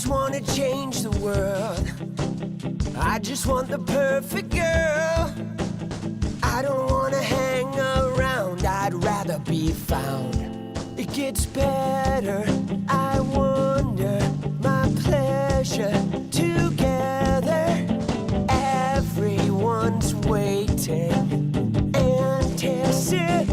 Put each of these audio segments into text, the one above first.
wanna change the world. I just want the perfect girl. I don't wanna hang around, I'd rather be found. It gets better, I wonder, my pleasure together. Everyone's waiting, anticipating.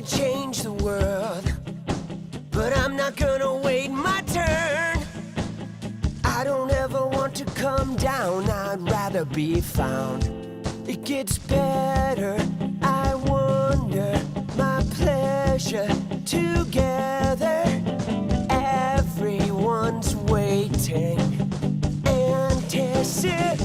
Change the world, but I'm not gonna wait my turn. I don't ever want to come down, I'd rather be found. It gets better, I wonder, my pleasure together. Everyone's waiting, anticipating.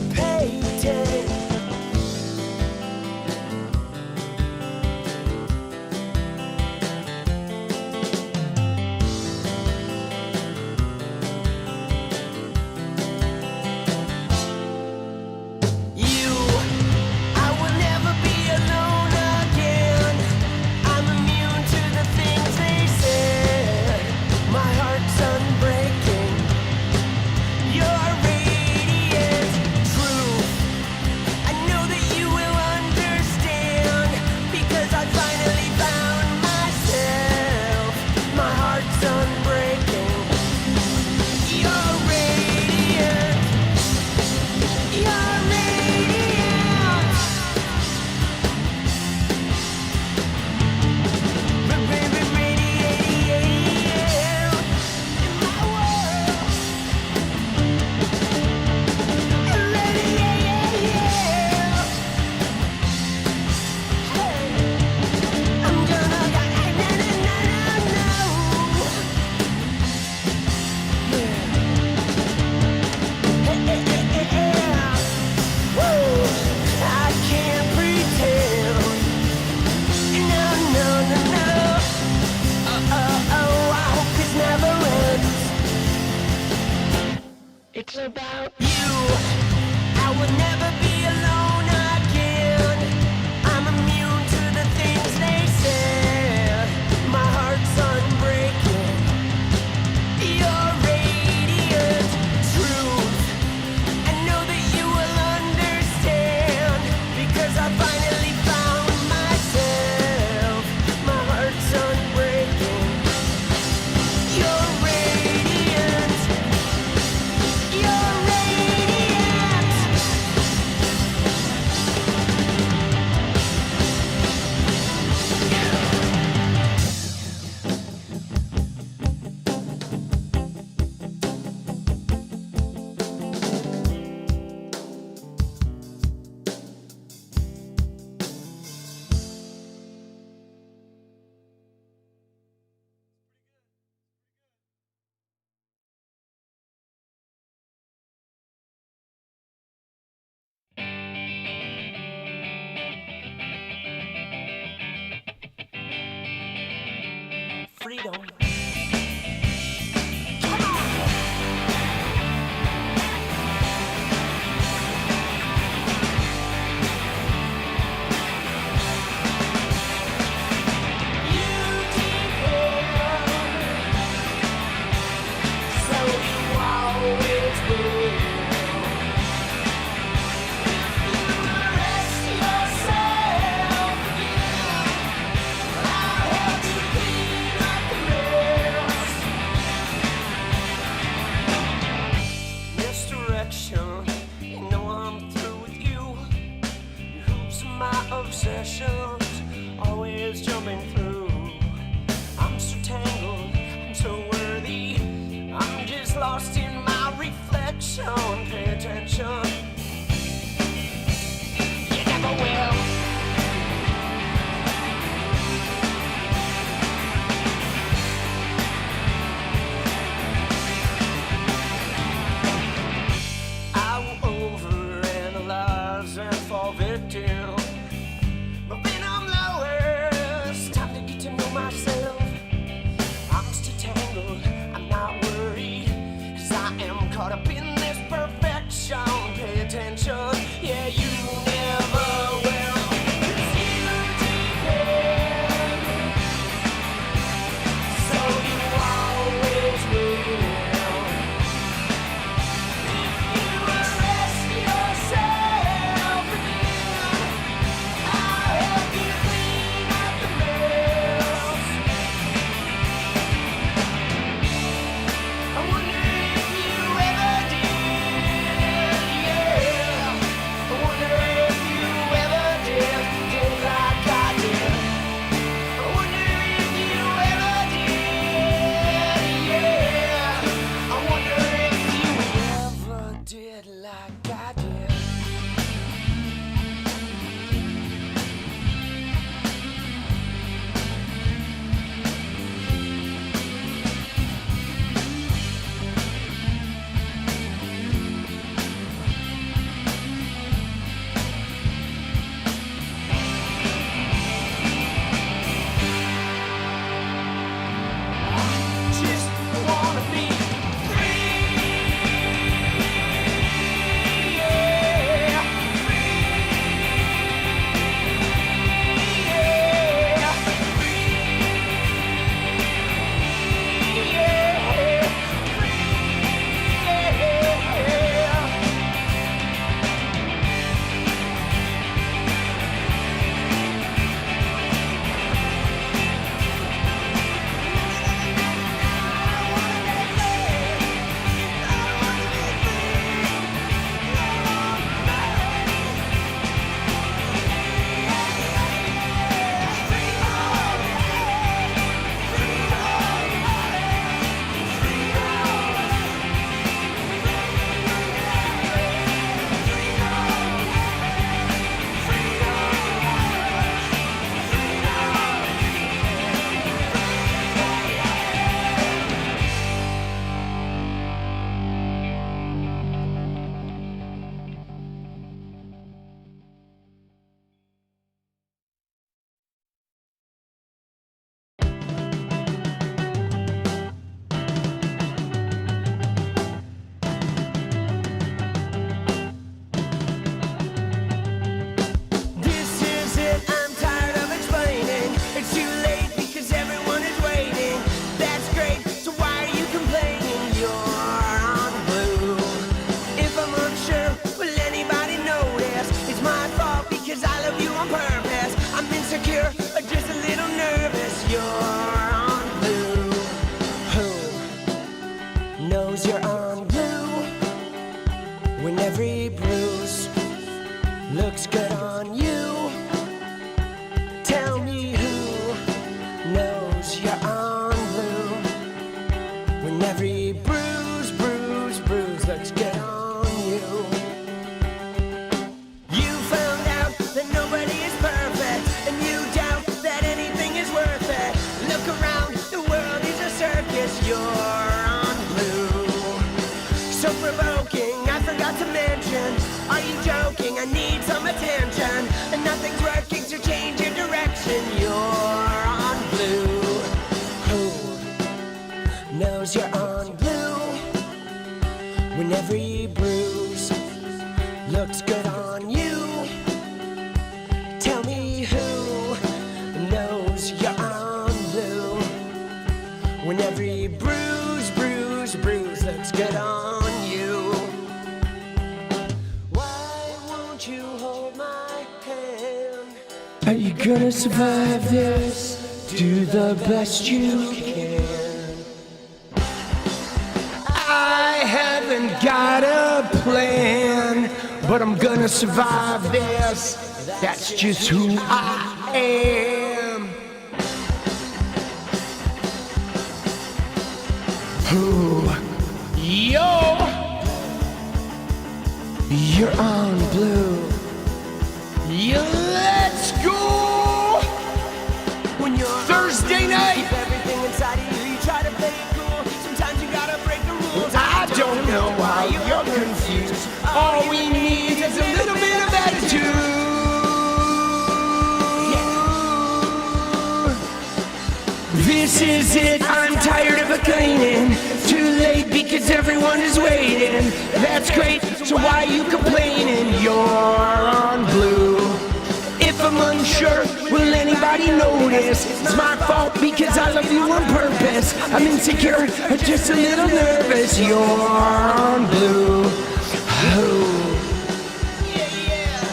freedom. Obsessions always jumping through. I'm so tangled, I'm so worthy. I'm just lost in my reflection. Pay attention, you never will. I will overanalyze and fall victim. Caught up in this perfection, pay attention, yeah, you never will. 'Cause you depend, so you always will. If you arrest yourself again, I'll help you clean up the mess. I wonder if you ever did, yeah. I wonder if you ever did like I did. I wonder if you ever did, yeah. I wonder if you ever did like I did. Just wanna be free, yeah. Free, yeah. Free, yeah. This is it, I'm tired of explaining. It's too late because everyone is waiting. That's great, so why are you complaining? You're on blue. If I'm unsure, will anybody notice? It's my fault because I love you on purpose. I'm insecure or just a little nervous. You're on blue. Who knows you're on blue? When every bruise looks good on you. Tell me who knows you're on blue. When every bruise looks good on you. You found out that nobody is perfect, and you doubt that anything is worth it. Look around, the world is a circus. You're on blue. So provoking, I forgot to mention. Are you joking? I need some attention. And nothing's working, so change your direction. You're on blue. Who knows you're on blue when every bruise looks good on you. Tell me who knows you're on blue when every bruise looks good on you. Why won't you hold my hand? Are you gonna survive this? Do the best you can. I haven't got a plan, but I'm gonna survive this. That's just who I am. Ooh. Yo, you're on blue. Yeah, let's go. When you're Thursday night, keep everything inside of you. You try to play it cool. Sometimes you gotta break the rules. I don't know why you're confused. All we need is a little bit of attitude. This is it, I'm tired of complaining. Too late because everyone is waiting. That's great, so why are you complaining? You're on blue. If I'm unsure, will anybody notice? It's my fault because I love you on purpose. I'm insecure, just a little nervous. You're on blue. Oh.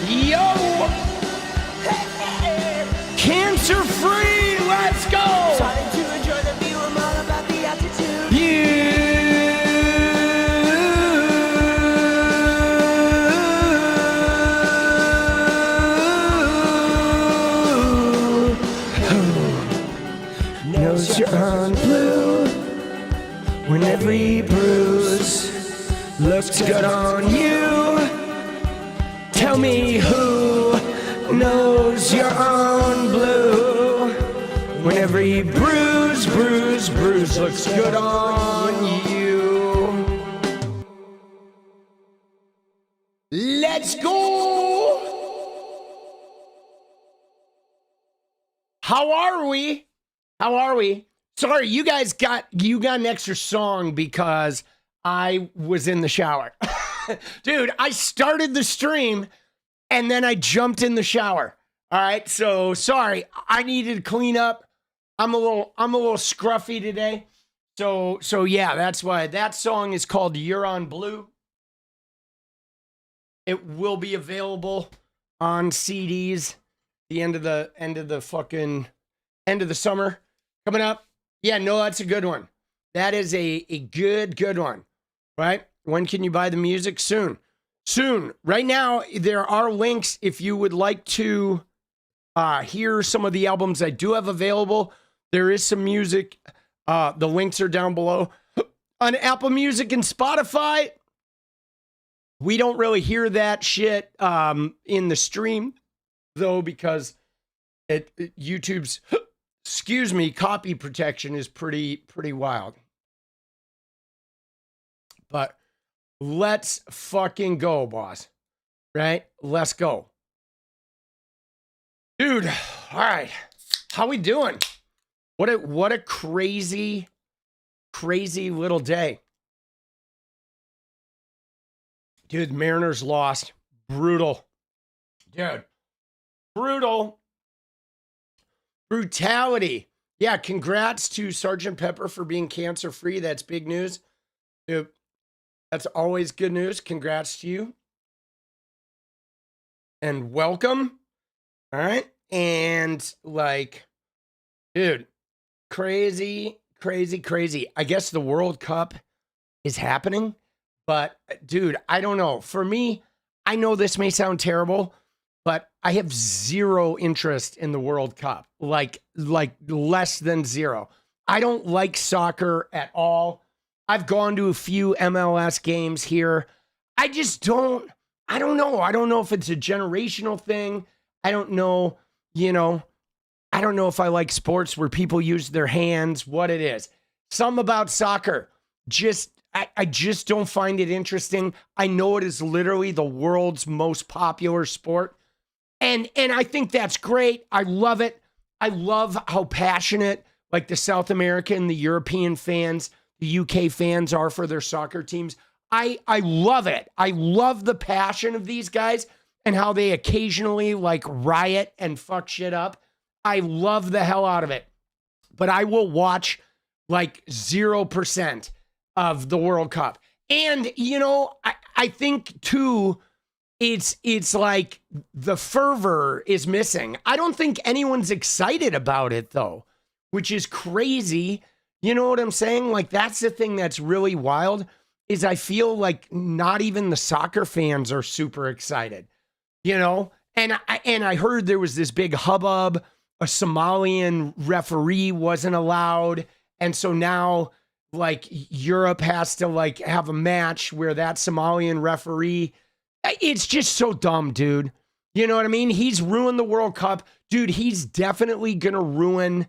Yo! Cancer free, let's go! Starting to enjoy the view, I'm all about the attitude. Knows you're on blue when every bruise looks good on you. Tell me who knows you're on blue when every bruise looks good on you. Let's go! How are we? How are we? Sorry, you guys got an extra song because I was in the shower. Dude, I started the stream and then I jumped in the shower. All right, so sorry. I needed to clean up. I'm a little scruffy today. So yeah, that's why that song is called You're on Blue. It will be available on CDs the end of the summer coming up. Yeah, no, that's a good one. That is a good one, right? When can you buy the music? Soon. Right now, there are links if you would like to hear some of the albums I do have available. There is some music. The links are down below. On Apple Music and Spotify, we don't really hear that shit in the stream, though, because YouTube's, copy protection is pretty wild. But let's fucking go, boss. Right? Let's go. Dude, all right. How we doing? What a crazy little day. Dude, Mariners lost. Brutal. Dude. Brutality. Yeah, congrats to Sergeant Pepper for being cancer free. That's big news. Dude, that's always good news. Congrats to you. And welcome. All right. And like, dude, crazy. I guess the World Cup is happening, but dude, I don't know. For me, I know this may sound terrible, but I have zero interest in the World Cup, like less than zero. I don't like soccer at all. I've gone to a few MLS games here. I don't know. I don't know if it's a generational thing. I don't know, I don't know if I like sports where people use their hands, what it is. Something about soccer, I just don't find it interesting. I know it is literally the world's most popular sport. And I think that's great. I love it. I love how passionate like the South American, the European fans, the UK fans are for their soccer teams. I love it. I love the passion of these guys and how they occasionally like riot and fuck shit up. I love the hell out of it. But I will watch like 0% of the World Cup. And, you know, I think too, it's like the fervor is missing. I don't think anyone's excited about it though, which is crazy. You know what I'm saying? Like, that's the thing that's really wild is I feel like not even the soccer fans are super excited, you know? And I heard there was this big hubbub. A Somalian referee wasn't allowed. And so now like Europe has to like have a match where that Somalian referee, it's just so dumb, dude. You know what I mean? He's ruined the World Cup. Dude, he's definitely going to ruin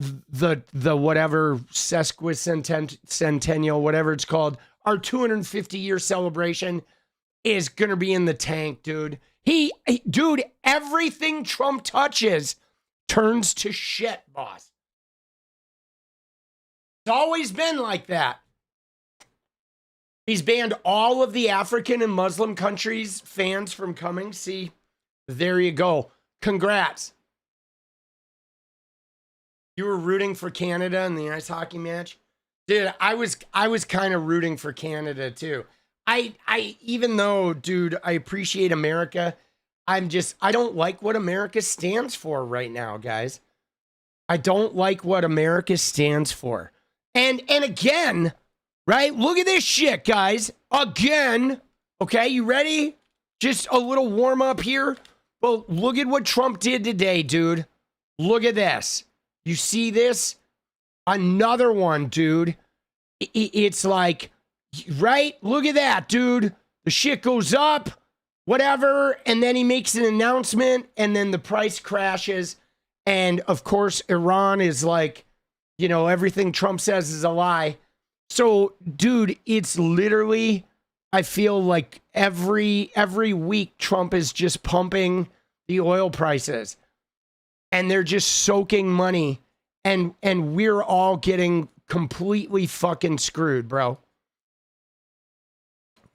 the whatever 𝗙ecie𝗶𝗵𝗪, whatever it's called. Our 250-year celebration is going to be in the tank, dude. Dude, everything Trump touches turns to shit, boss. It's always been like that. He's banned all of the African and Muslim countries' fans from coming. See, there you go. Congrats. You were rooting for Canada in the ice hockey match? Dude, I was kind of rooting for Canada too. I even though, dude, I appreciate America, I don't like what America stands for right now, guys. I don't like what America stands for. And again, right? Look at this shit, guys. Again. Okay, you ready? Just a little warm up here. Well, look at what Trump did today, dude. Look at this. You see this? Another one, dude. It's like, right? Look at that, dude. The shit goes up, whatever, and then he makes an announcement, and then the price crashes. And, of course, Iran is like, you know, everything Trump says is a lie. So, dude, it's literally, I feel like every week Trump is just pumping the oil prices. And they're just soaking money. And we're all getting completely fucking screwed, bro.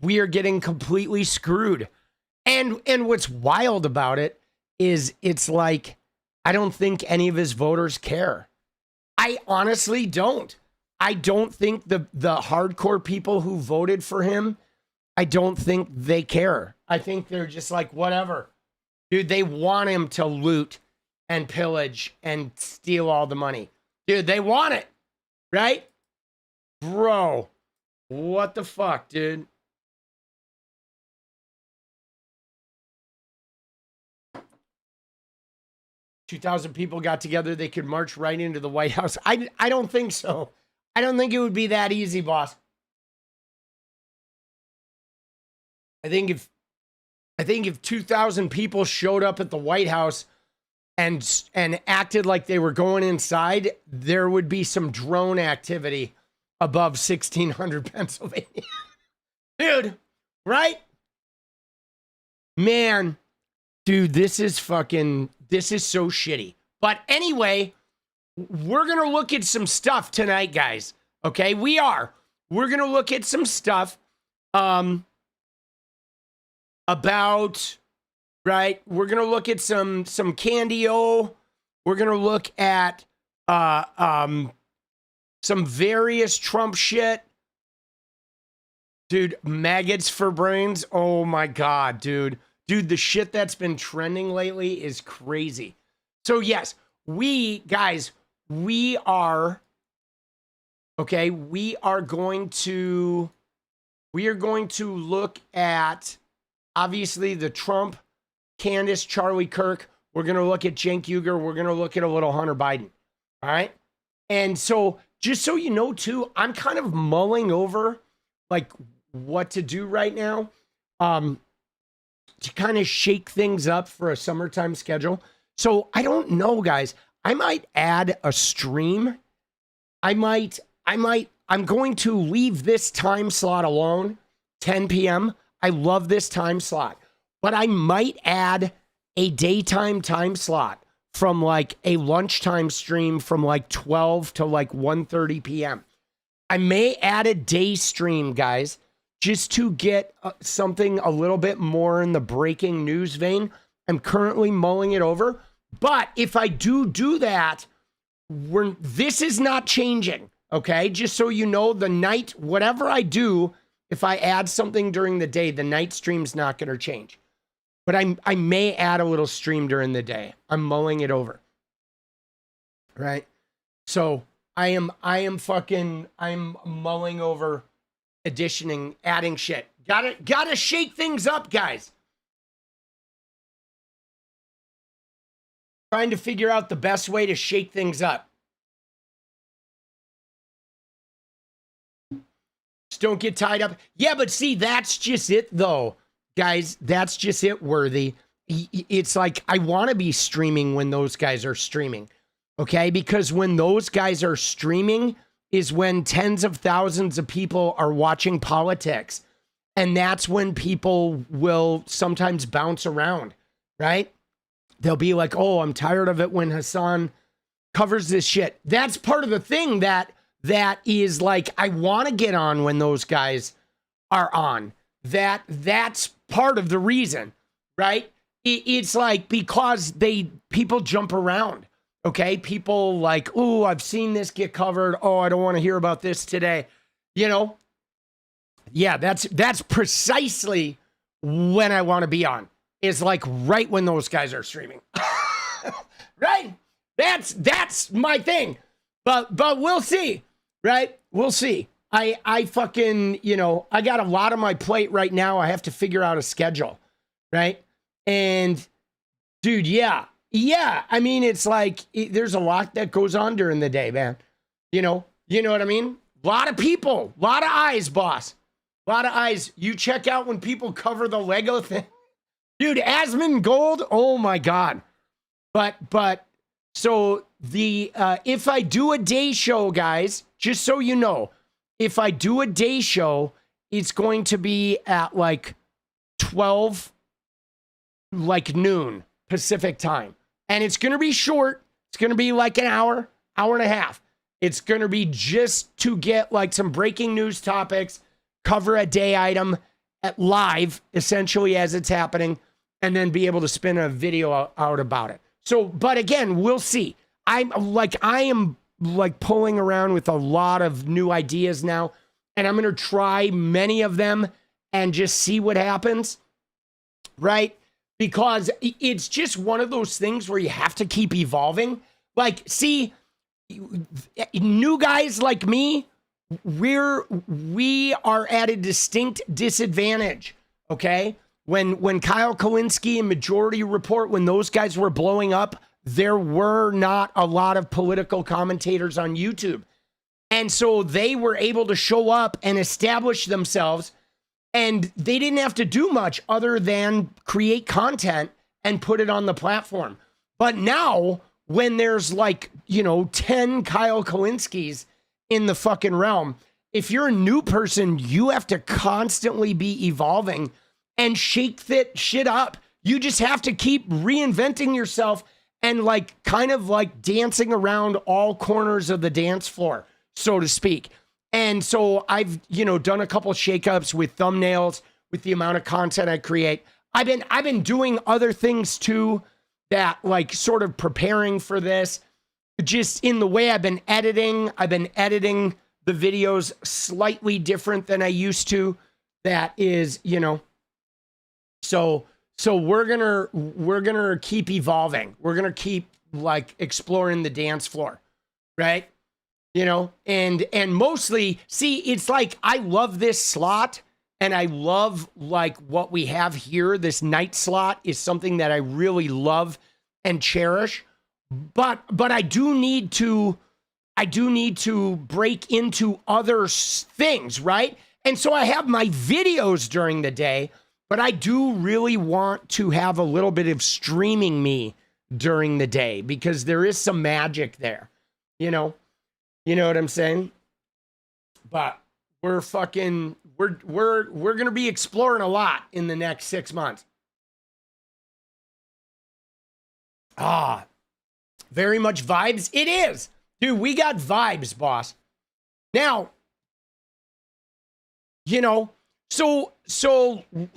We are getting completely screwed. And what's wild about it is it's like, I don't think any of his voters care. I honestly don't. I don't think the hardcore people who voted for him, I don't think they care. I think they're just like, whatever. Dude, they want him to loot and pillage and steal all the money. Dude, they want it, right? Bro, what the fuck, dude? $2,000 people got together, they could march right into the White House. I don't think so. I don't think it would be that easy, boss. I think if 2,000 people showed up at the White House and acted like they were going inside, there would be some drone activity above 1600 Pennsylvania. Dude, right? Man, dude, this is so shitty. But anyway, we're going to look at some stuff tonight, guys. Okay, we are. We're going to look at some stuff about, right? We're going to look at some Candy O. We're going to look at some various Trump shit. Dude, maggots for brains. Oh my God, dude. Dude, the shit that's been trending lately is crazy. So yes, we are going to look at obviously the Trump, Candace, Charlie Kirk. We're going to look at Cenk Uygur. We're going to look at a little Hunter Biden. All right. And so just so you know too, I'm kind of mulling over like what to do right now to kind of shake things up for a summertime schedule. So I don't know, guys. I might add a stream. I'm going to leave this time slot alone, 10 p.m. I love this time slot, but I might add a daytime time slot from like a lunchtime stream from like 12 to like 1:30 p.m. I may add a day stream, guys, just to get something a little bit more in the breaking news vein. I'm currently mulling it over. But if I do that, this is not changing, okay? Just so you know, the night, whatever I do, if I add something during the day, the night stream's not going to change. But I may add a little stream during the day. I'm mulling it over. Right? So I'm mulling over additioning, adding shit. Gotta shake things up, guys. Trying to figure out the best way to shake things up. Just don't get tied up. Yeah, but see, that's just it, though. Guys, that's just it, Worthy. It's like, I want to be streaming when those guys are streaming. Okay? Because when those guys are streaming is when tens of thousands of people are watching politics. And that's when people will sometimes bounce around, right? They'll be like, oh, I'm tired of it when Hassan covers this shit. That's part of the thing that is like, I want to get on when those guys are on. That's part of the reason, right? It's like, because people jump around, okay? People like, oh, I've seen this get covered. Oh, I don't want to hear about this today. You know? Yeah, that's precisely when I want to be on. Is like right when those guys are streaming. Right? That's my thing. But we'll see, right? We'll see. I fucking, you know, I got a lot on my plate right now. I have to figure out a schedule, right? And dude, yeah. I mean, it's like there's a lot that goes on during the day, man. You know what I mean? A lot of people, a lot of eyes, boss. A lot of eyes. You check out when people cover the Lego thing. Dude, Asmongold, oh my God. But so the if I do a day show, guys, just so you know, if I do a day show, it's going to be at like 12, like noon Pacific time. And it's going to be short. It's going to be like an hour and a half. It's going to be just to get like some breaking news topics, cover a day item at live, essentially as it's happening, and then be able to spin a video out about it. So, but again, we'll see. I am pulling around with a lot of new ideas now, and I'm going to try many of them and just see what happens, right? Because it's just one of those things where you have to keep evolving. Like, see, new guys like me, we are at a distinct disadvantage, okay? When Kyle Kulinski and Majority Report, when those guys were blowing up, there were not a lot of political commentators on YouTube. And so they were able to show up and establish themselves, and they didn't have to do much other than create content and put it on the platform. But now, when there's 10 Kyle Kulinskis in the fucking realm, if you're a new person, you have to constantly be evolving and shake that shit up. You just have to keep reinventing yourself and kind of dancing around all corners of the dance floor, so to speak. And so I've, done a couple shakeups with thumbnails, with the amount of content I create. I've been doing other things too, that sort of preparing for this. Just in the way I've been editing the videos slightly different than I used to. That is, so we're gonna keep evolving. We're gonna keep exploring the dance floor, right? And mostly, see, it's I love this slot, and I love what we have here. This night slot is something that I really love and cherish. But I do need to break into other things, right? And so I have my videos during the day, but I do really want to have a little bit of streaming me during the day, because there is some magic there, You know what I'm saying? But we're going to be exploring a lot in the next 6 months. Very much vibes. It is. Dude, we got vibes, boss. Now, you know, so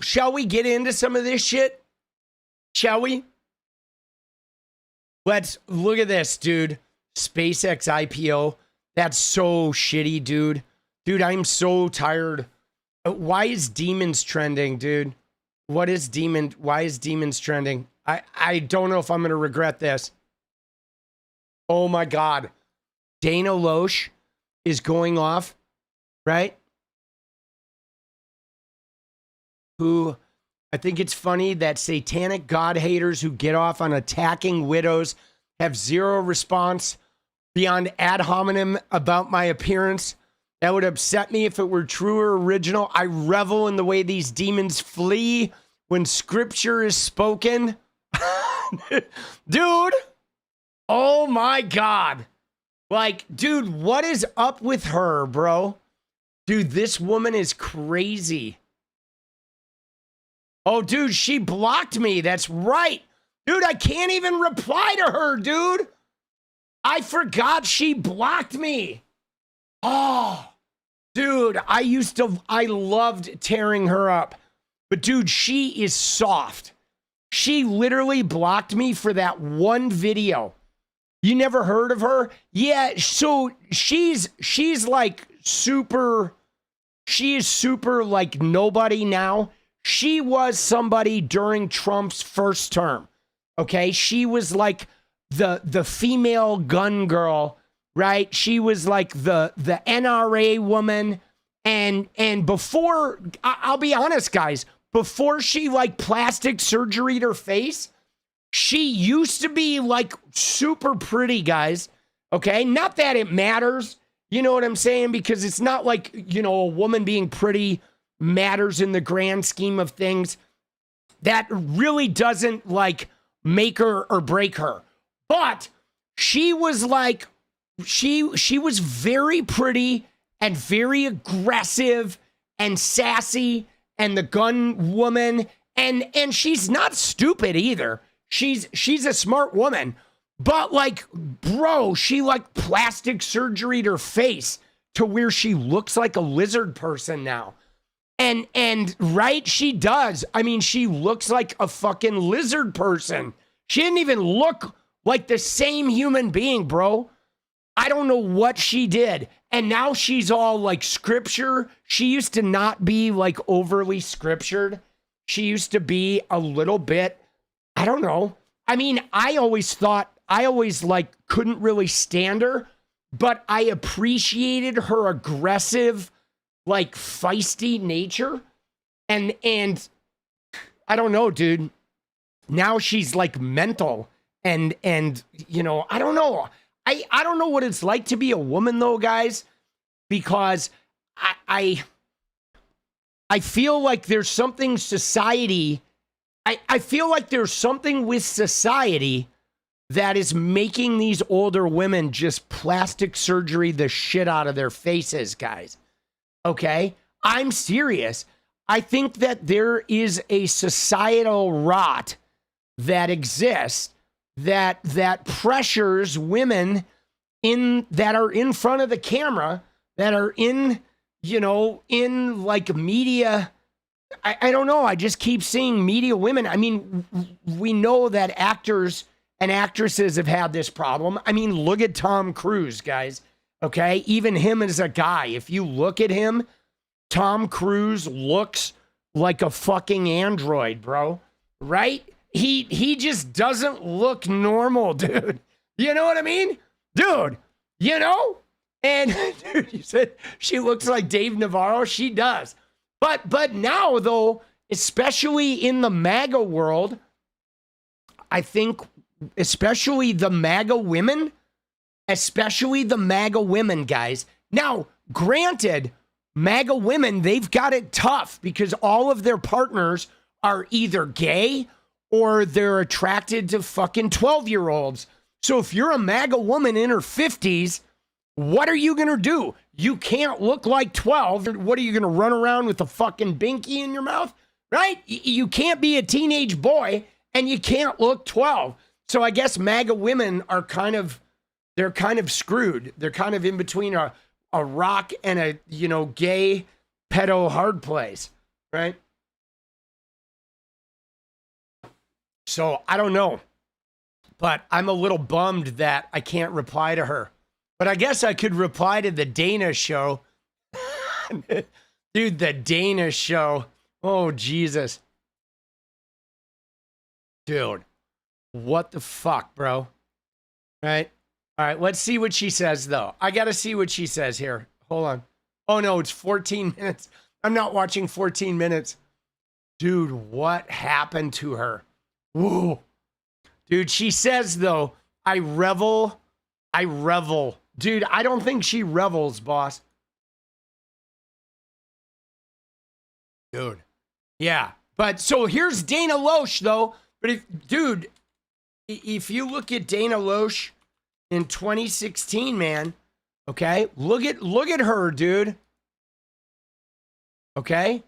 shall we get into some of this shit? Shall we? Let's look at this, dude. SpaceX IPO. That's so shitty, dude. Dude, I'm so tired. Why is demons trending, dude? Why is demons trending? I don't know if I'm going to regret this. Oh my God. Dana Loesch is going off, right? Who, I think it's funny that satanic God haters who get off on attacking widows have zero response beyond ad hominem about my appearance. That would upset me if it were true or original. I revel in the way these demons flee when scripture is spoken. Dude, oh my God. Like, dude, what is up with her, bro? Dude, this woman is crazy. Oh, dude, she blocked me. That's right. Dude, I can't even reply to her, dude. I forgot she blocked me. Oh, dude, I loved tearing her up. But dude, she is soft. She literally blocked me for that one video. You never heard of her? Yeah, so she's like super, she is super like nobody now. She was somebody during Trump's first term. Okay, she was like the female gun girl, right? She was like the NRA woman, and before, I'll be honest, guys, before she like plastic surgeryed her face, she used to be like super pretty, guys. Okay, not that it matters, you know what I'm saying? Because it's not like, you know, a woman being pretty matters in the grand scheme of things. That really doesn't like make her or break her. But she was like, she was very pretty and very aggressive and sassy and the gun woman. And she's not stupid either. She's a smart woman. But like, bro, she like plastic surgeryed her face to where she looks like a lizard person now. And right, she does. I mean, she looks like a fucking lizard person. She didn't even look like the same human being, bro. I don't know what she did. And now she's all like scripture. She used to not be like overly scriptured. She used to be a little bit, I don't know. I mean, I always like couldn't really stand her, but I appreciated her aggressive, like feisty nature. And I don't know, dude. Now she's like mental and you know, I don't know. I don't know what it's like to be a woman though, guys, because I feel like there's something society, I feel like there's something with society that is making these older women just plastic surgery the shit out of their faces, guys. Okay? I'm serious. I think that there is a societal rot that exists that pressures women that are in front of the camera, that are in, you know, in like media. I don't know. I just keep seeing media women. I mean, we know that actors and actresses have had this problem. I mean, look at Tom Cruise, guys. Okay? Even him as a guy, if you look at him, Tom Cruise looks like a fucking android, bro. Right? He just doesn't look normal, dude. You know what I mean? Dude, you know? And dude, you said she looks like Dave Navarro. She does. But now, though, especially in the MAGA world, I think especially the MAGA women, guys. Now, granted, MAGA women, they've got it tough because all of their partners are either gay or they're attracted to fucking 12-year-olds. So if you're a MAGA woman in her 50s, what are you going to do? You can't look like 12. What are you going to run around with a fucking binky in your mouth? Right? You can't be a teenage boy and you can't look 12. So I guess MAGA women are they're kind of screwed. They're kind of in between a rock and a, you know, gay pedo hard plays, right? So I don't know, but I'm a little bummed that I can't reply to her. But I guess I could reply to the Dana show. Dude, the Dana show. Oh, Jesus. Dude, what the fuck, bro? Right? All right, let's see what she says, though. I got to see what she says here. Hold on. Oh, no, it's 14 minutes. I'm not watching 14 minutes. Dude, what happened to her? Whoa. Dude, she says, though, I revel. Dude, I don't think she revels, boss. Dude. Yeah. But so here's Dana Loesch, though. But if you look at Dana Loesch in 2016, man, okay, look at her, dude. Okay?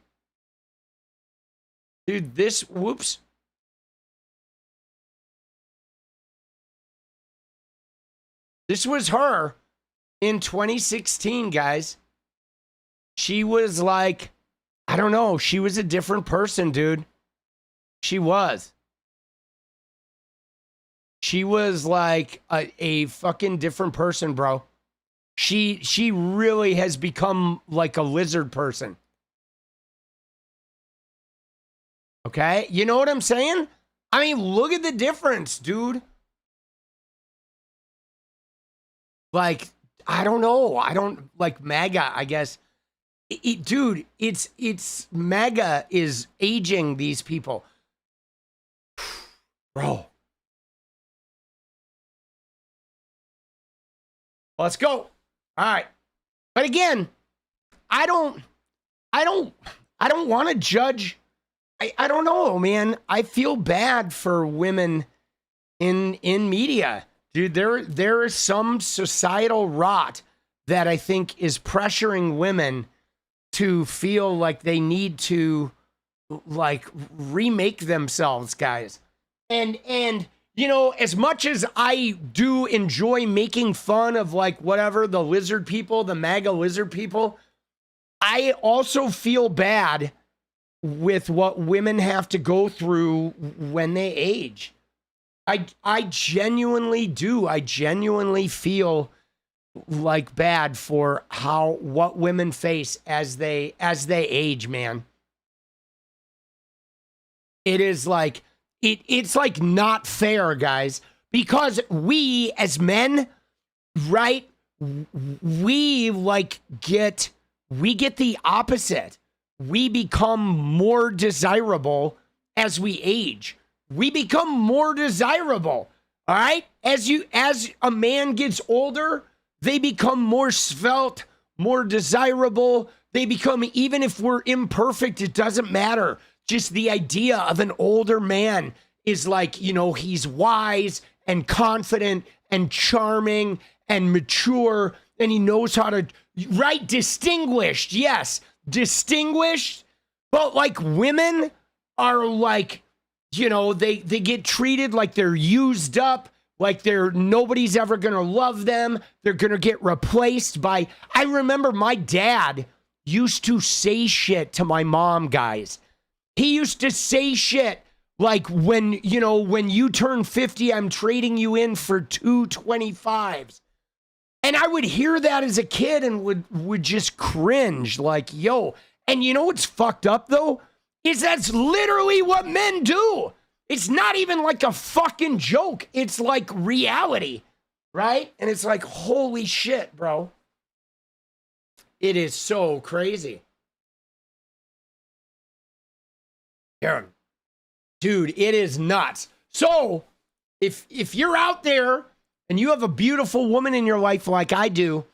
Dude, whoops. This was her in 2016, guys. She was like, I don't know, she was a different person, dude. She was. She was like a fucking different person, bro. She really has become like a lizard person. Okay? You know what I'm saying? I mean, look at the difference, dude. Like, I don't know. I don't like MAGA, I guess. Dude, it's MAGA is aging these people. Bro. Let's go. All right. But again, I don't want to judge. I don't know, man. I feel bad for women in media. Dude, there is some societal rot that I think is pressuring women to feel like they need to like remake themselves, guys. And you know, as much as I do enjoy making fun of like whatever the lizard people, the MAGA lizard people, I also feel bad with what women have to go through when they age. I genuinely do. I genuinely feel like bad for what women face as they age, man. It is like it's like not fair, guys, because we as men, right? We get the opposite. We become more desirable as we age. We become more desirable. All right? As a man gets older, they become more svelte, more desirable. They become, even if we're imperfect, it doesn't matter. Just the idea of an older man is like, you know, he's wise and confident and charming and mature, and he knows how to, right? Distinguished, yes, distinguished. But like women are like, you know, they get treated like they're used up, like nobody's ever gonna love them. They're gonna get replaced by. I remember my dad used to say shit to my mom, guys. He used to say shit like, when you turn 50, I'm trading you in for 225s. And I would hear that as a kid and would just cringe, like, yo. And you know what's fucked up though? Is that's literally what men do. It's not even like a fucking joke. It's like reality, right? And it's like, holy shit, bro. It is so crazy. Dude, it is nuts. So if you're out there and you have a beautiful woman in your life like I do,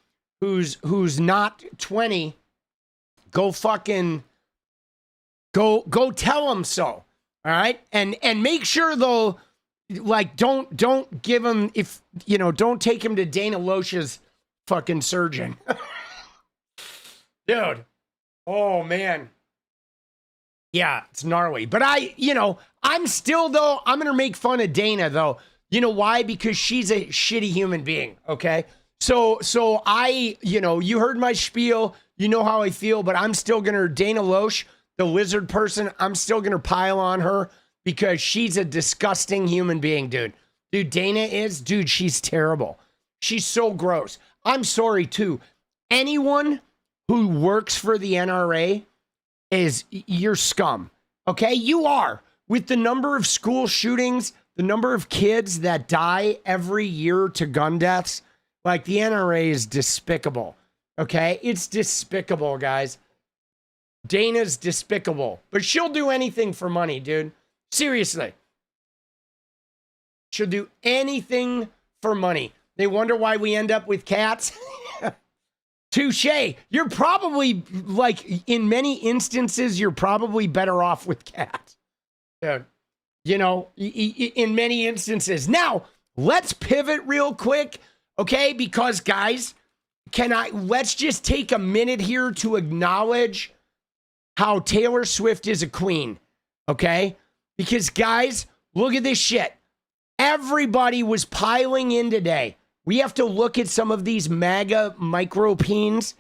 who's not 20, go fucking go tell them so. All right? And make sure though, like don't give him, if you know, don't take him to Dana Loesch's fucking surgeon. Dude. Oh man. Yeah, it's gnarly. But I'm still though, I'm gonna make fun of Dana though. You know why? Because she's a shitty human being, okay? So I, you heard my spiel. You know how I feel, but I'm still going to, Dana Loesch, the lizard person, I'm still going to pile on her because she's a disgusting human being, dude. Dude, Dana is, dude, she's terrible. She's so gross. I'm sorry, too. Anyone who works for the NRA you're scum. Okay? You are. With the number of school shootings, the number of kids that die every year to gun deaths, like the NRA is despicable. Okay? It's despicable, guys. Dana's despicable. But she'll do anything for money, dude. Seriously. She'll do anything for money. They wonder why we end up with cats. Touche. You're probably, like, in many instances, you're probably better off with cats. Dude, you know, in many instances. Now, let's pivot real quick, okay? Because, guys, let's just take a minute here to acknowledge how Taylor Swift is a queen, okay? Because, guys, look at this shit. Everybody was piling in today. We have to look at some of these MAGA micro-peens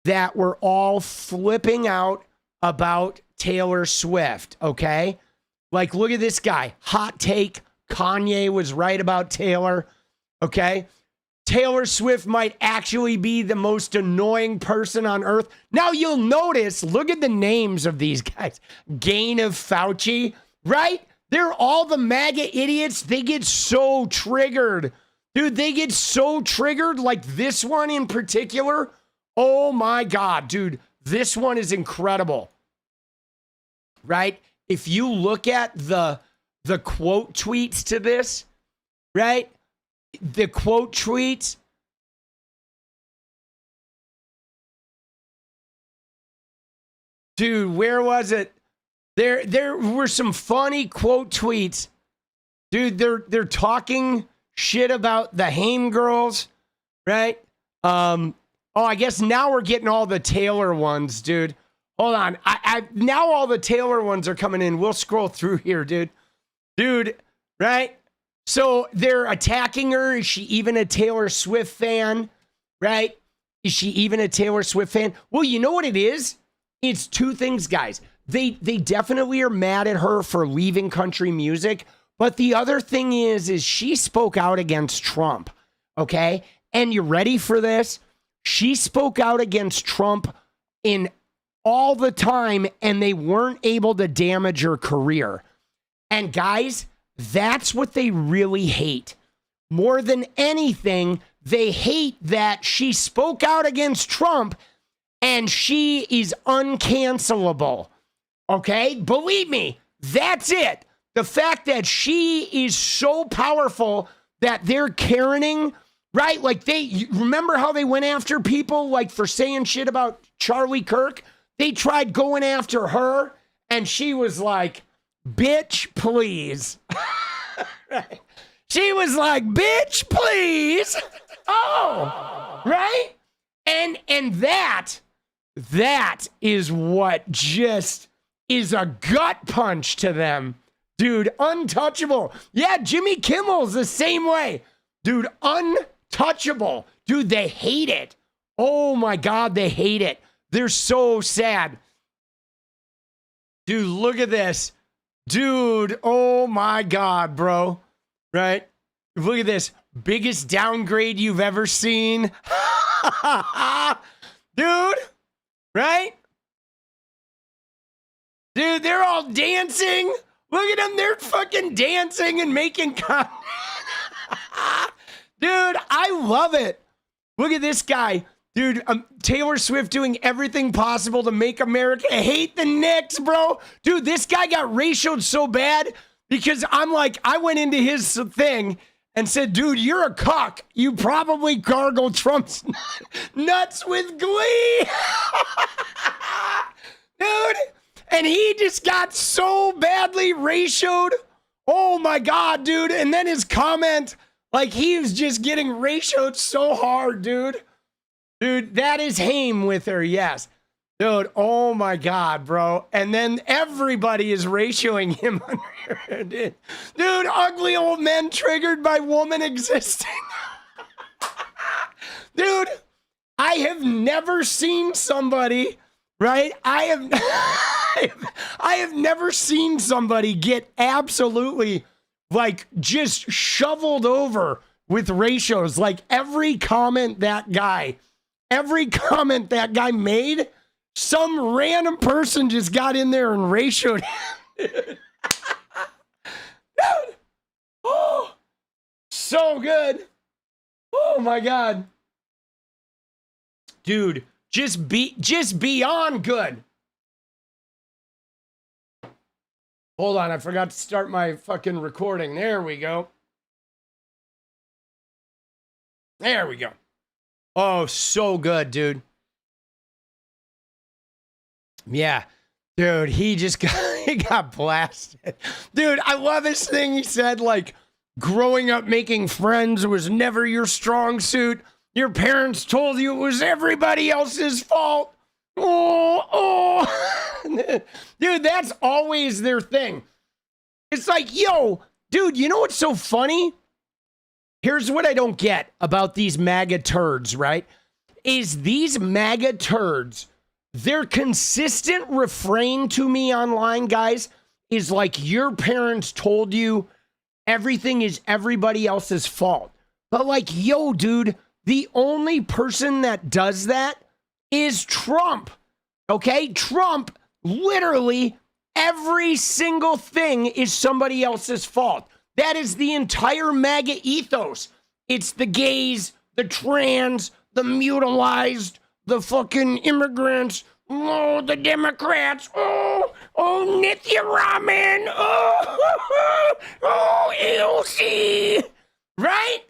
that were all flipping out about Taylor Swift, okay? Like, look at this guy. Hot take. Kanye was right about Taylor, okay? Taylor Swift might actually be the most annoying person on earth. Now, you'll notice, look at the names of these guys. Gain of Fauci, right? They're all the MAGA idiots. They get so triggered. Dude, they get so triggered, like this one in particular. Oh my God, dude, this one is incredible, right? If you look at the quote tweets to this, right? The quote tweets. Dude, where was it? There were some funny quote tweets. Dude, they're talking shit about the Haim girls, right? I guess now we're getting all the Taylor ones, dude. Hold on. Now all the Taylor ones are coming in. We'll scroll through here, dude. Dude, right? So they're attacking her. Is she even a Taylor Swift fan? Right? Is she even a Taylor Swift fan? Well, you know what it is? It's two things, guys. They definitely are mad at her for leaving country music. But the other thing is she spoke out against Trump, okay? And you ready for this? She spoke out against Trump in all the time, and they weren't able to damage her career. And guys, that's what they really hate. More than anything, they hate that she spoke out against Trump, and she is uncancelable, okay? Believe me, that's it. The fact that she is so powerful that they're Karening, right? Like remember how they went after people like for saying shit about Charlie Kirk? They tried going after her and she was like, bitch, please. Right? She was like, bitch, please. Oh, right? And that is what just is a gut punch to them. Dude, untouchable. Yeah, Jimmy Kimmel's the same way. Dude, untouchable. Dude, they hate it. Oh my God, they hate it. They're so sad. Dude, look at this. Dude, oh my God, bro. Right? Look at this. Biggest downgrade you've ever seen. Dude, right? Dude, they're all dancing. Look at them. They're fucking dancing and making content. Dude, I love it. Look at this guy. Dude, Taylor Swift doing everything possible to make America hate the Knicks, bro. Dude, this guy got ratioed so bad because I went into his thing and said, dude, you're a cuck. You probably gargle Trump's nuts with glee. Dude. And he just got so badly ratioed. Oh my God, dude. And then his comment, like he was just getting ratioed so hard, dude. Dude, that is Haim with her, yes. Dude, oh my God, bro. And then everybody is ratioing him under her, dude. Dude, ugly old men triggered by woman existing. Dude, I have never seen somebody, right? I have never seen somebody get absolutely like just shoveled over with ratios. Like every comment that guy made, some random person just got in there and ratioed him. Dude. Oh, so good. Oh my God. Dude, just beyond good. Hold on, I forgot to start my fucking recording. There we go. There we go. Oh, so good, dude. Yeah. Dude, he got blasted. Dude, I love this thing. He said, like, growing up making friends was never your strong suit. Your parents told you it was everybody else's fault. Oh. Dude, that's always their thing. It's like, yo, dude, you know what's so funny? Here's what I don't get about these MAGA turds, right? Is these MAGA turds, their consistent refrain to me online, guys, is like, your parents told you everything is everybody else's fault. But like, yo, dude, the only person that does that is Trump. Okay? Trump, literally, every single thing is somebody else's fault. That is the entire MAGA ethos. It's the gays, the trans, the mutilized, the fucking immigrants, oh, the Democrats, oh, Nithya Raman, oh, 𝗙𝗎𝗋𝗧𝗏, right?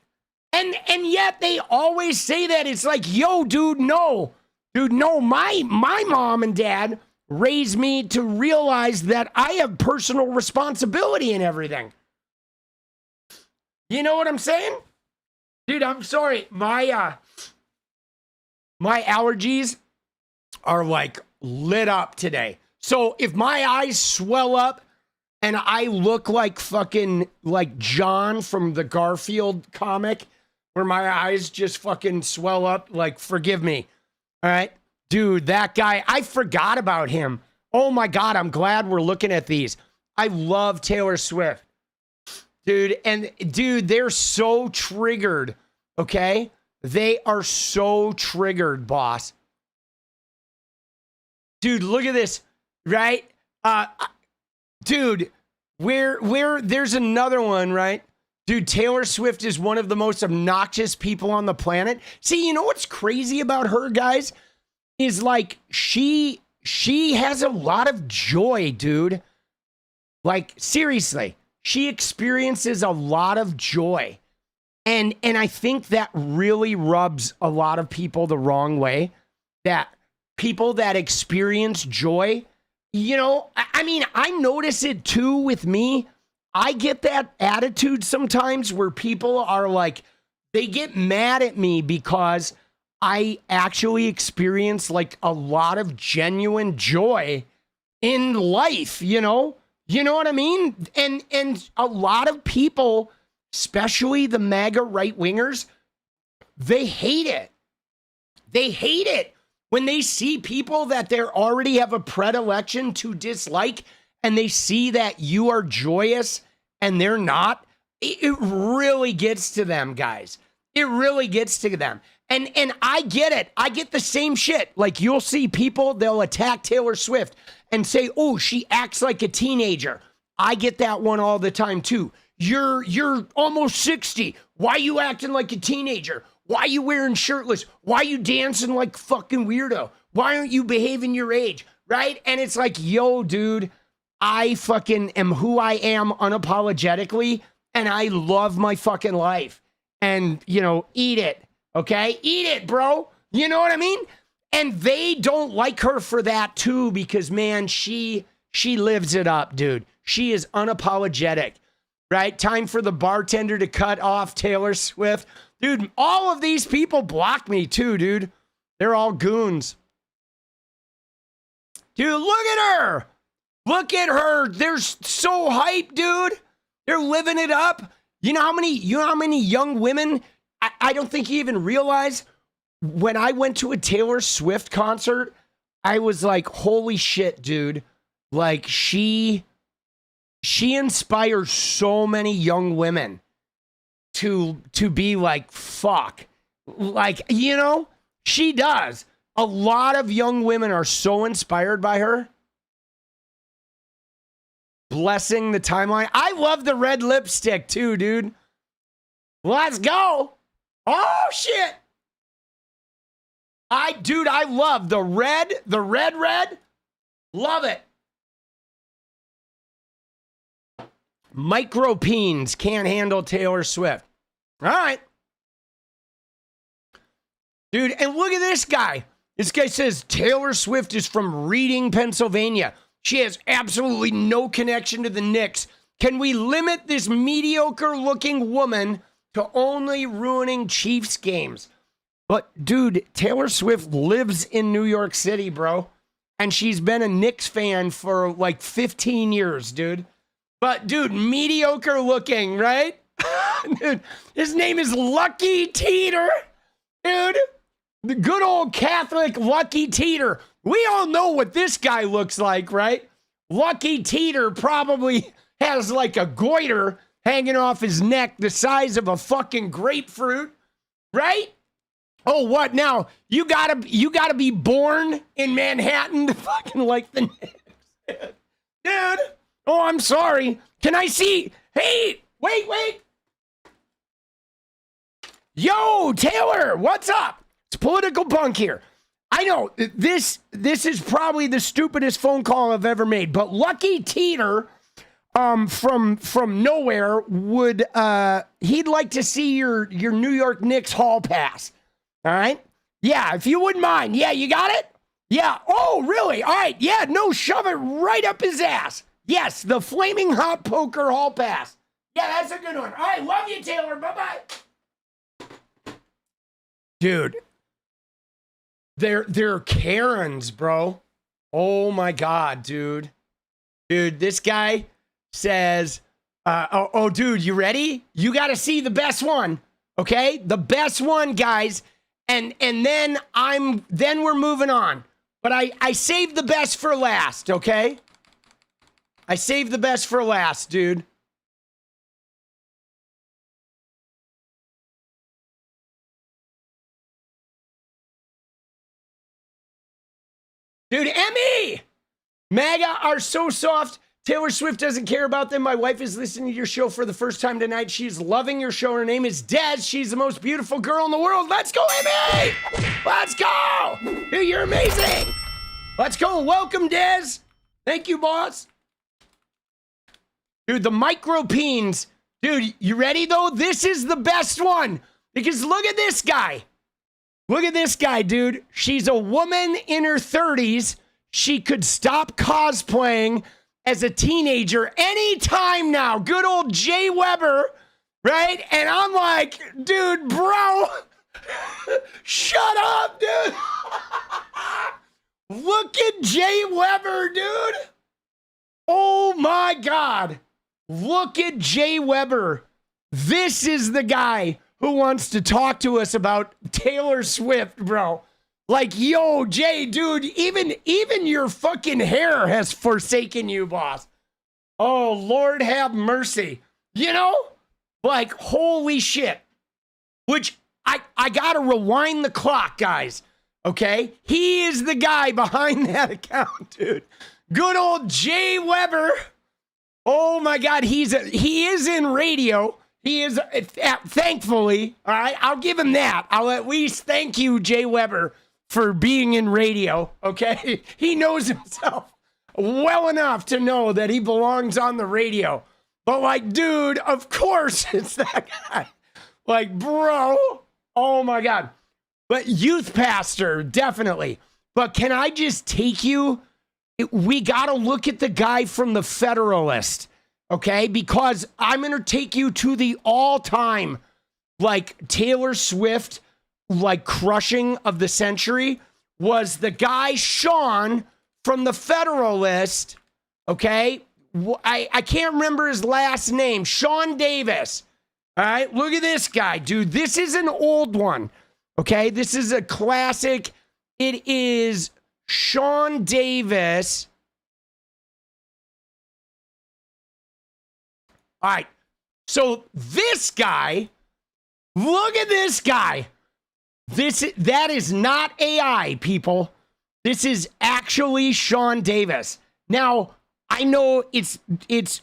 And yet they always say that. It's like, yo, dude, no. Dude, no, my mom and dad raised me to realize that I have personal responsibility in everything. You know what I'm saying? Dude, I'm sorry. My allergies are like lit up today. So if my eyes swell up and I look like fucking like John from the Garfield comic, where my eyes just fucking swell up, like, forgive me. All right? Dude, that guy, I forgot about him. Oh my God, I'm glad we're looking at these. I love Taylor Swift. Dude, and dude, they're so triggered, okay? They are so triggered, boss. Dude, look at this, right? Dude, where there's another one, right? Dude, Taylor Swift is one of the most obnoxious people on the planet. See, you know what's crazy about her, guys? Is like, she has a lot of joy, dude. Like, seriously, she experiences a lot of joy. And I think that really rubs a lot of people the wrong way. That people that experience joy, you know, I mean, I notice it too with me. I get that attitude sometimes where people are like, they get mad at me because I actually experience like a lot of genuine joy in life, you know? You know what I mean? And a lot of people, especially the MAGA right-wingers, they hate it. They hate it when they see people that they already have a predilection to dislike, and they see that you are joyous and they're not. It really gets to them, guys. It really gets to them. And I get it. I get the same shit. Like, you'll see people, they'll attack Taylor Swift and say, oh, she acts like a teenager. I get that one all the time too. You're almost 60. Why you acting like a teenager? Why you wearing shirtless? Why you dancing like fucking weirdo? Why aren't you behaving your age? Right? And it's like, yo, dude, I fucking am who I am unapologetically, and I love my fucking life. And, you know, eat it. Okay? Eat it, bro. You know what I mean? And they don't like her for that too, because, man, she lives it up, dude. She is unapologetic, right? Time for the bartender to cut off Taylor Swift. Dude, all of these people block me too, dude. They're all goons. Dude, look at her. Look at her. They're so hyped, dude. They're living it up. You know how many young women, I don't think you even realize, when I went to a Taylor Swift concert, I was like, holy shit, dude. Like she inspires so many young women to be like, fuck. Like, you know, she does. A lot of young women are so inspired by her. Blessing the timeline. I love the red lipstick too, dude. Let's go. Oh shit. I love the red. Love it. Micropeens can't handle Taylor Swift. All right. Dude, and look at this guy. This guy says Taylor Swift is from Reading, Pennsylvania. She has absolutely no connection to the Knicks. Can we limit this mediocre-looking woman to only ruining Chiefs games? But, dude, Taylor Swift lives in New York City, bro. And she's been a Knicks fan for like 15 years, dude. But, dude, mediocre looking, right? Dude, his name is Lucky Teeter. Dude, the good old Catholic Lucky Teeter. We all know what this guy looks like, right? Lucky Teeter probably has like a goiter hanging off his neck the size of a fucking grapefruit, right? Oh, what now? You gotta be born in Manhattan to fucking like the Knicks. Dude. Oh, I'm sorry. Can I see? Hey, wait. Yo, Taylor, what's up? It's Political Punk here. I know this is probably the stupidest phone call I've ever made, but Lucky Teeter from nowhere would he'd like to see your New York Knicks hall pass. All right? Yeah, if you wouldn't mind. Yeah, you got it? Yeah. Oh, really? All right. Yeah, no, shove it right up his ass. Yes, the Flaming Hot Poker Hall Pass. Yeah, that's a good one. All right, love you, Taylor. Bye-bye. Dude, they're Karens, bro. Oh, my God, dude. Dude, this guy says, dude, you ready? You got to see the best one, okay? The best one, guys. And then we're moving on. But I saved the best for last, okay? I saved the best for last, dude. Dude, Emmy! MAGA are so soft. Taylor Swift doesn't care about them. My wife is listening to your show for the first time tonight. She's loving your show. Her name is Des. She's the most beautiful girl in the world. Let's go, Emmy! Let's go! Dude, you're amazing! Let's go. Welcome, Des. Thank you, boss. Dude, the micropeens. Dude, you ready, though? This is the best one. Because look at this guy. Look at this guy, dude. She's a woman in her 30s. She could stop cosplaying as a teenager anytime now. Good old Jay Weber, right? And I'm like, dude, bro, shut up, dude. Look at Jay Weber, dude. Oh, my God. Look at Jay Weber. This is the guy who wants to talk to us about Taylor Swift, bro. Like, yo, Jay, dude, even your fucking hair has forsaken you, boss. Oh, Lord have mercy. You know? Like, holy shit. Which, I gotta rewind the clock, guys. Okay? He is the guy behind that account, dude. Good old Jay Weber. Oh my God, he is in radio. He is, thankfully, all right, I'll give him that. I'll at least thank you, Jay Weber, for being in radio, okay? He knows himself well enough to know that he belongs on the radio. But like, dude, of course it's that guy. Like, bro, oh my God. But youth pastor, definitely. But can I just take you? We got to look at the guy from the Federalist, okay? Because I'm going to take you to the all-time, like, Taylor Swift, like, crushing of the century was the guy Sean from the Federalist, okay? I can't remember his last name. Sean Davis, all right? Look at this guy, dude. This is an old one. Okay, this is a classic. It is Sean Davis. All right, so this guy, look at this guy. That is not AI, people. This is actually Sean Davis. Now, I know it's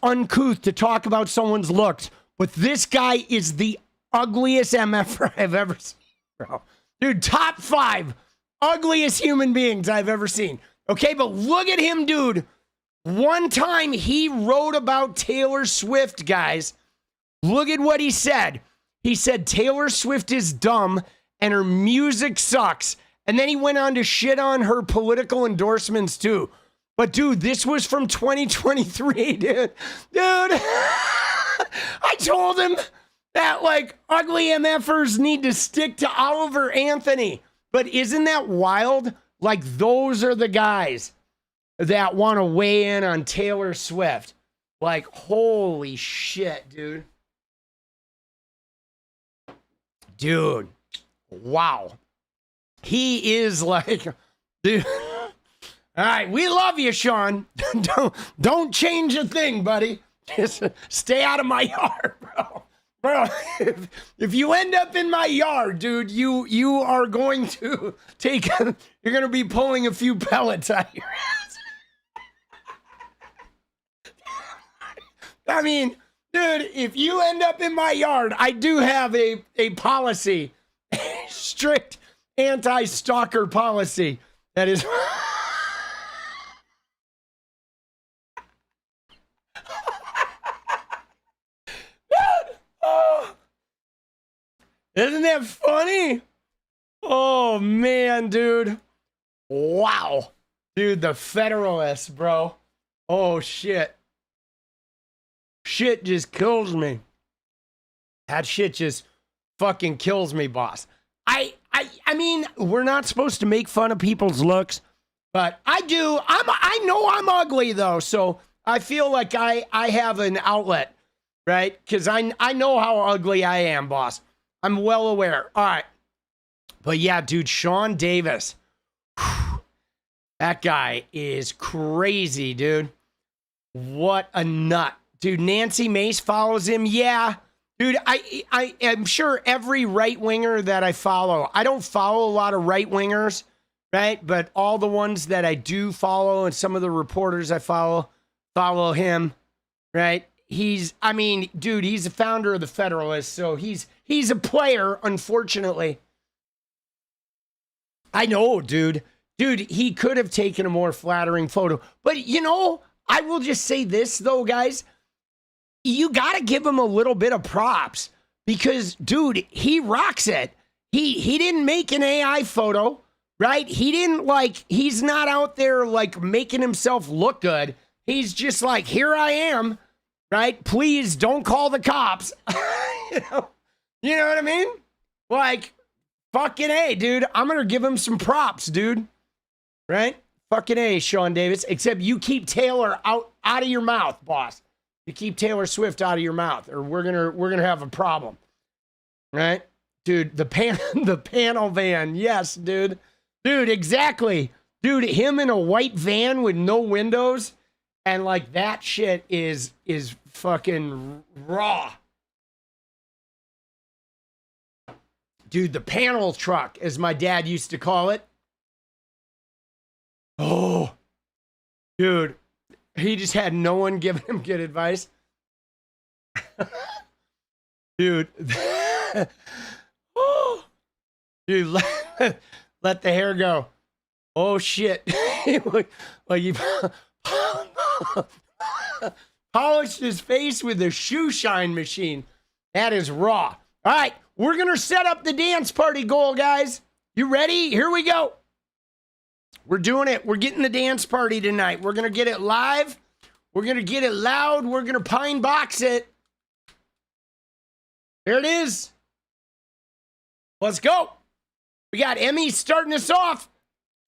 uncouth to talk about someone's looks, but this guy is the ugliest MFer I've ever seen, bro. Dude, top 5 ugliest human beings I've ever seen. Okay, but look at him, dude. One time he wrote about Taylor Swift, guys. Look at what he said. He said Taylor Swift is dumb and her music sucks. And then he went on to shit on her political endorsements too. But dude, this was from 2023, dude. I told him that like ugly MFers need to stick to Oliver Anthony. But isn't that wild? Like those are the guys that want to weigh in on Taylor Swift. Like, holy shit, dude. Dude, wow. He is like, dude. All right, we love you, Sean. Don't change a thing, buddy. Just stay out of my yard, bro. Bro, if you end up in my yard, dude, you are going to you're going to be pulling a few pellets out of your ass. I mean, dude, if you end up in my yard, I do have a policy, a strict anti-stalker policy that is... Isn't that funny? Oh, man, dude. Wow. Dude, the Federalists, bro. Oh, shit. Shit just kills me. That shit just fucking kills me, boss. I mean, we're not supposed to make fun of people's looks, but I do. I know I'm ugly, though, so I feel like I have an outlet, right? Because I know how ugly I am, boss. I'm well aware. All right. But yeah, dude, Sean Davis. Whew, that guy is crazy, dude. What a nut. Dude, Nancy Mace follows him. Yeah. Dude, I am sure every right-winger that I follow, I don't follow a lot of right-wingers, right? But all the ones that I do follow and some of the reporters I follow him, right? I mean, dude, he's the founder of the Federalists, so he's a player, unfortunately. I know, dude. Dude, he could have taken a more flattering photo. But, you know, I will just say this, though, guys. You got to give him a little bit of props because, dude, he rocks it. He didn't make an AI photo, right? He's not out there, like, making himself look good. He's just like, here I am. Right? Please don't call the cops. You know what I mean? Like, fucking A, dude. I'm going to give him some props, dude. Right? Fucking A, Sean Davis. Except you keep Taylor out of your mouth, boss. You keep Taylor Swift out of your mouth, or we're gonna have a problem. Right? Dude, the panel van. Yes, dude. Dude, exactly. Dude, him in a white van with no windows. And like that shit is fucking raw. Dude, the panel truck, as my dad used to call it. Oh, dude, he just had no one giving him good advice. Dude, oh, dude, let the hair go. Oh shit. Like you polished his face with a shoe shine machine. That is raw. All right, we're going to set up the dance party goal, guys. You ready? Here we go. We're doing it. We're getting the dance party tonight. We're going to get it live. We're going to get it loud. We're going to pine box it. There it is. Let's go. We got Emmy starting us off,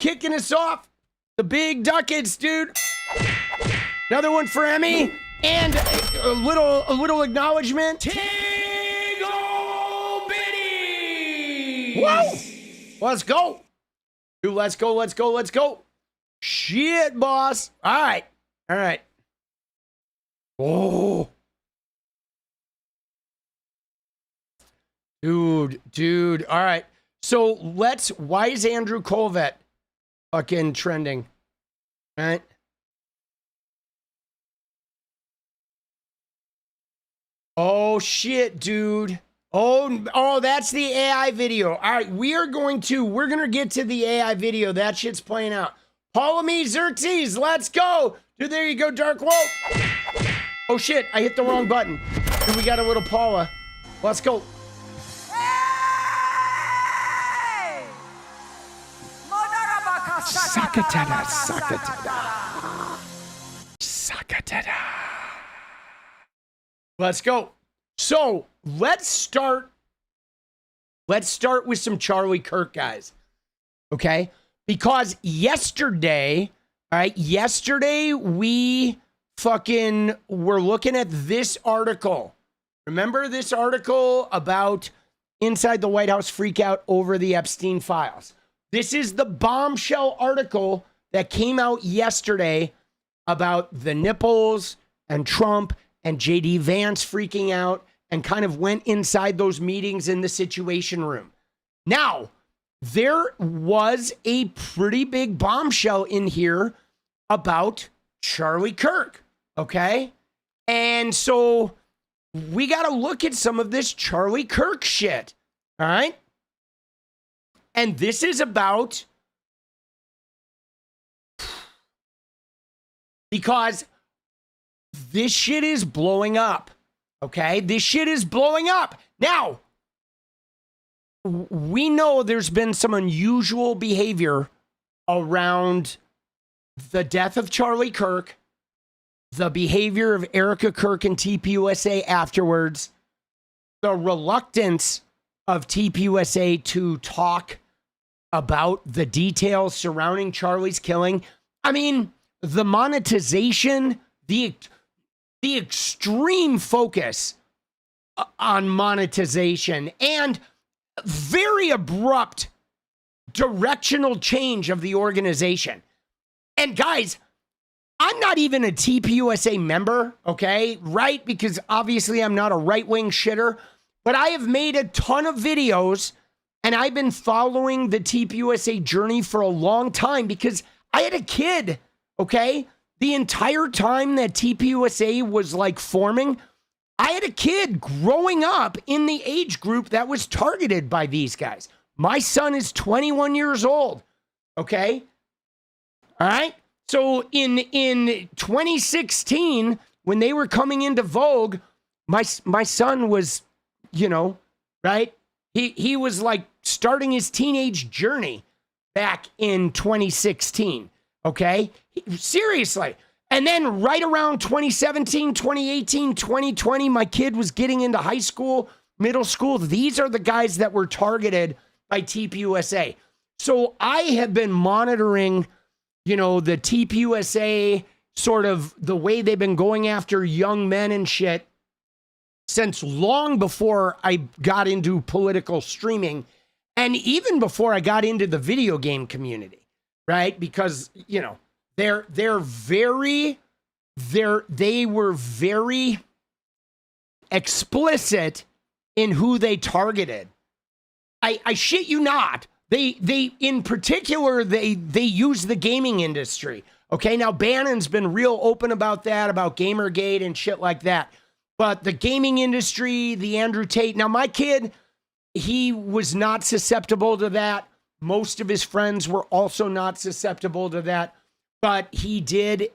kicking us off. The big ducats, dude. Another one for Emmy, and a little acknowledgement. Tingle Bitty! Whoa! Let's go. Dude, let's go, let's go, let's go. Shit, boss. All right. All right. Oh. Dude. All right. So why is Andrew Colvett fucking trending? All right. Oh, shit, dude. Oh, that's the AI video. All right, we're going to get to the AI video. That shit's playing out. 𝗙𝗏𝗏𝗧𝗏𝗏𝗡, let's go. Dude, there you go, Dark Woke. Oh, shit, I hit the wrong button. Dude, we got a little Paula. Let's go. Sakatada. Let's go. So let's start with some Charlie Kirk, guys. Okay? Because yesterday we fucking were looking at this article. Remember this article about inside the White House freak out over the Epstein files? This is the bombshell article that came out yesterday about the nipples and Trump and JD Vance freaking out and kind of went inside those meetings in the Situation Room. Now, there was a pretty big bombshell in here about Charlie Kirk, okay? And so we got to look at some of this Charlie Kirk shit, all right? And this is about, because this shit is blowing up, okay? This shit is blowing up. Now, we know there's been some unusual behavior around the death of Charlie Kirk, the behavior of Erica Kirk and 𝗙PUSA afterwards, the reluctance of 𝗙PUSA to talk about the details surrounding Charlie's killing. I mean, the monetization, the extreme focus on monetization, and very abrupt directional change of the organization. And guys, I'm not even a 𝗙PUSA member, okay? Right? Because obviously I'm not a right-wing shitter, but I have made a ton of videos and I've been following the 𝗙PUSA journey for a long time because I had a kid, okay? The entire time that 𝗙PUSA was like forming, I had a kid growing up in the age group that was targeted by these guys. My son is 21 years old, okay? All right? So in 2016, when they were coming into vogue, my son was, you know, right? He was like starting his teenage journey back in 2016, okay? Seriously. And then right around 2017, 2018, 2020, my kid was getting into high school, middle school. These are the guys that were targeted by 𝗙PUSA. So I have been monitoring, you know, the 𝗙PUSA, sort of the way they've been going after young men and shit since long before I got into political streaming and even before I got into the video game community, right? Because, you know, they were very explicit in who they targeted. I shit you not. They in particular, they use the gaming industry. Okay, now Bannon's been real open about that, about Gamergate and shit like that. But the gaming industry, the Andrew Tate. Now my kid, he was not susceptible to that. Most of his friends were also not susceptible to that. But he did,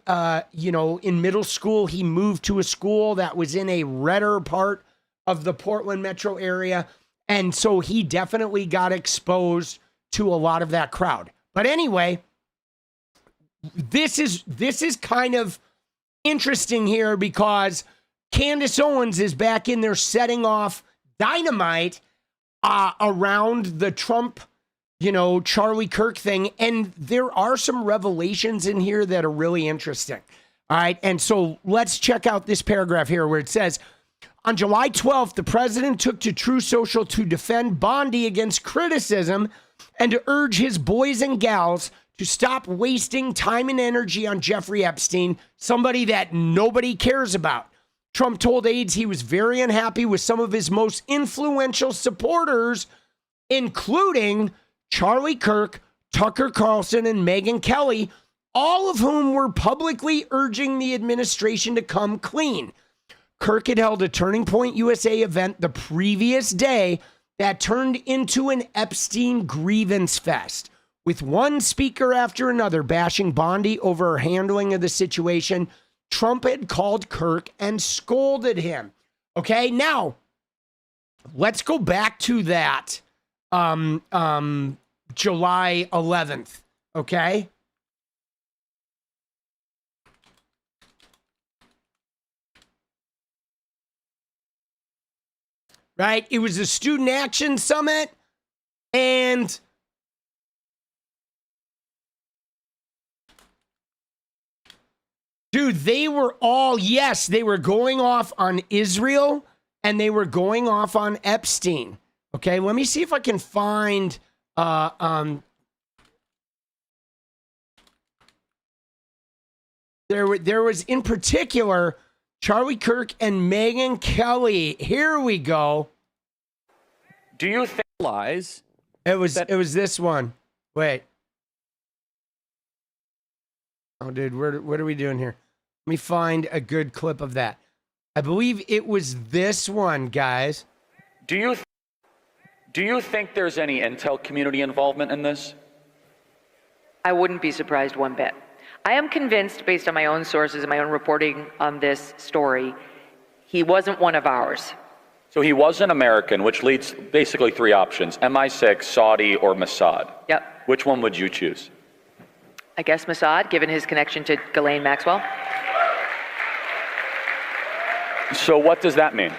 you know, in middle school, he moved to a school that was in a redder part of the Portland metro area. And so he definitely got exposed to a lot of that crowd. But anyway, this is kind of interesting here because Candace Owens is back in there setting off dynamite around the Trump, you know, Charlie Kirk thing. And there are some revelations in here that are really interesting. All right. And so let's check out this paragraph here where it says, on July 12th, the president took to True Social to defend Bondi against criticism and to urge his boys and gals to stop wasting time and energy on Jeffrey Epstein, somebody that nobody cares about. Trump told aides he was very unhappy with some of his most influential supporters, including Charlie Kirk, Tucker Carlson, and Megyn Kelly, all of whom were publicly urging the administration to come clean. Kirk had held a Turning Point USA event the previous day that turned into an Epstein grievance fest, with one speaker after another bashing Bondi over her handling of the situation. Trump had called Kirk and scolded him. Okay, now let's go back to that July 11th. Okay. Right? It was a student action summit, and dude, they were all, yes, they were going off on Israel and they were going off on Epstein. Okay, let me see if I can find there was in particular Charlie Kirk and Megyn Kelly. Here we go. Do you think lies? It was this one. Wait. Oh, dude, what are we doing here? Let me find a good clip of that. I believe it was this one, guys. Do you think there's any intel community involvement in this? I wouldn't be surprised one bit. I am convinced, based on my own sources and my own reporting on this story, he wasn't one of ours. So he was an American, which leads basically three options: MI6, Saudi, or Mossad. Yep. Which one would you choose? I guess Mossad, given his connection to Ghislaine Maxwell. So what does that mean?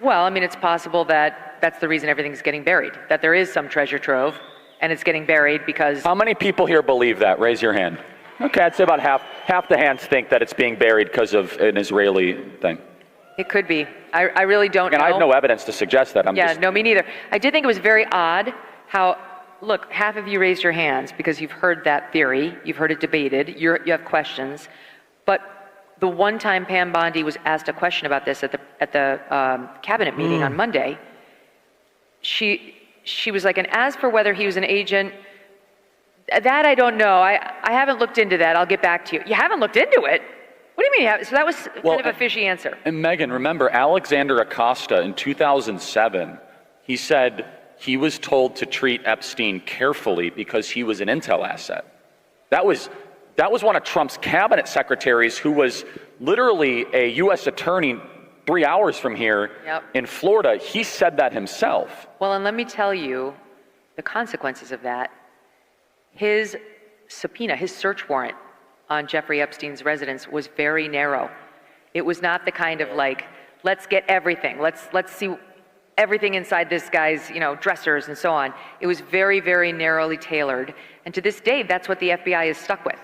Well, I mean, it's possible that that's the reason everything's getting buried, that there is some treasure trove, and it's getting buried because... How many people here believe that? Raise your hand. Okay, I'd say about half the hands think that it's being buried because of an Israeli thing. It could be. I really don't know. And I have no evidence to suggest that. No, me neither. I did think it was very odd how, look, half of you raised your hands because you've heard that theory, you've heard it debated, you have questions, but the one time Pam Bondi was asked a question about this at the cabinet meeting on Monday, she was like, and as for whether he was an agent, that I don't know. I haven't looked into that. I'll get back to you. You haven't looked into it? What do you mean? So that was kind of a fishy answer. And Megyn, remember, Alexander Acosta in 2007, he said he was told to treat Epstein carefully because he was an intel asset. That was one of Trump's cabinet secretaries who was literally a U.S. attorney 3 hours from here in Florida. He said that himself. Well, and let me tell you the consequences of that. His subpoena, his search warrant on Jeffrey Epstein's residence was very narrow. It was not the kind of like, let's get everything. Let's see everything inside this guy's, dressers and so on. It was very, very narrowly tailored. And to this day, that's what the FBI is stuck with.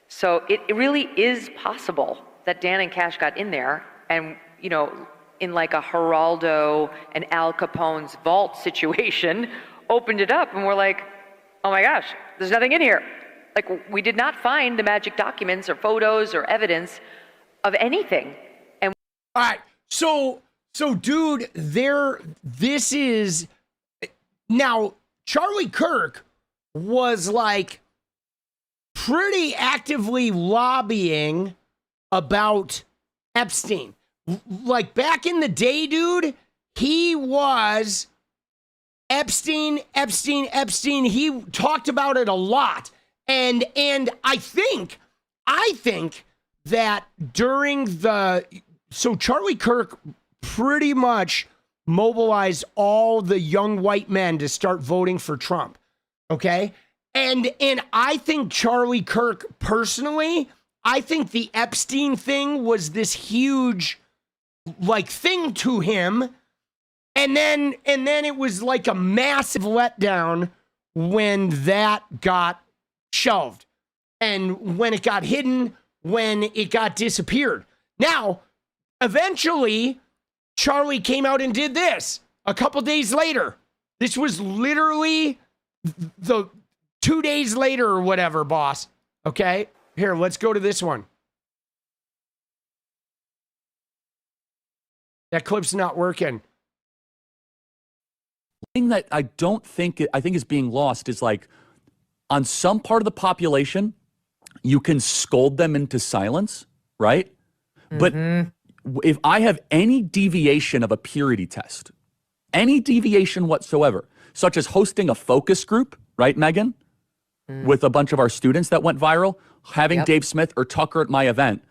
So it really is possible that Dan and Cash got in there and, in like a Geraldo and Al Capone's vault situation, opened it up and we're like, oh my gosh, there's nothing in here. Like, we did not find the magic documents or photos or evidence of anything. And all right, so dude, this is now Charlie Kirk was like pretty actively lobbying about Epstein. Like back in the day, dude, he was Epstein. He talked about it a lot. And I think that so Charlie Kirk pretty much mobilized all the young white men to start voting for Trump. Okay. And I think Charlie Kirk personally, I think the Epstein thing was this huge like thing to him. And then it was like a massive letdown when that got shelved and when it got hidden, when it got disappeared. Now, eventually, Charlie came out and did this a couple days later. This was literally the 2 days later or whatever, boss. Okay, here, let's go to this one. That clip's not working. Thing that I think is being lost is like on some part of the population, you can scold them into silence, right? But if I have any deviation of a purity test, any deviation whatsoever, such as hosting a focus group, right, Megan, with a bunch of our students that went viral, having Dave Smith or Tucker at my event,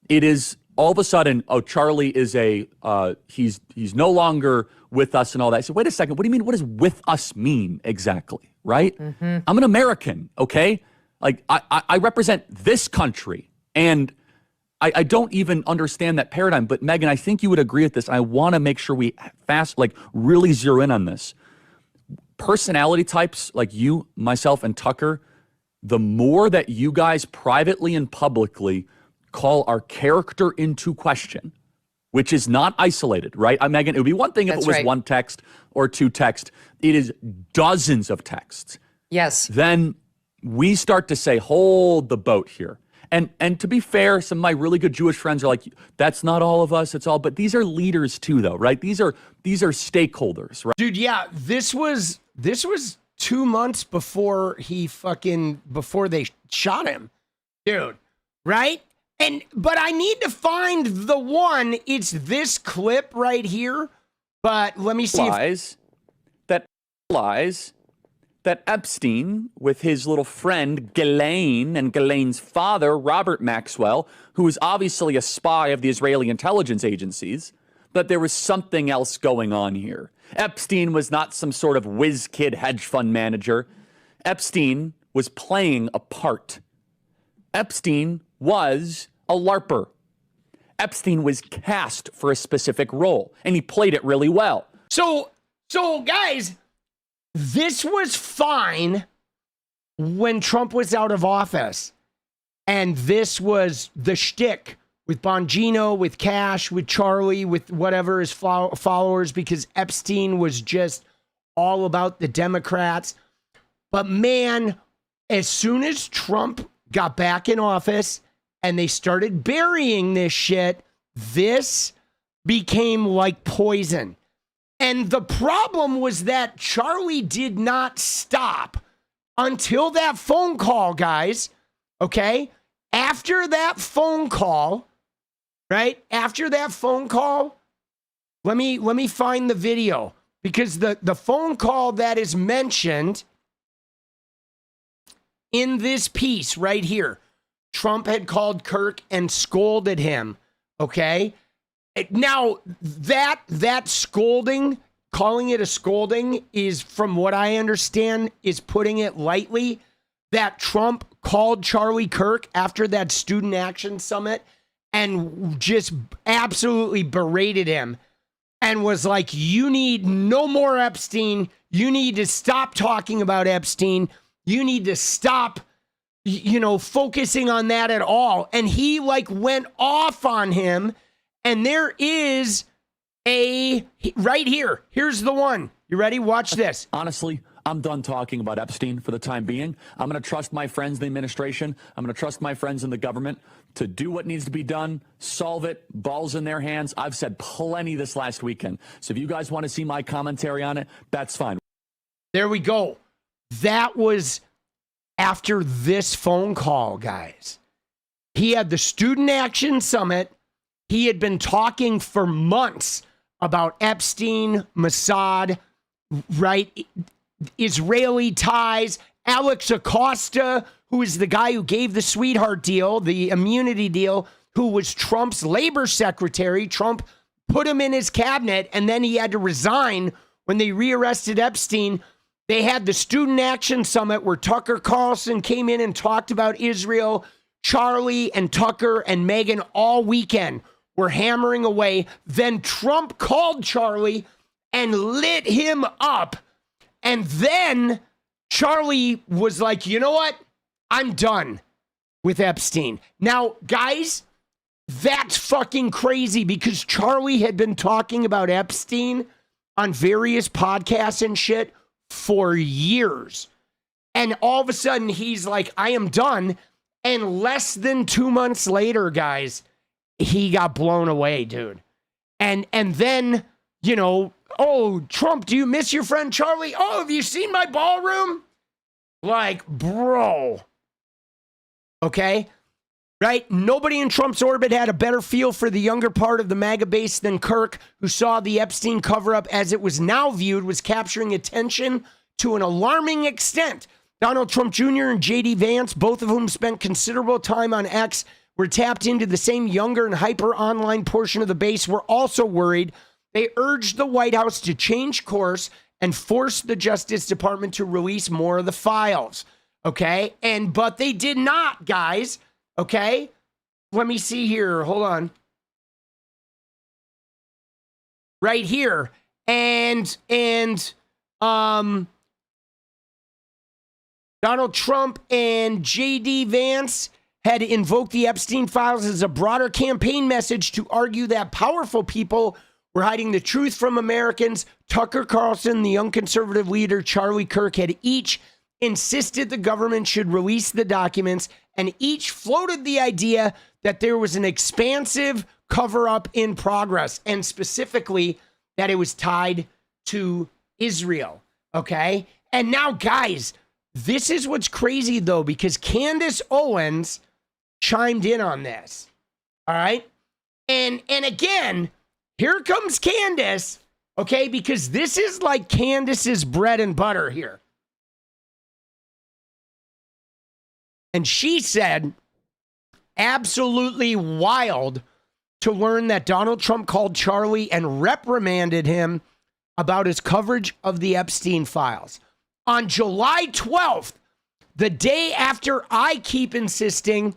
it is all of a sudden, oh, Charlie is he's no longer with us and all that. I said, wait a second, what do you mean? What does with us mean exactly, right? I'm an American, okay? Like, I represent this country, and I don't even understand that paradigm. But Megan, I think you would agree with this. I want to make sure we really zero in on this. Personality types like you, myself, and Tucker, the more that you guys privately and publicly call our character into question, which is not isolated, right? Megan, it would be one thing if it was one text or two text. It is dozens of texts. Yes. Then we start to say, hold the boat here. And to be fair, some of my really good Jewish friends are like, that's not all of us, it's all, but these are leaders too, though, right? These are stakeholders, right? Dude, yeah, this was 2 months before before they shot him. Dude, right? But I need to find the one. It's this clip right here. But let me see that Epstein, with his little friend Ghislaine and Ghislaine's father, Robert Maxwell, who is obviously a spy of the Israeli intelligence agencies, that there was something else going on here. Epstein was not some sort of whiz kid hedge fund manager. Epstein was playing a part. Epstein was a LARPer. Epstein was cast for a specific role, and he played it really well. So guys, this was fine when Trump was out of office. And this was the shtick with Bongino, with Cash, with Charlie, with whatever his followers, because Epstein was just all about the Democrats. But man, as soon as Trump got back in office and they started burying this shit, this became like poison. And the problem was that Charlie did not stop until that phone call, guys. Okay? After that phone call, right? After that phone call, let me find the video, because the phone call that is mentioned in this piece right here, Trump had called Kirk and scolded him, okay? Now, that scolding, calling it a scolding, is, from what I understand, is putting it lightly, that Trump called Charlie Kirk after that student action summit and just absolutely berated him and was like, you need no more Epstein. You need to stop talking about Epstein. You need to stop, focusing on that at all. And he went off on him. And there is right here. Here's the one. You ready? Watch this. Honestly, I'm done talking about Epstein for the time being. I'm going to trust my friends in the administration. I'm going to trust my friends in the government to do what needs to be done, solve it, balls in their hands. I've said plenty this last weekend. So if you guys want to see my commentary on it, that's fine. There we go. That was after this phone call, guys. He had the Student Action Summit. He had been talking for months about Epstein, Mossad, right? Israeli ties. Alex Acosta, who is the guy who gave the sweetheart deal, the immunity deal, who was Trump's labor secretary. Trump put him in his cabinet, and then he had to resign when they rearrested Epstein. They had the Student Action Summit where Tucker Carlson came in and talked about Israel. Charlie and Tucker and Megyn all weekend were hammering away. Then Trump called Charlie and lit him up. And then Charlie was like, you know what? I'm done with Epstein. Now, guys, that's fucking crazy, because Charlie had been talking about Epstein on various podcasts and shit for years. And all of a sudden he's like, I am done. And less than 2 months later, guys, he got blown away, dude. And then, you know, oh, Trump, do you miss your friend Charlie? Oh, have you seen my ballroom? Like, bro. Okay? Right? Nobody in Trump's orbit had a better feel for the younger part of the MAGA base than Kirk, who saw the Epstein cover-up as it was now viewed was capturing attention to an alarming extent. Donald Trump Jr. and J.D. Vance, both of whom spent considerable time on X, were tapped into the same younger and hyper-online portion of the base, were also worried. They urged the White House to change course and force the Justice Department to release more of the files. Okay? But they did not, guys. Okay? Let me see here. Hold on. Right here. Donald Trump and J.D. Vance had invoked the Epstein files as a broader campaign message to argue that powerful people were hiding the truth from Americans. Tucker Carlson, the young conservative leader, Charlie Kirk, had each insisted the government should release the documents, and each floated the idea that there was an expansive cover-up in progress, and specifically that it was tied to Israel, okay? And now, guys, this is what's crazy, though, because Candace Owens chimed in on this, all right? And again, here comes Candace, okay? Because this is like Candace's bread and butter here. And she said, absolutely wild to learn that Donald Trump called Charlie and reprimanded him about his coverage of the Epstein files. On July 12th, the day after I keep insisting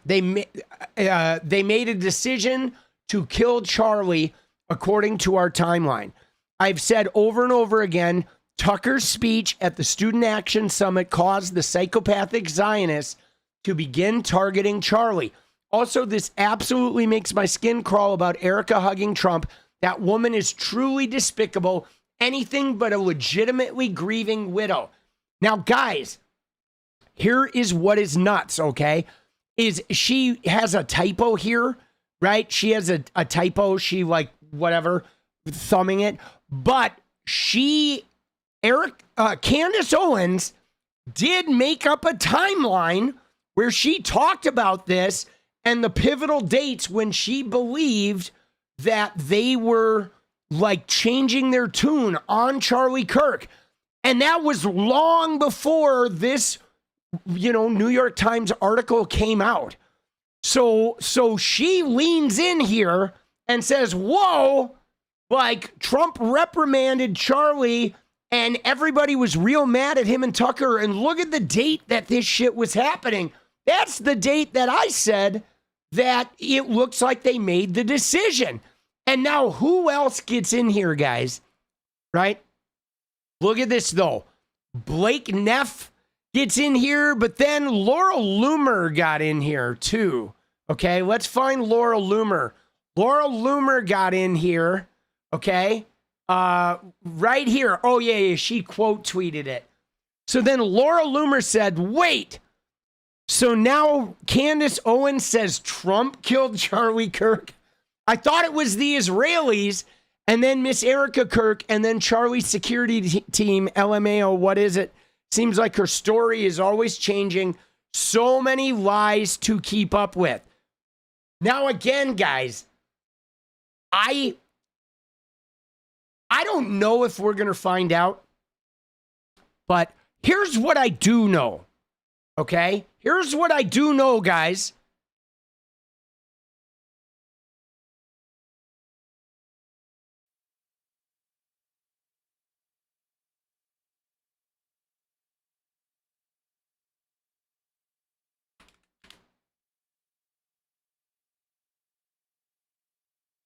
they made a decision to kill Charlie according to our timeline. I've said over and over again, Tucker's speech at the Student Action Summit caused the psychopathic Zionists to begin targeting Charlie. Also, this absolutely makes my skin crawl about Erica hugging Trump. That woman is truly despicable, anything but a legitimately grieving widow. Now, guys, here is what is nuts, okay? Is she has a typo here, right? She has a typo. She like, whatever, thumbing it. But Candace Owens did make up a timeline where she talked about this and the pivotal dates when she believed that they were like changing their tune on Charlie Kirk. And that was long before this, you know, New York Times article came out. So she leans in here and says, whoa, like Trump reprimanded Charlie and everybody was real mad at him and Tucker. And look at the date that this shit was happening. That's the date that I said that it looks like they made the decision. And now who else gets in here, guys? Right? Look at this, though. Blake Neff gets in here, but then Laurel Loomer got in here, too. Okay, let's find Laurel Loomer. Laurel Loomer got in here, okay? Right here. Oh, yeah, she quote tweeted it. So then Laurel Loomer said, wait. So now Candace Owens says Trump killed Charlie Kirk. I thought it was the Israelis, and then Miss Erica Kirk, and then Charlie's security team, LMAO, what is it? Seems like her story is always changing. So many lies to keep up with. Now again, guys, I don't know if we're going to find out, but here's what I do know, okay? Here's what I do know, guys.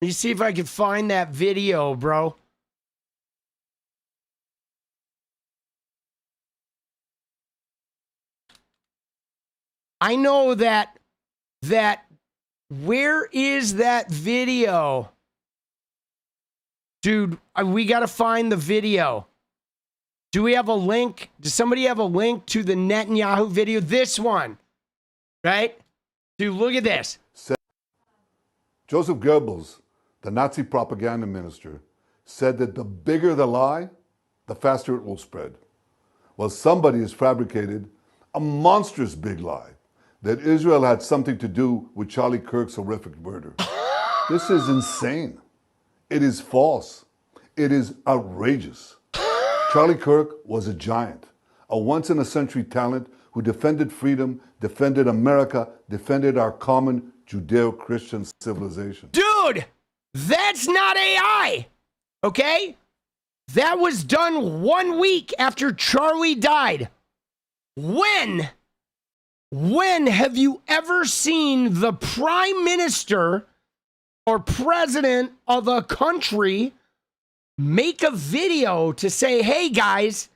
Let me see if I can find that video, bro. I know that where is that video? Dude, we got to find the video. Do we have a link? Does somebody have a link to the Netanyahu video? This one, right? Dude, look at this. Joseph Goebbels, the Nazi propaganda minister, said that the bigger the lie, the faster it will spread. Well, somebody has fabricated a monstrous big lie that Israel had something to do with Charlie Kirk's horrific murder. This is insane. It is false. It is outrageous. Charlie Kirk was a giant, a once-in-a-century talent who defended freedom, defended America, defended our common Judeo-Christian civilization. Dude, that's not AI, okay? That was done 1 week after Charlie died. When have you ever seen the prime minister or president of a country make a video to say, hey guys,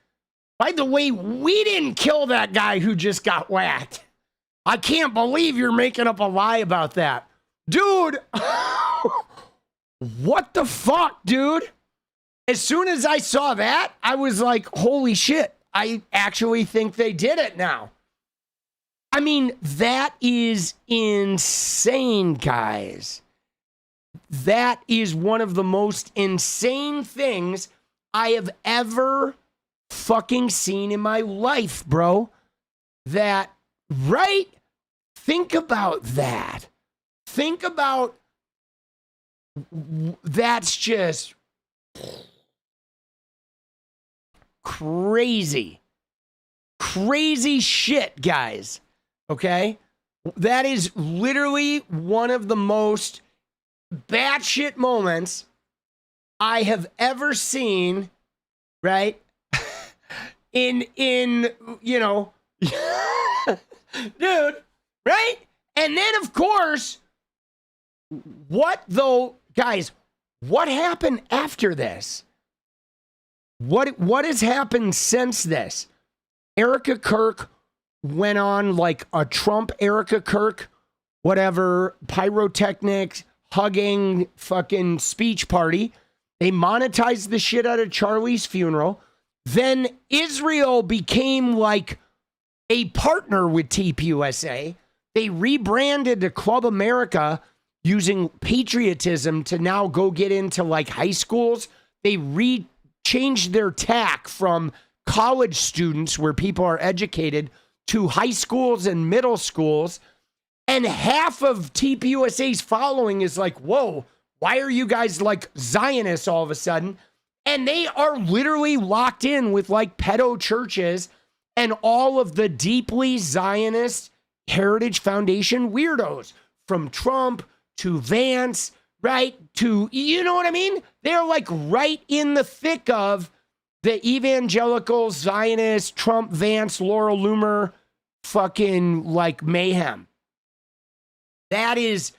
by the way, we didn't kill that guy who just got whacked. I can't believe you're making up a lie about that. Dude, what the fuck, dude? As soon as I saw that, I was like, holy shit, I actually think they did it now. I mean, that is insane, guys. That is one of the most insane things I have ever fucking seen in my life, bro. That, right? Think about that. Think about, that's just crazy. Crazy shit, guys. Okay? That is literally one of the most batshit moments I have ever seen, right? in you know, dude, right? And then of course, what though, guys, what happened after this? What has happened since this? Erica Kirk went on like a Trump Erica Kirk, whatever, pyrotechnics, hugging fucking speech party. They monetized the shit out of Charlie's funeral. Then Israel became like a partner with TPUSA. They rebranded to Club America using patriotism to now go get into like high schools. They changed their tack from college students where people are educated to high schools and middle schools. And half of TPUSA's following is like, whoa, why are you guys like Zionists all of a sudden? And they are literally locked in with like pedo churches and all of the deeply Zionist Heritage Foundation weirdos, from Trump to Vance, right? To, you know what I mean? They're like right in the thick of the evangelical Zionist Trump, Vance, Laurel Loomer fucking like mayhem. That is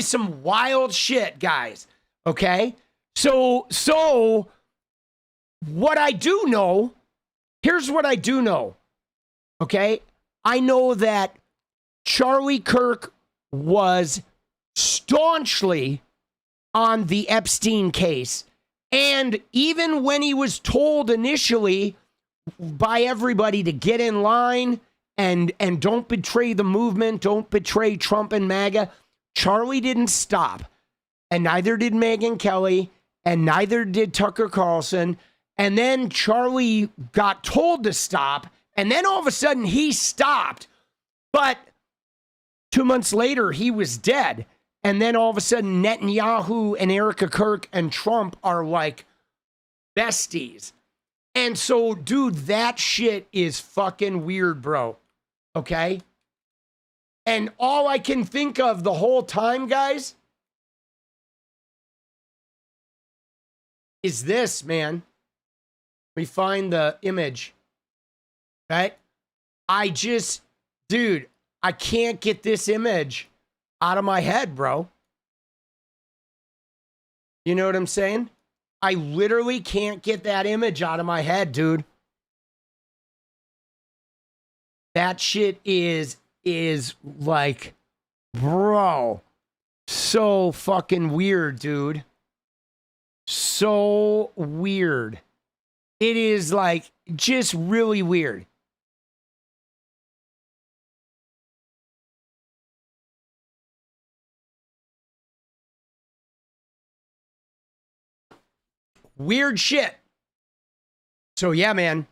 some wild shit, guys. Okay? So what I do know, here's what I do know. Okay? I know that Charlie Kirk was staunchly on the Epstein case. And even when he was told initially by everybody to get in line and don't betray the movement, don't betray Trump and MAGA, Charlie didn't stop. And neither did Megyn Kelly, and neither did Tucker Carlson. And then Charlie got told to stop, and then all of a sudden he stopped. But 2 months later, he was dead. And then all of a sudden, Netanyahu and Erica Kirk and Trump are like besties. And so, dude, that shit is fucking weird, bro. Okay? And all I can think of the whole time, guys, is this, man. We find the image, right? Dude, I can't get this image out of my head, bro. You know what I'm saying? I literally can't get that image out of my head, dude. That shit is like, bro, so fucking weird, dude. So weird. It is like just really weird. Weird shit. So yeah, man.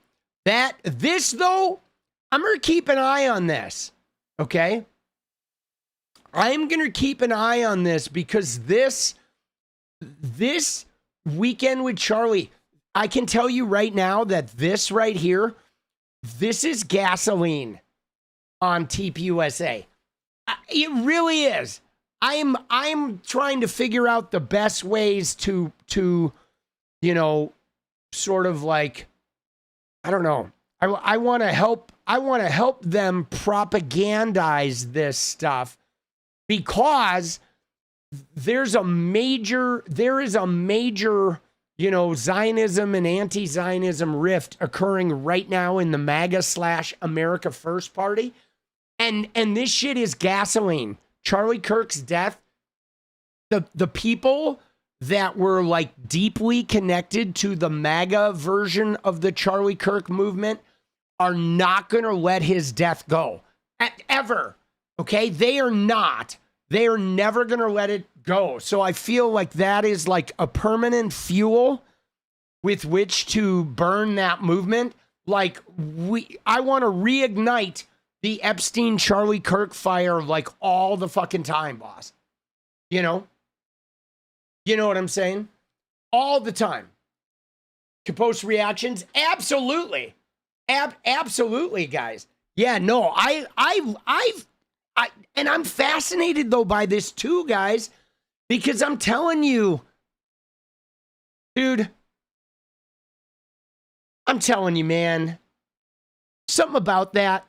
This though, I'm gonna keep an eye on this. Okay? I'm gonna keep an eye on this because this weekend with Charlie, I can tell you right now that this right here, this is gasoline on 𝗙PUSA. It really is. I'm trying to figure out the best ways to you know, sort of like, I don't know. I want to help them propagandize this stuff because there is a major, you know, Zionism and anti-Zionism rift occurring right now in the MAGA/America First Party. And this shit is gasoline. Charlie Kirk's death, the people that were like deeply connected to the MAGA version of the Charlie Kirk movement are not going to let his death go. Ever. Okay? They are not. They are never going to let it go. So I feel like that is like a permanent fuel with which to burn that movement. Like I want to reignite the Epstein Charlie Kirk fire like all the fucking time, boss. You know? You know what I'm saying? All the time. 𝗙𝗍𝗄𝗆 reactions? Absolutely. Absolutely, guys. Yeah, no, and I'm fascinated though by this too, guys, because I'm telling you, dude, I'm telling you, man, something about that,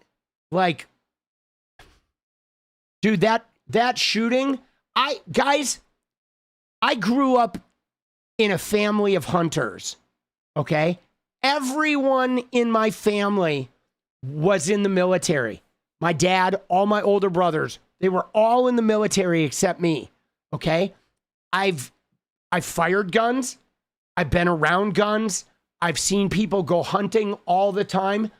like, dude, that shooting, guys, I grew up in a family of hunters, okay? Everyone in my family was in the military. My dad, all my older brothers, they were all in the military except me, okay? I've fired guns. I've been around guns. I've seen people go hunting all the time.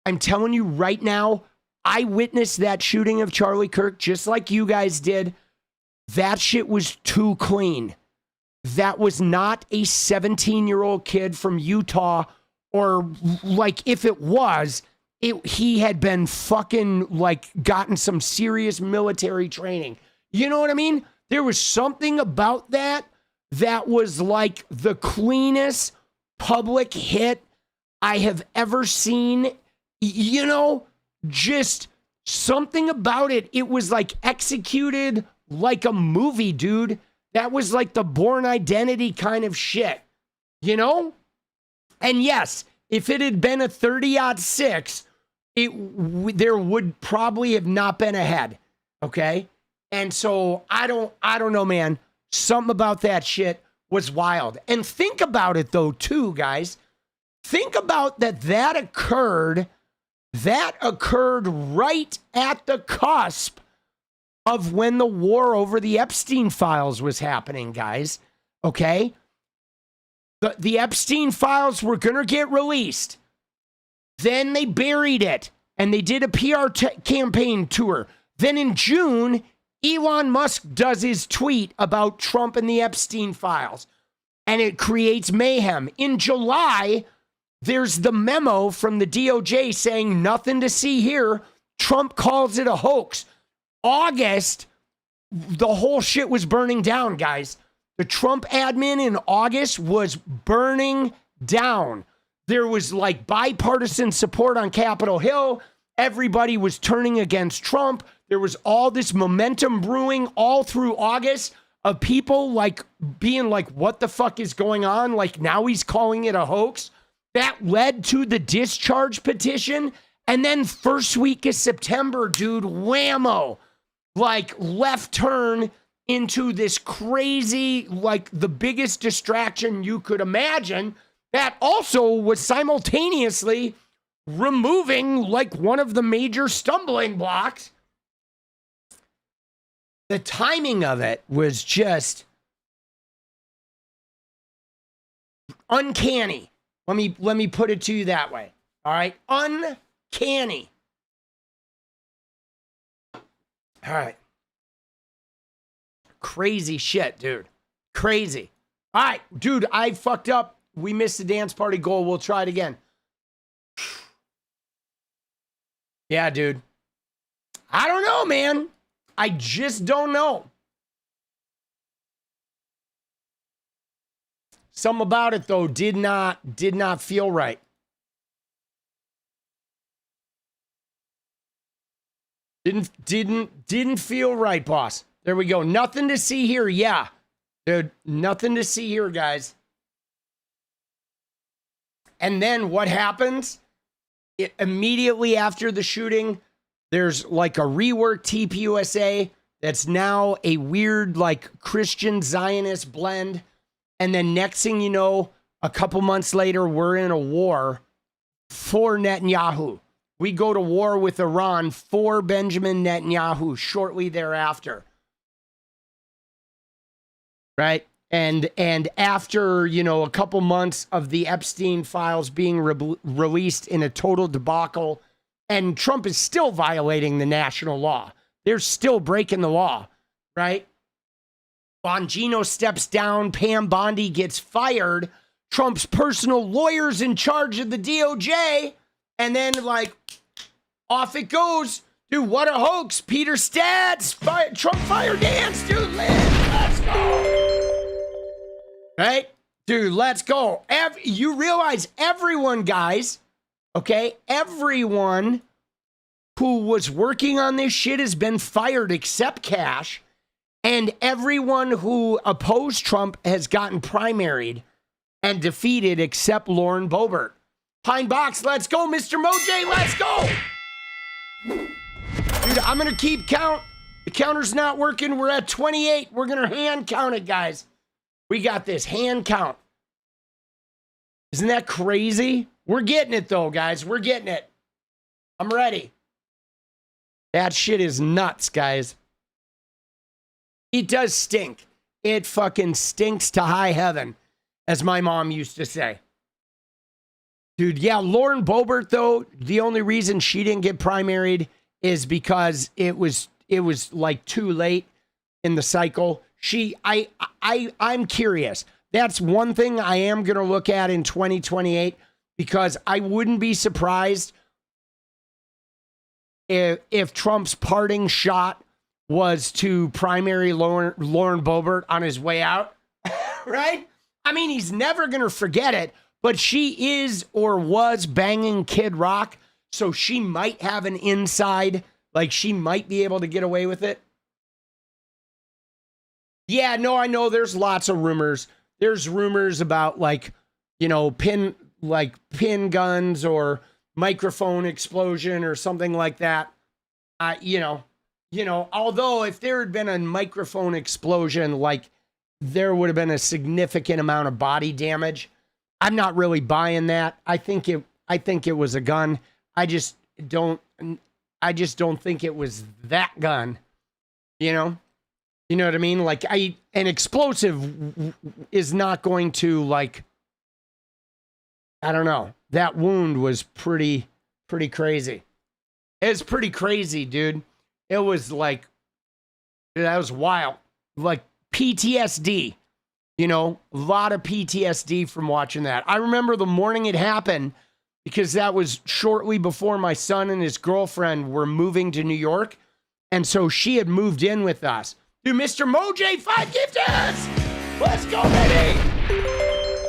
I'm telling you right now, I witnessed that shooting of Charlie Kirk just like you guys did. That shit was too clean. That was not a 17-year-old kid from Utah, or like if it was, he had been fucking like gotten some serious military training. You know what I mean? There was something about that was like the cleanest public hit I have ever seen. You know, just something about it. It was like executed like a movie, dude. That was like the Bourne Identity kind of shit, you know? And yes, if it had been a 30-06, there would probably have not been a head, okay? And so I don't know, man. Something about that shit was wild. And think about it though, too, guys. Think about that occurred right at the cusp of when the war over the Epstein files was happening, guys. Okay? The Epstein files were going to get released. Then they buried it, and they did a PR campaign tour. Then in June, Elon Musk does his tweet about Trump and the Epstein files, and it creates mayhem. In July, there's the memo from the DOJ saying nothing to see here. Trump calls it a hoax. August, the whole shit was burning down, guys. The Trump admin in August was burning down. There was like bipartisan support on Capitol Hill. Everybody was turning against Trump. There was all this momentum brewing all through August of people like being like, what the fuck is going on? Like now he's calling it a hoax. That led to the discharge petition. And then first week of September, dude, whammo. Like left turn into this crazy, like the biggest distraction you could imagine that also was simultaneously removing like one of the major stumbling blocks. The timing of it was just uncanny. Let me put it to you that way. All right? Uncanny. All right. Crazy shit, dude. Crazy. All right, dude, I fucked up. We missed the dance party goal. We'll try it again. Yeah, dude. I don't know, man. I just don't know. Something about it, though, did not feel right. Didn't feel right, boss. There we go. Nothing to see here. Yeah. Dude, nothing to see here, guys. And then what happens? Immediately after the shooting, there's like a reworked 𝗙PUSA that's now a weird, like, Christian Zionist blend. And then next thing you know, a couple months later, we're in a war for Netanyahu. We go to war with Iran for Benjamin Netanyahu shortly thereafter. Right? And after, you know, a couple months of the Epstein files being released in a total debacle, and Trump is still violating the national law. They're still breaking the law, right? Bongino steps down, Pam Bondi gets fired, Trump's personal lawyer's in charge of the DOJ, and then, like, off it goes. Dude, what a hoax. Peter Stats, Trump fire dance, dude, let's go. Right? Dude, let's go. You realize everyone, guys, okay, everyone who was working on this shit has been fired except Cash, and everyone who opposed Trump has gotten primaried and defeated except Lauren Boebert. Pine Box, let's go. Mr. Moj, let's go. Dude, I'm going to keep count. The counter's not working. We're at 28. We're going to hand count it, guys. We got this. Hand count. Isn't that crazy? We're getting it, though, guys. We're getting it. I'm ready. That shit is nuts, guys. It does stink. It fucking stinks to high heaven, as my mom used to say. Dude, yeah, Lauren Boebert, though, the only reason she didn't get primaried is because it was like too late in the cycle. I'm curious. That's one thing I am going to look at in 2028, because I wouldn't be surprised if Trump's parting shot was to primary Lauren Boebert on his way out, right? I mean, he's never going to forget it, but she is or was banging Kid Rock, so she might have an inside, like she might be able to get away with it. Yeah, no, I know there's lots of rumors. There's rumors about, like, you know, pin guns or microphone explosion or something like that. You know, although if there had been a microphone explosion, like, there would have been a significant amount of body damage. I'm not really buying that. I think it was a gun. I just don't think it was that gun. You know what I mean? Like, an explosive is not going to, like, I don't know. That wound was pretty crazy. It's pretty crazy, dude. It was like, dude, that was wild. Like PTSD, you know, a lot of PTSD from watching that. I remember the morning it happened, because that was shortly before my son and his girlfriend were moving to New York. And so she had moved in with us. Dude, Mr. Moj, 5 gifters! Let's go, baby!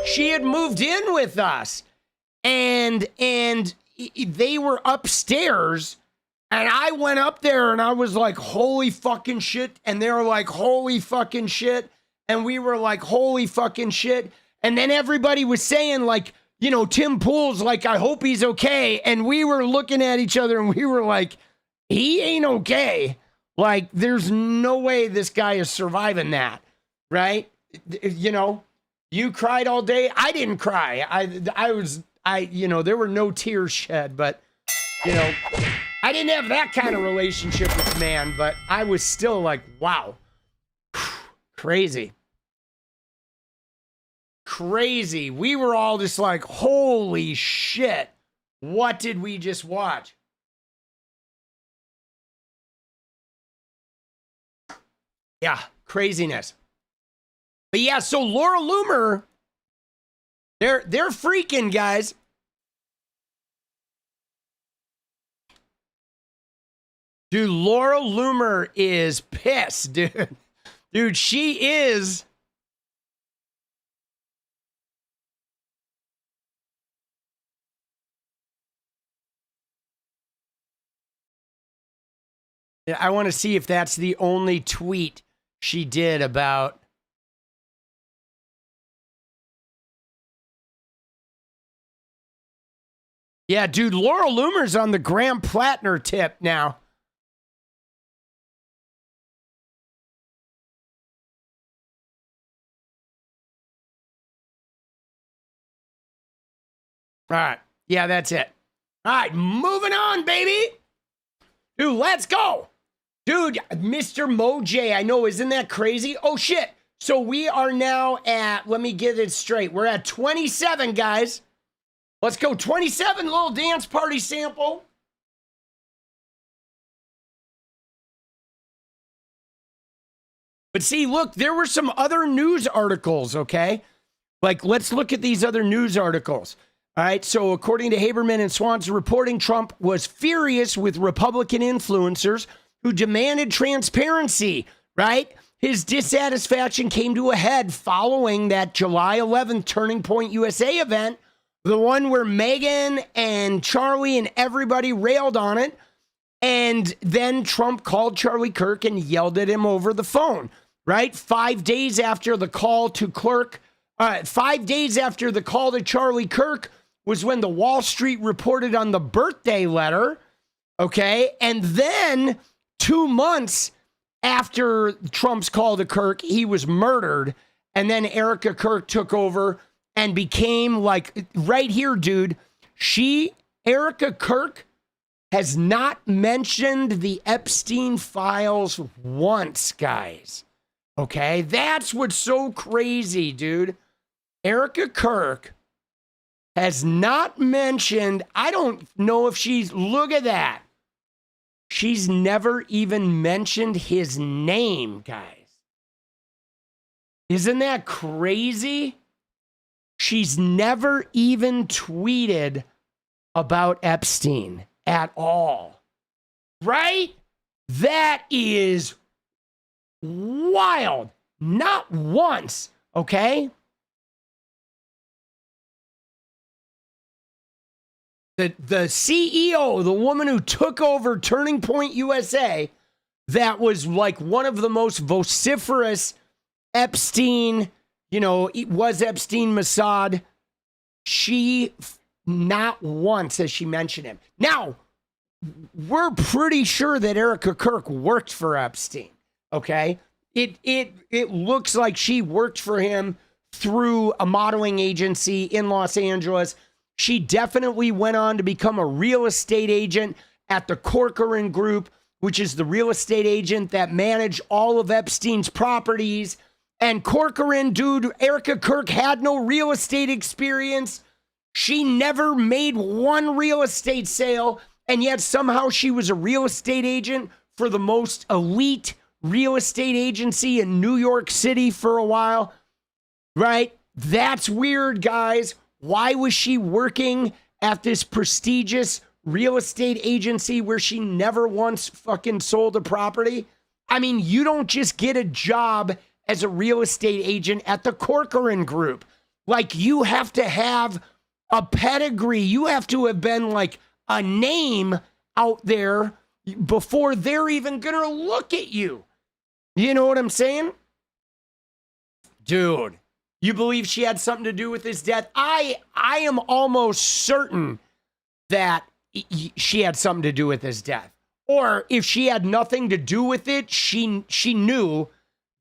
She had moved in with us. And they were upstairs. And I went up there and I was like, holy fucking shit. And they were like, holy fucking shit. And we were like, holy fucking shit. And then everybody was saying, like, you know, Tim Pool's like, I hope he's okay. And we were looking at each other and we were like, he ain't okay. Like, there's no way this guy is surviving that, right? You know, you cried all day. I didn't cry. You know, there were no tears shed, but, you know, I didn't have that kind of relationship with man, but I was still like, wow, crazy. crazy. We were all just like, holy shit. What did we just watch? Yeah, craziness. But yeah, so Laura Loomer, they're freaking, guys. Dude, Laura Loomer is pissed, dude. Dude, she is. I want to see if that's the only tweet she did about. Yeah, dude, Laura Loomer's on the Graham Plattner tip now. All right. Yeah, that's it. All right, moving on, baby. Dude, let's go. Dude, Mr. Moj, I know, isn't that crazy? Oh, shit. So we are now at, let me get it straight. We're at 27, guys. Let's go. 27, little dance party sample. But see, look, there were some other news articles, okay? Like, let's look at these other news articles. All right, so according to Haberman and Swanson reporting, Trump was furious with Republican influencers who demanded transparency, right? His dissatisfaction came to a head following that July 11th Turning Point USA event, the one where Meghan and Charlie and everybody railed on it. And then Trump called Charlie Kirk and yelled at him over the phone, right? 5 days after the call to Kirk, 5 days after the call to Charlie Kirk was when the Wall Street reported on the birthday letter, okay? And then 2 months after Trump's call to Kirk, he was murdered. And then Erica Kirk took over and became like, right here, dude, Erica Kirk has not mentioned the Epstein files once, guys. Okay? That's what's so crazy, dude. Erica Kirk has not mentioned, I don't know if she's, look at that. She's never even mentioned his name, guys. Isn't that crazy? She's never even tweeted about Epstein at all. Right? That is wild. Not once, okay? The CEO, the woman who took over Turning Point USA, that was like one of the most vociferous Epstein, was Epstein Mossad. She, not once has she mentioned him. Now, we're pretty sure that Erica Kirk worked for Epstein, okay? It looks like she worked for him through a modeling agency in Los Angeles. She definitely went on to become a real estate agent at the Corcoran Group, which is the real estate agent that managed all of Epstein's properties. And Corcoran, dude, Erica Kirk had no real estate experience. She never made one real estate sale, and yet somehow she was a real estate agent for the most elite real estate agency in New York City for a while, right? That's weird, guys. Why was she working at this prestigious real estate agency where she never once fucking sold a property? I mean, you don't just get a job as a real estate agent at the Corcoran Group. Like, you have to have a pedigree. You have to have been like a name out there before they're even going to look at you. You know what I'm saying? Dude. You believe she had something to do with his death? I am almost certain that she had something to do with his death. Or if she had nothing to do with it, she knew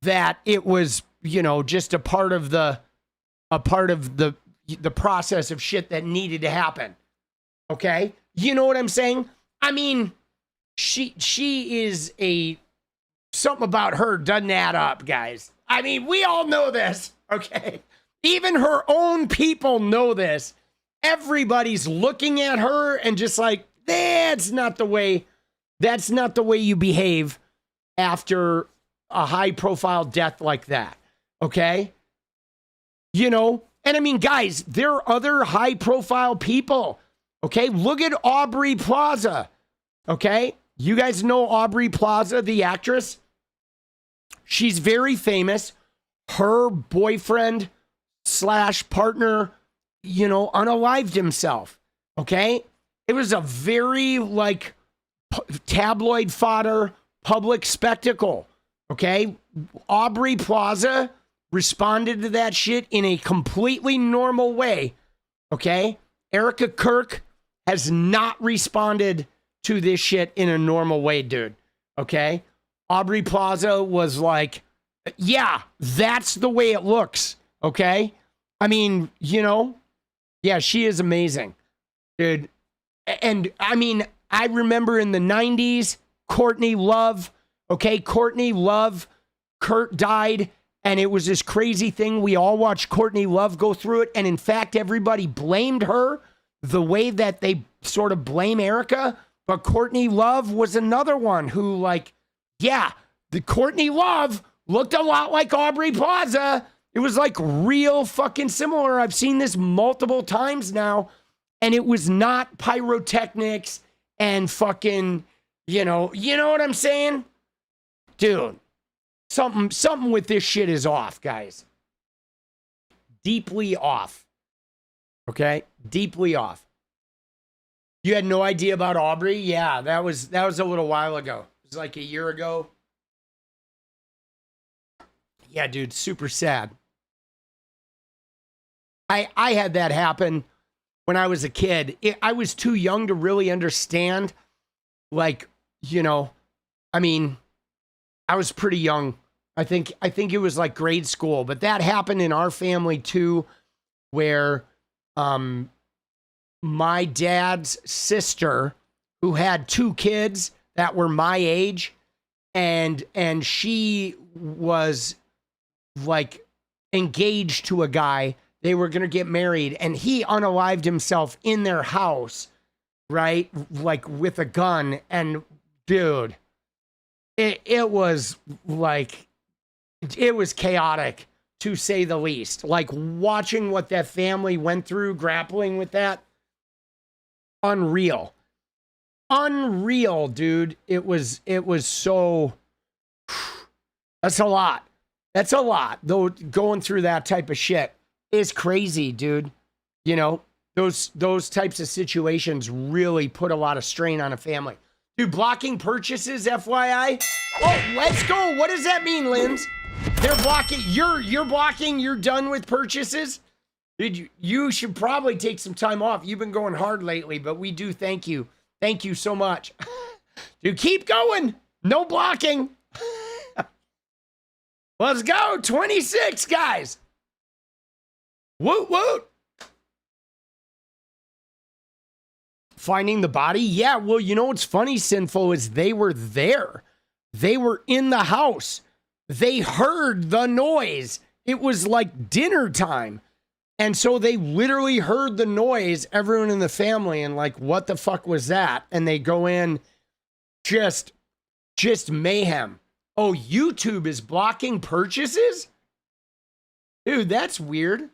that it was, just a part of the process of shit that needed to happen. Okay? You know what I'm saying? I mean, she is something about her doesn't add up, guys. I mean, we all know this. Okay. Even her own people know this. Everybody's looking at her and just like, that's not the way you behave after a high profile death like that. Okay? You know, and I mean, guys, there are other high profile people. Okay? Look at Aubrey Plaza. Okay? You guys know Aubrey Plaza, the actress? She's very famous. Her boyfriend / partner, you know, unalived himself. Okay? It was a very, like, tabloid fodder, public spectacle. Okay? Aubrey Plaza responded to that shit in a completely normal way. Okay? Erica Kirk has not responded to this shit in a normal way, dude. Okay? Aubrey Plaza was like, yeah, that's the way it looks. Okay? I mean, you know, yeah, she is amazing, dude. And I mean, I remember in the 90s, Courtney Love, okay? Courtney Love, Kurt died, and it was this crazy thing. We all watched Courtney Love go through it. And in fact, everybody blamed her the way that they sort of blame Erica. But Courtney Love was another one who, like, yeah, the Courtney Love looked a lot like Aubrey Plaza. It was like real fucking similar. I've seen this multiple times now. And it was not pyrotechnics and fucking, you know what I'm saying? Dude, something with this shit is off, guys. Deeply off. Okay? Deeply off. You had no idea about Aubrey? Yeah, that was a little while ago. It was like a year ago. Yeah, dude, super sad. I had that happen when I was a kid. I was too young to really understand. Like, you know, I mean, I was pretty young. I think it was like grade school, but that happened in our family too, where my dad's sister, who had 2 kids that were my age, and she was like engaged to a guy. They were going to get married, and he unalived himself in their house, right? Like with a gun. And dude, it was like, it was chaotic to say the least. Like watching what that family went through, grappling with that. Unreal, dude. It was so, that's a lot. That's a lot, though. Going through that type of shit is crazy, dude. You know, those types of situations really put a lot of strain on a family. Dude, blocking purchases, FYI. Oh, let's go. What does that mean, Linz? They're blocking. You're blocking. You're done with purchases. Dude, you should probably take some time off. You've been going hard lately, but we do thank you. Thank you so much. Dude, keep going. No blocking. Let's go. 26, guys. Woot, woot. Finding the body? Yeah, well, you know what's funny, Sinful, is they were there. They were in the house. They heard the noise. It was like dinner time. And so they literally heard the noise, everyone in the family, and like, what the fuck was that? And they go in, just mayhem. Oh, YouTube is blocking purchases? Dude, that's weird.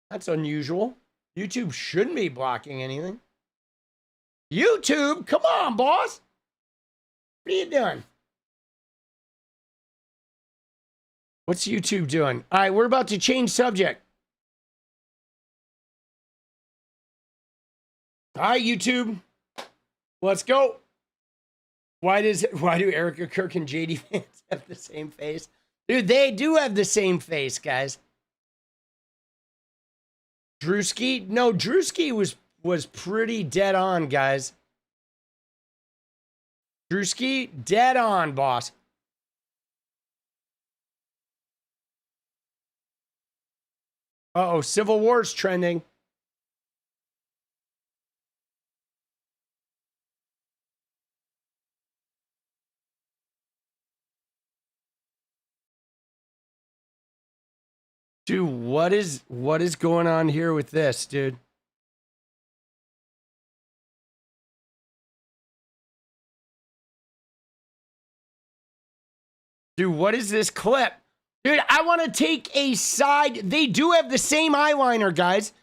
That's unusual. YouTube shouldn't be blocking anything. YouTube, come on, boss. What are you doing? What's YouTube doing? All right, we're about to change subject. All right, YouTube. Let's go. Why do Erica Kirk and JD Vance have the same face? Dude, they do have the same face, guys. 𝗙ście? No, 𝗙ście was pretty dead on, guys. 𝗙ście, dead on, boss. Uh-oh, Civil War's trending. Dude, what is going on here with this, dude? Dude, what is this clip? Dude, I want to take a side. They do have the same eyeliner, guys.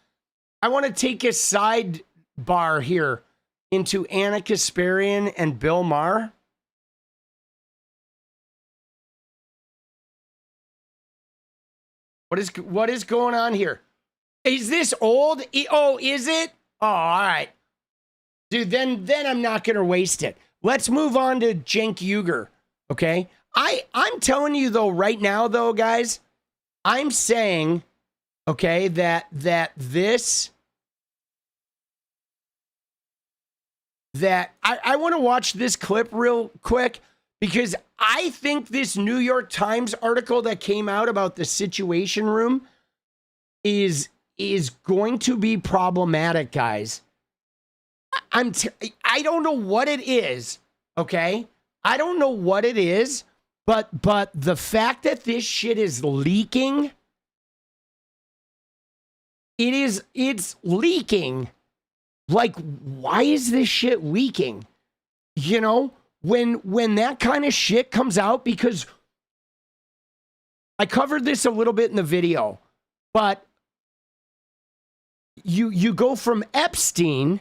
I want to take a sidebar here into Ana Kasparian and Bill Maher. What is going on here? Is this old? Oh, is it? Oh, all right. Dude, then I'm not going to waste it. Let's move on to Cenk Uygur, okay? I'm telling you, though, right now, though, guys, I'm saying, okay, that I want to watch this clip real quick because I think this New York Times article that came out about the Situation Room is going to be problematic, guys. I don't know what it is, okay? I don't know what it is, but the fact that this shit is leaking, it's leaking. Like, why is this shit leaking? You know, when that kind of shit comes out, because I covered this a little bit in the video, but you go from Epstein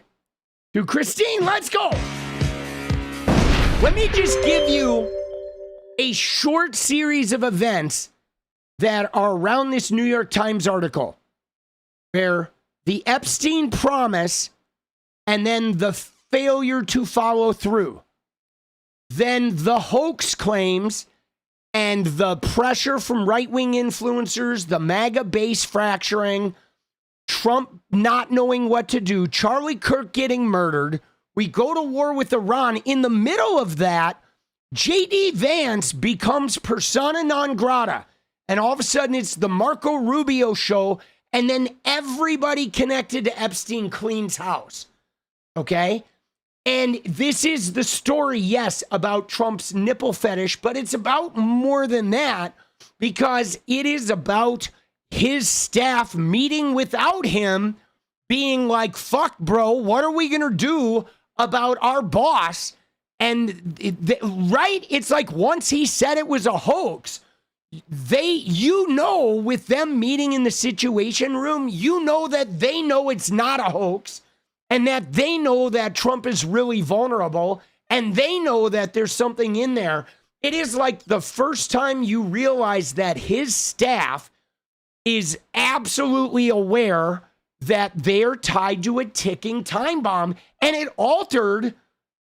to Christine. Let's go. Let me just give you a short series of events that are around this New York Times article, where the Epstein promise and then the failure to follow through, then the hoax claims and the pressure from right-wing influencers, the MAGA base fracturing, Trump not knowing what to do, Charlie Kirk getting murdered. We go to war with Iran. In the middle of that, J.D. Vance becomes persona non grata. And all of a sudden, it's the Marco Rubio show. And then everybody connected to Epstein cleans house. Okay? And this is the story, yes, about Trump's nipple fetish, but it's about more than that, because it is about his staff meeting without him, being like, fuck, bro, what are we going to do about our boss? And right, it's like once he said it was a hoax, with them meeting in the Situation Room, that they know it's not a hoax, and that they know that Trump is really vulnerable, and they know that there's something in there. It is like the first time you realize that his staff is absolutely aware that they're tied to a ticking time bomb, and it altered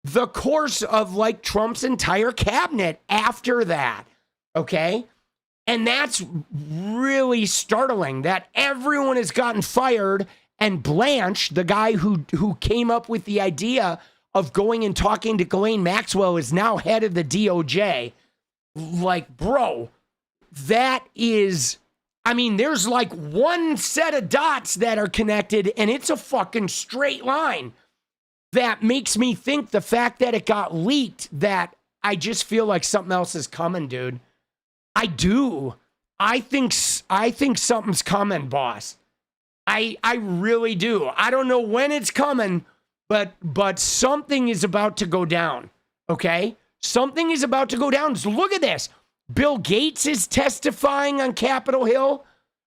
the course of like Trump's entire cabinet after that. Okay. And that's really startling that everyone has gotten fired, and Blanche, the guy who came up with the idea of going and talking to Ghislaine Maxwell, is now head of the DOJ. Like, bro, that is, I mean, there's like one set of dots that are connected and it's a fucking straight line. That makes me think the fact that it got leaked, that I just feel like something else is coming, dude. I do. I think something's coming, boss. I really do. I don't know when it's coming, but something is about to go down. Okay? Something is about to go down. So look at this. Bill Gates is testifying on Capitol Hill.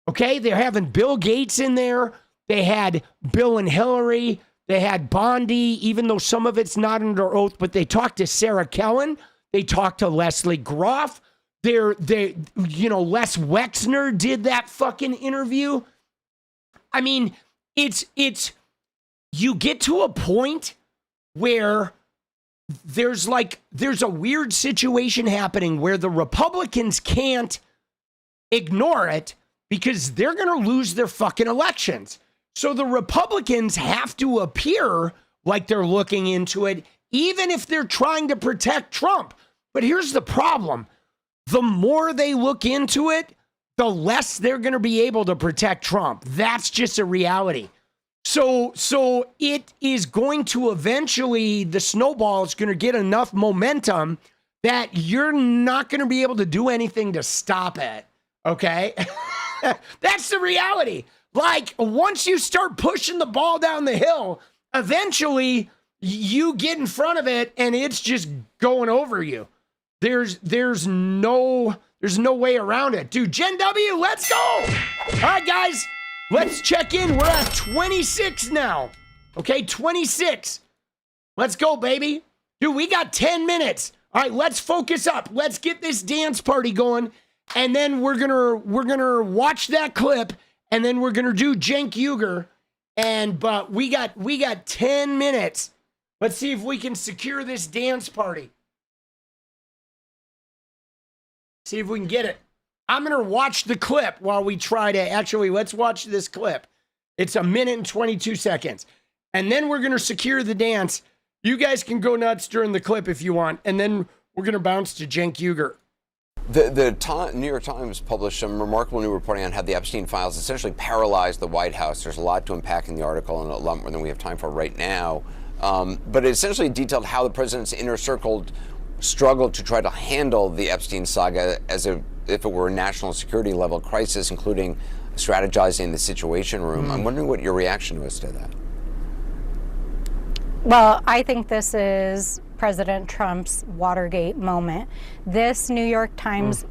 Okay? They're having Bill Gates in there. They had Bill and Hillary. They had Bondi, even though some of it's not under oath, but they talked to Sarah Kellen. They talked to Leslie Groff. Les Wexner did that fucking interview. I mean, it's you get to a point where there's a weird situation happening where the Republicans can't ignore it because they're going to lose their fucking elections. So the Republicans have to appear like they're looking into it, even if they're trying to protect Trump. But here's the problem. The more they look into it, the less they're going to be able to protect Trump. That's just a reality. So it is going to eventually, the snowball is going to get enough momentum that you're not going to be able to do anything to stop it. Okay? That's the reality. Like, once you start pushing the ball down the hill, eventually you get in front of it and it's just going over you. There's no way around it. Dude, Gen W, let's go. All right, guys, let's check in. We're at 26 now. Okay, 26. Let's go, baby. Dude, we got 10 minutes. All right, let's focus up. Let's get this dance party going. And then we're gonna watch that clip, and then we're gonna do Cenk Uygur. But we got 10 minutes. Let's see if we can secure this dance party. See if we can get it. I'm gonna watch the clip while we try to let's watch this clip. It's 1 minute and 22 seconds. And then we're gonna secure the dance. You guys can go nuts during the clip if you want, and then we're gonna bounce to Cenk Uygur. The New York Times published some remarkable new reporting on how the Epstein files essentially paralyzed the White House. There's a lot to unpack in the article and a lot more than we have time for right now. But it essentially detailed how the president's inner circle struggled to try to handle the Epstein saga as if it were a national security level crisis, including strategizing the Situation Room. I'm wondering what your reaction was to that. Well, I think this is President Trump's Watergate moment. This New York Times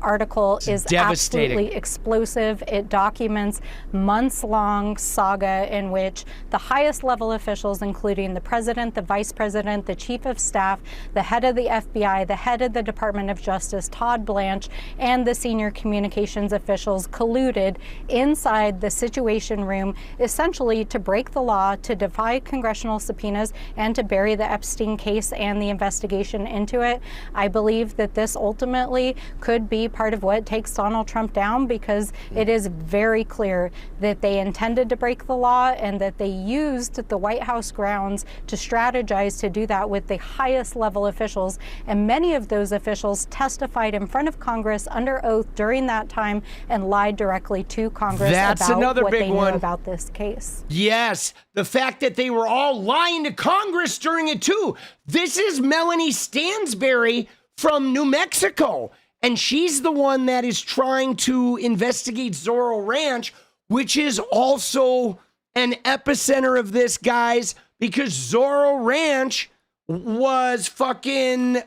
article is absolutely explosive. It documents months-long saga in which the highest level officials, including the president, the vice president, the chief of staff, the head of the FBI, the head of the Department of Justice, Todd Blanche, and the senior communications officials colluded inside the Situation Room, essentially to break the law, to defy congressional subpoenas, and to bury the Epstein case and the investigation into it. I believe that this ultimately could be part of what takes Donald Trump down, because it is very clear that they intended to break the law and that they used the White House grounds to strategize to do that with the highest level officials. And many of those officials testified in front of Congress under oath during that time and lied directly to Congress about what they knew about this case. Yes, the fact that they were all lying to Congress during it too. This is Melanie Stansbury from New Mexico. And she's the one that is trying to investigate Zorro Ranch, which is also an epicenter of this, guys, because Zorro Ranch was fucking...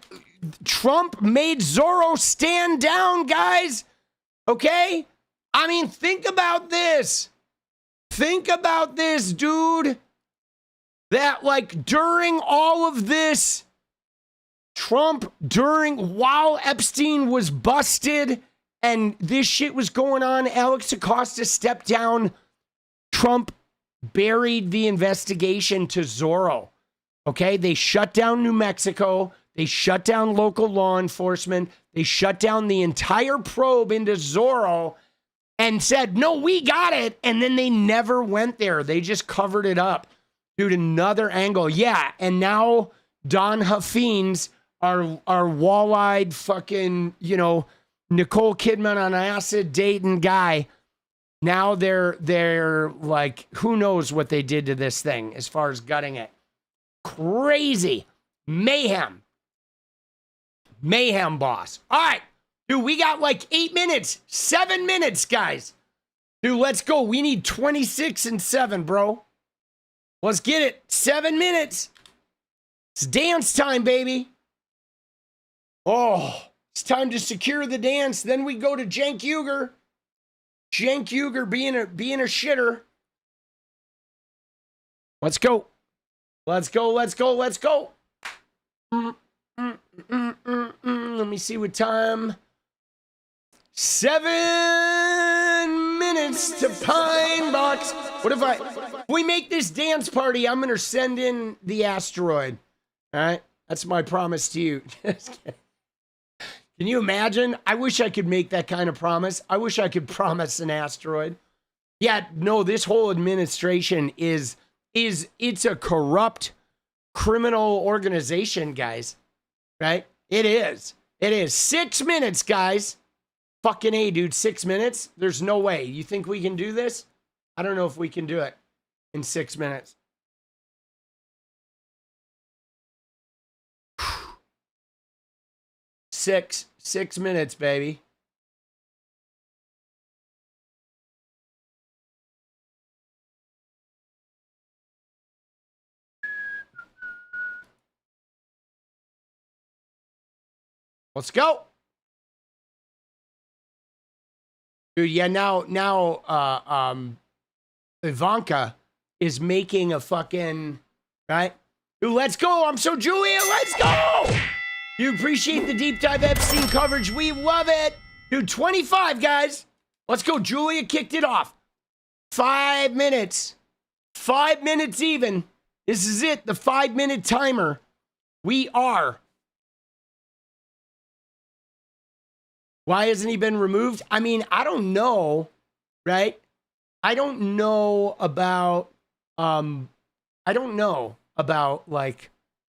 Trump made Zorro stand down, guys. Okay? I mean, think about this. Think about this, dude. That, like, during all of this... Trump, while Epstein was busted and this shit was going on, Alex Acosta stepped down. Trump buried the investigation to Zorro. Okay, they shut down New Mexico. They shut down local law enforcement. They shut down the entire probe into Zorro and said, no, we got it. And then they never went there. They just covered it up. Dude, another angle. Yeah, and now Don Huffines, our wall-eyed fucking, Nicole Kidman on acid dating guy. Now they're like, who knows what they did to this thing as far as gutting it. Crazy. Mayhem, boss. All right, dude, we got like 8 minutes, 7 minutes, guys. Dude, let's go. We need 26 and 7, bro. Let's get it. 7 minutes. It's dance time, baby. Oh, it's time to secure the dance. Then we go to Cenk Uygur. Cenk Uygur being a shitter. Let's go. Let's go. Let me see what time. 7 minutes to Pine Box. What if we make this dance party? I'm going to send in the asteroid. All right. That's my promise to you. Can you imagine? I wish I could make that kind of promise. I wish I could promise an asteroid. Yeah, no, this whole administration it's a corrupt criminal organization, guys. Right? It is. 6 minutes, guys. Fucking A, dude, 6 minutes? There's no way. You think we can do this? I don't know if we can do it in 6 minutes. Six minutes, baby. Let's go. Dude, yeah, now Ivanka is making a fucking, right? Dude, let's go. I'm so Julia. Let's go. You appreciate the deep dive Epstein coverage. We love it. Dude, 25, guys. Let's go. Julia kicked it off. 5 minutes. 5 minutes even. This is it. The 5-minute timer. We are. Why hasn't he been removed? I mean, I don't know, right? I don't know about, like,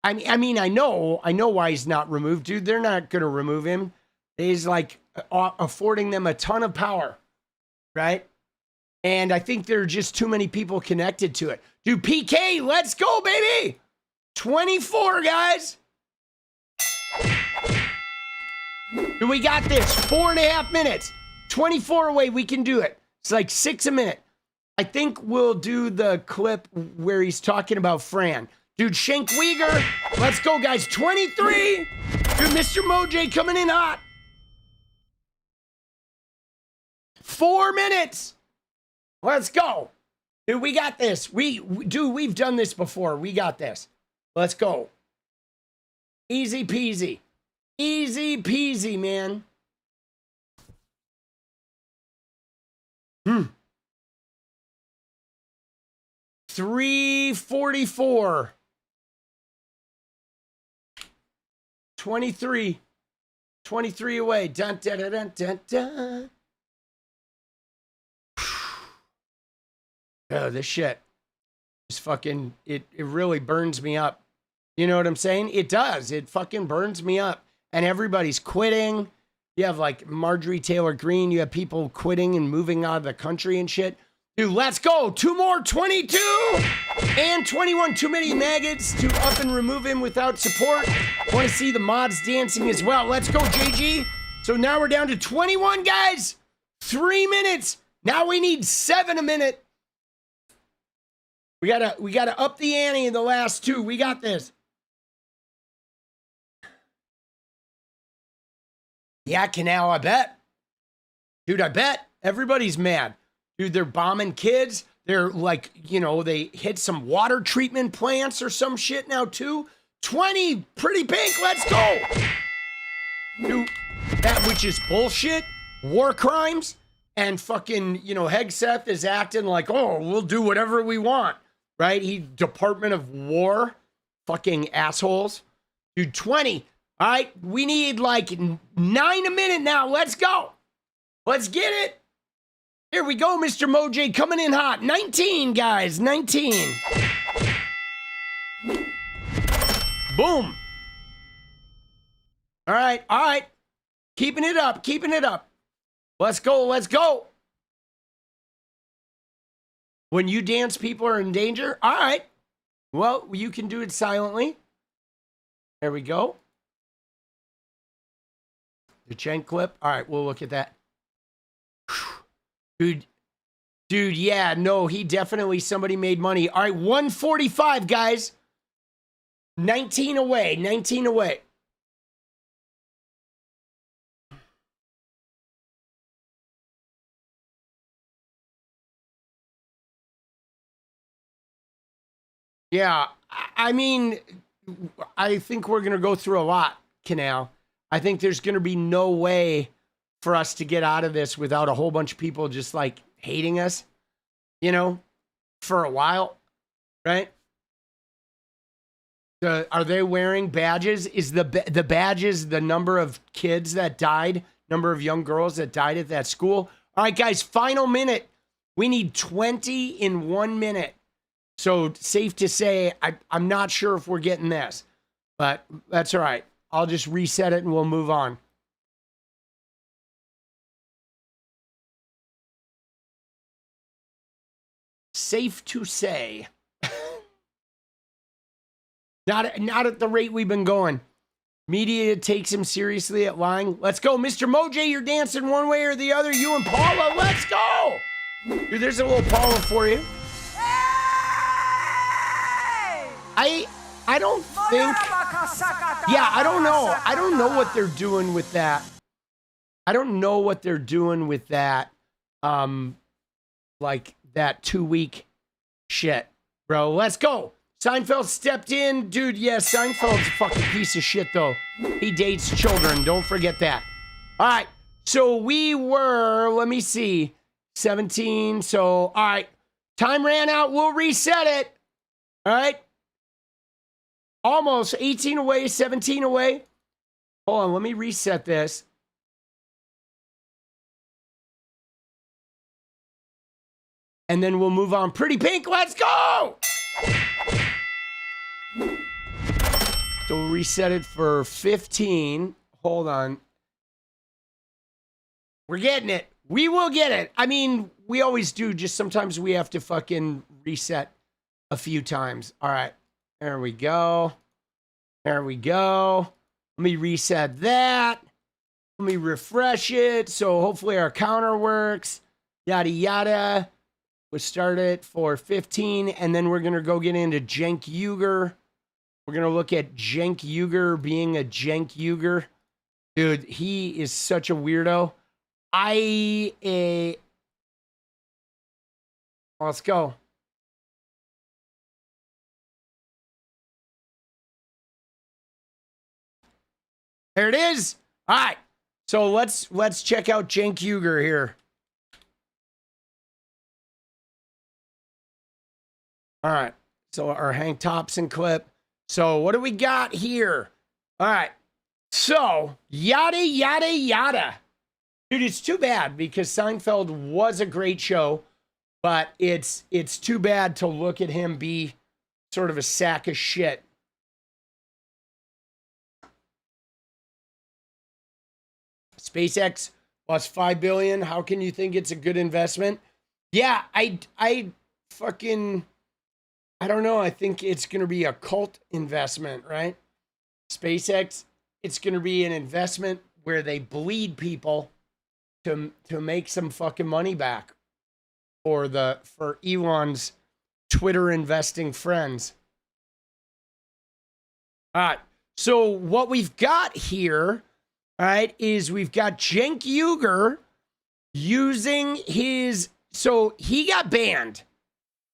I mean, I know why he's not removed, dude. They're not going to remove him. He's like affording them a ton of power, right? And I think there are just too many people connected to it. Dude, PK, let's go, baby. 24, guys. Dude, we got this. 4.5 minutes. 24 away. We can do it. It's like 6 a minute. I think we'll do the clip where he's talking about Fran. Dude, Cenk Uygur. Let's go, guys. 23. Dude, Mr. Moj coming in hot. 4 minutes. Let's go. Dude, we got this. We've done this before. We got this. Let's go. Easy peasy. Easy peasy, man. 3:44. 23. 23 away. Dun, dun, dun, dun, dun, dun. Oh, this shit is fucking, it really burns me up. You know what I'm saying? It does. It fucking burns me up. And everybody's quitting. You have like Marjorie Taylor Greene. You have people quitting and moving out of the country and shit. Dude, let's go. 2 more. 22 and 21. Too many maggots to up and remove him without support. Want to see the mods dancing as well. Let's go, JG. So now we're down to 21, guys. 3 minutes. Now we need 7 a minute. We gotta up the ante in the last 2. We got this. Yeah, Canal, I bet. Dude, I bet. Everybody's mad. Dude, they're bombing kids. They're like, you know, they hit some water treatment plants or some shit now too. 20, pretty pink, let's go. Dude, that which is bullshit, war crimes, and fucking, you know, Hegseth is acting like, oh, we'll do whatever we want, right? He, Department of War, fucking assholes. Dude, 20. All right, we need like 9 a minute now. Let's go. Let's get it. Here we go, Mr. Moj coming in hot. 19, guys, 19. Boom. All right, all right. Keeping it up, keeping it up. Let's go, let's go. When you dance, people are in danger. All right. Well, you can do it silently. There we go. The Cenk clip. All right, we'll look at that. Dude, yeah, no, he definitely, somebody made money. All right, 145, guys. 19 away, 19 away. Yeah, I mean, I think we're going to go through a lot, Canal. I think there's going to be no way for us to get out of this without a whole bunch of people just like hating us, you know, for a while, right? Are they wearing badges? Is the badges the number of kids that died, number of young girls that died at that school? All right, guys, final minute. We need 20 in 1 minute. So safe to say, I'm not sure if we're getting this, but that's all right. I'll just reset it and we'll move on. Safe to say. Not at the rate we've been going. Media takes him seriously at lying. Let's go. Mr. Moj, you're dancing one way or the other. You and Paula, let's go. Dude, there's a little Paula for you. Hey! I don't think... Yeah, I don't know. I don't know what they're doing with that. I don't know what they're doing with that. Like that 2-week shit, bro. Let's go. Seinfeld stepped in. Dude, yeah, Seinfeld's a fucking piece of shit, though. He dates children. Don't forget that. All right. So we were, let me see, 17. So, all right. Time ran out. We'll reset it. All right. Almost 18 away, 17 away. Hold on. Let me reset this. And then we'll move on. Pretty Pink, let's go! So we'll reset it for 15. Hold on. We're getting it. We will get it. I mean, we always do. Just sometimes we have to fucking reset a few times. All right. There we go. There we go. Let me reset that. Let me refresh it. So hopefully our counter works. Yada, yada. We'll start it for 15. And then we're going to go get into Cenk Uygur. We're going to look at Cenk Uygur being a Cenk Uygur. Dude, he is such a weirdo. Let's go. There it is. All right. So let's check out Cenk Uygur here. All right. So our Hank Thompson clip. So what do we got here? All right. So yada, yada, yada. Dude, it's too bad because Seinfeld was a great show, but it's too bad to look at him be sort of a sack of shit. SpaceX lost $5 billion. How can you think it's a good investment? Yeah, I don't know. I think it's going to be a cult investment, right? SpaceX, it's going to be an investment where they bleed people to make some fucking money back for Elon's Twitter investing friends. All right. So what we've got here, all right, is we've got Cenk Uygur using his, so he got banned.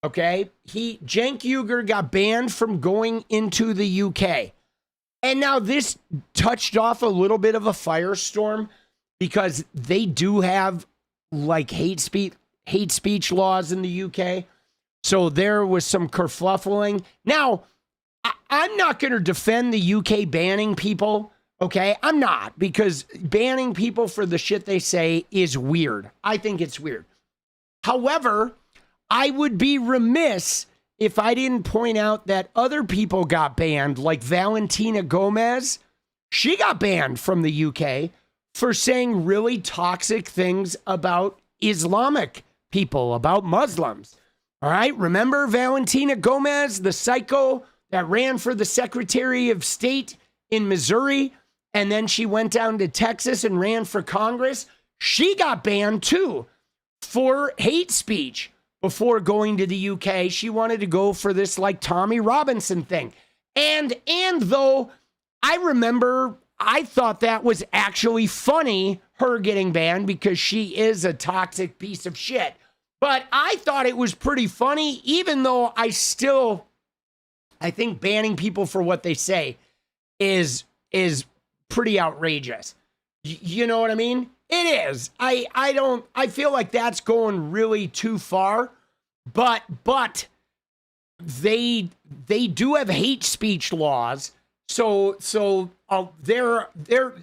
Okay, Cenk Uygur got banned from going into the UK. And now this touched off a little bit of a firestorm because they do have like hate speech laws in the UK. So there was some kerfluffling. Now, I'm not going to defend the UK banning people. Okay, I'm not, because banning people for the shit they say is weird. I think it's weird. However, I would be remiss if I didn't point out that other people got banned, like Valentina Gomez. She got banned from the UK for saying really toxic things about Islamic people, about Muslims. All right, remember Valentina Gomez, the psycho that ran for the Secretary of State in Missouri, and then she went down to Texas and ran for Congress? She got banned too for hate speech. Before going to the UK, she wanted to go for this like Tommy Robinson thing. And though I remember, I thought that was actually funny, her getting banned, because she is a toxic piece of shit. But I thought it was pretty funny, even though I think banning people for what they say is pretty outrageous. You know what I mean? It is. I feel like that's going really too far, but they do have hate speech laws. So they're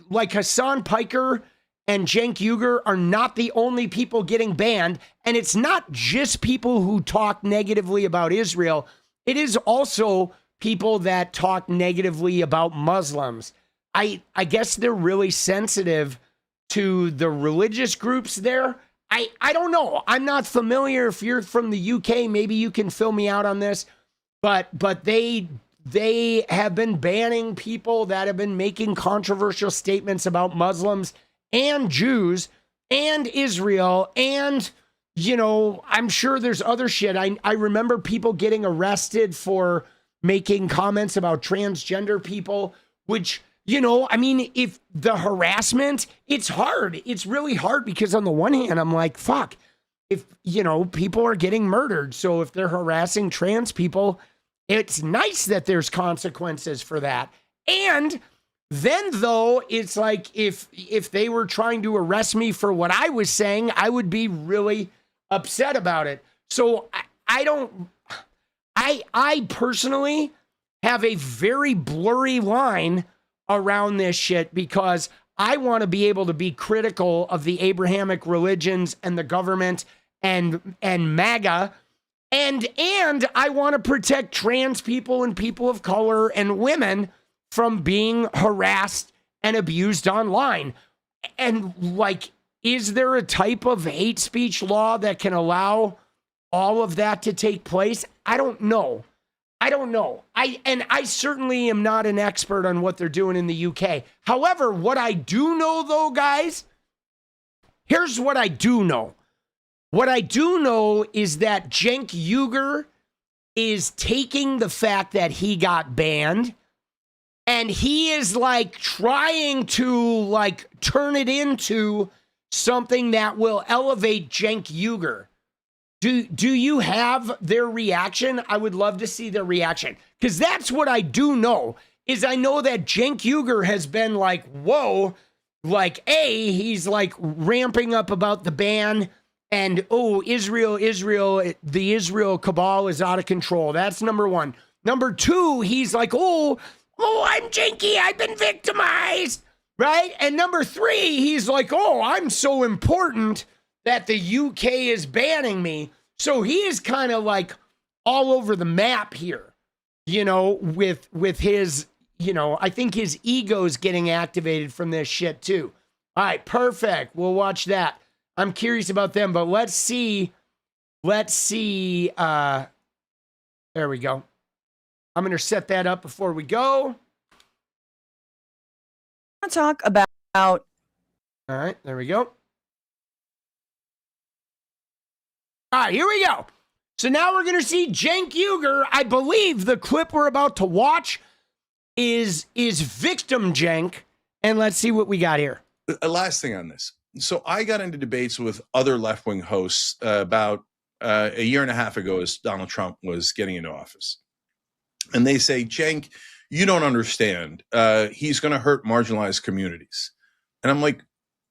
like Hassan Piker and Cenk Uygur are not the only people getting banned. And it's not just people who talk negatively about Israel. It is also people that talk negatively about Muslims. I guess they're really sensitive to the religious groups there. I don't know. I'm not familiar. If you're from the UK, maybe you can fill me out on this. But they have been banning people that have been making controversial statements about Muslims and Jews and Israel. And, you know, I'm sure there's other shit. I remember people getting arrested for making comments about transgender people, which, you know, I mean, if the harassment, it's hard. It's really hard because on the one hand, I'm like, fuck, if, you know, people are getting murdered. So if they're harassing trans people, it's nice that there's consequences for that. And then, though, it's like if they were trying to arrest me for what I was saying, I would be really upset about it. So I personally have a very blurry line around this shit because I want to be able to be critical of the Abrahamic religions and the government and MAGA. And I want to protect trans people and people of color and women from being harassed and abused online. And like, is there a type of hate speech law that can allow all of that to take place? I don't know. I certainly am not an expert on what they're doing in the UK. However, what I do know though, guys, here's what I do know. What I do know is that Cenk Uygur is taking the fact that he got banned and he is like trying to like turn it into something that will elevate Cenk Uygur. Do you have their reaction? I would love to see their reaction. Because that's what I do know, is I know that Cenk Uygur has been like, whoa, like, he's like ramping up about the ban and, oh, Israel, the Israel cabal is out of control. That's number one. Number two, he's like, oh, I'm Cenky, I've been victimized, right? And number three, he's like, oh, I'm so important that the UK is banning me. So he is kind of like all over the map here, you know, with his, you know, I think his ego's getting activated from this shit too. All right, perfect. We'll watch that. I'm curious about them, but let's see. There we go. I'm going to set that up before we go. I want to talk about. All right, there we go. All right, here we go. So now we're going to see Cenk Uygur. I believe the clip we're about to watch is victim Cenk. And let's see what we got here. Last thing on this. So I got into debates with other left-wing hosts about a year and a half ago as Donald Trump was getting into office. And they say, Cenk, you don't understand. He's going to hurt marginalized communities. And I'm like,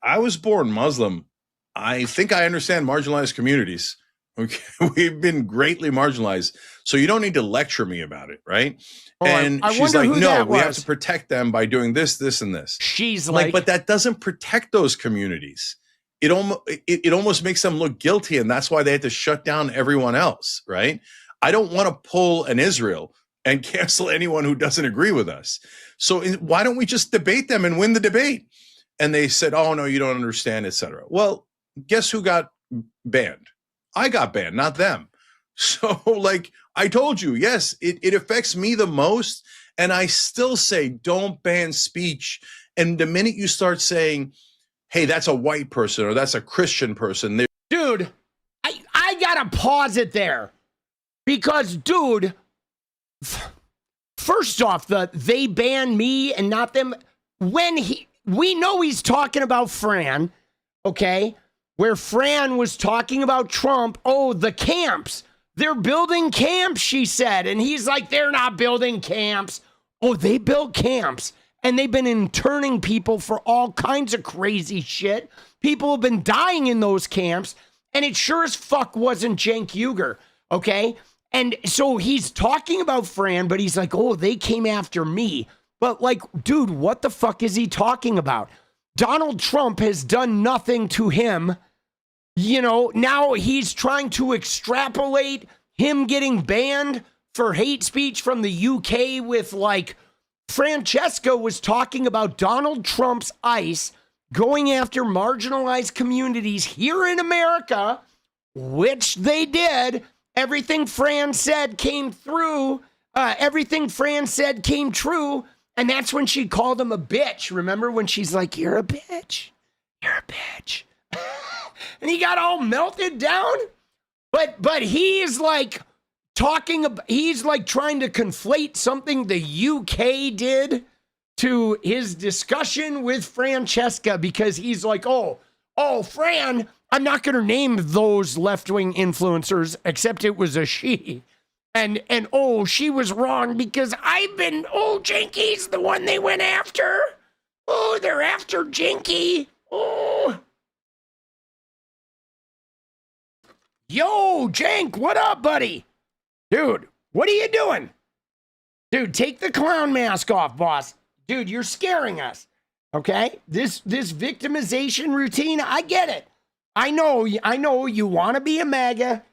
I was born Muslim. I think I understand marginalized communities. Okay, we've been greatly marginalized. So you don't need to lecture me about it, right? Oh, and she's like, no, we have to protect them by doing this, this, and this. She's like, but that doesn't protect those communities. It almost makes them look guilty, and that's why they had to shut down everyone else, right? I don't want to pull an Israel and cancel anyone who doesn't agree with us. So why don't we just debate them and win the debate? And they said, oh, no, you don't understand, etc. Well, guess who got banned? I got banned, not them. So like I told you, yes, it affects me the most. And I still say, don't ban speech. And the minute you start saying, hey, that's a white person or that's a Christian person. Dude, I got to pause it there because, dude, first off, they banned me and not them. We know he's talking about Fran, okay? Where Fran was talking about Trump. Oh, the camps. They're building camps, she said. And he's like, they're not building camps. Oh, they built camps. And they've been interning people for all kinds of crazy shit. People have been dying in those camps. And it sure as fuck wasn't Cenk Uygur, okay? And so he's talking about Fran, but he's like, oh, they came after me. But like, dude, what the fuck is he talking about? Donald Trump has done nothing to him. You know, now he's trying to extrapolate him getting banned for hate speech from the UK with like Francesca was talking about Donald Trump's ICE going after marginalized communities here in America, which they did. Everything Fran said came through. Everything Fran said came true. And that's when she called him a bitch. Remember when she's like, you're a bitch. You're a bitch. And he got all melted down. But he is like talking about, he's like trying to conflate something the UK did to his discussion with Francesca, because he's like, oh, Fran, I'm not going to name those left-wing influencers, except it was a she. And oh, she was wrong because Cenky's the one they went after. Oh, they're after Cenky. Oh. Yo, Cenk, what up, buddy? Dude, what are you doing? Dude, take the clown mask off, boss. Dude, you're scaring us. Okay? This victimization routine, I get it. I know you want to be a MAGA.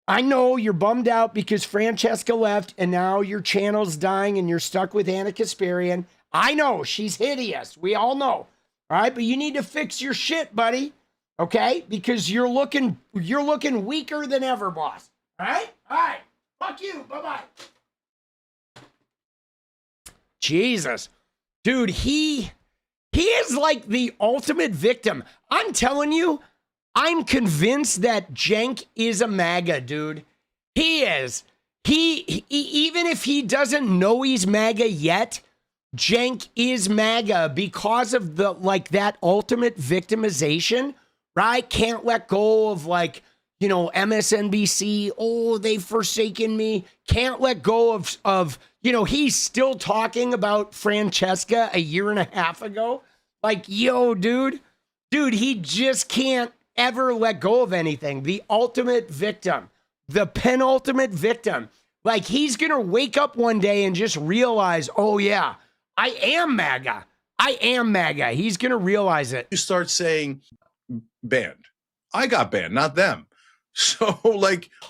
I know you're bummed out because Francesca left and now your channel's dying and you're stuck with 𝗙𝗪𝗏. I know she's hideous. We all know. All right, but you need to fix your shit, buddy. Okay? Because you're looking weaker than ever, boss. All right? All right. Fuck you. Bye-bye. Jesus. Dude, he is like the ultimate victim. I'm telling you, I'm convinced that Cenk is a MAGA, dude. He is. He even if he doesn't know he's MAGA yet, Cenk is MAGA because of that ultimate victimization, right? Can't let go of MSNBC. Oh, they've forsaken me. Can't let go of he's still talking about Francesca a year and a half ago. Like, yo, dude, he just can't ever let go of anything. The ultimate victim, the penultimate victim. Like, he's going to wake up one day and just realize, oh yeah, I am MAGA. I am MAGA. He's going to realize it. You start saying banned. I got banned, not them. So,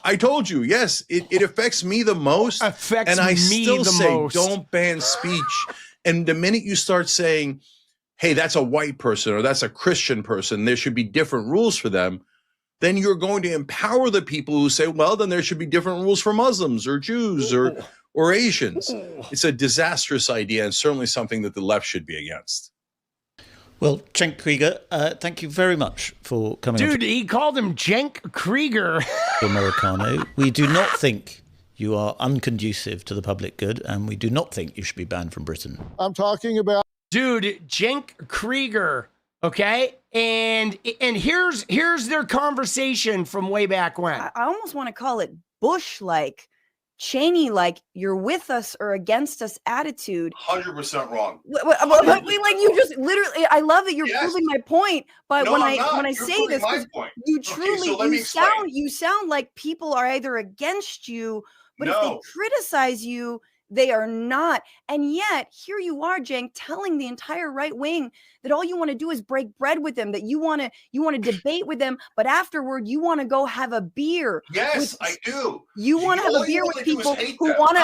I told you, yes, it affects me the most. Affects and I me still the say, most. don't ban speech. And the minute you start saying, hey, that's a white person or that's a Christian person, there should be different rules for them, then you're going to empower the people who say, well, then there should be different rules for Muslims or Jews or Asians. It's a disastrous idea and certainly something that the left should be against. Well, Cenk Uygur, thank you very much for coming on. Dude, he called him Cenk Uygur. Americano. We do not think you are unconducive to the public good, and we do not think you should be banned from Britain. I'm talking about... Dude, Cenk Uygur, okay? And here's their conversation from way back when. I almost want to call it Bush-like, Cheney-like, you're with us or against us attitude. 100% wrong. You just literally, I love that you're proving my point, but No, when I'm not. I You're say proving this, my point. you Okay, truly, so let me explain. you sound like people are either against you, but if No. they criticize you, they are not. And yet, here you are, Cenk, telling the entire right wing that all you want to do is break bread with them, that you want to debate with them, but afterward you want to go have a beer. Yes, I do. You want to have a beer with people who want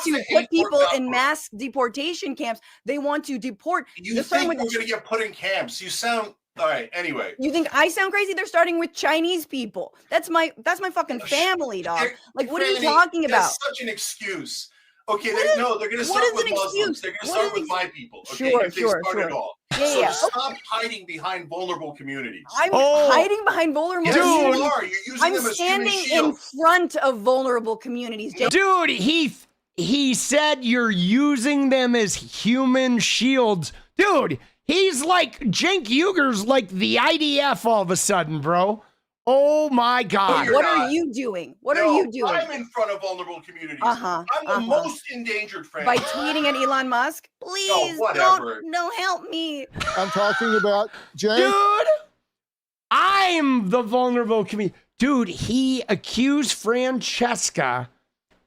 to put people in mass deportation camps. They want to deport. You think we're going to get put in camps? You sound... All right, anyway. You think I sound crazy? They're starting with Chinese people. That's my fucking family, dog. Like, what are you talking about? That's such an excuse. Okay, they're going to start with Muslims. They're going to start with my people. Okay, if they start at all. Yeah. Stop hiding behind vulnerable communities. I'm hiding behind vulnerable communities. You are. You're using them as human standing shields. in front of vulnerable communities. Dude, he said you're using them as human shields. Dude, he's like, Cenk Uygur's like the IDF all of a sudden, bro. Oh my God. What are you doing? What are you doing? I'm in front of vulnerable communities. I'm the most endangered, friend. By tweeting at Elon Musk? Please, don't help me. I'm talking about Cenk. Dude, I'm the vulnerable community. Dude, he accused Francesca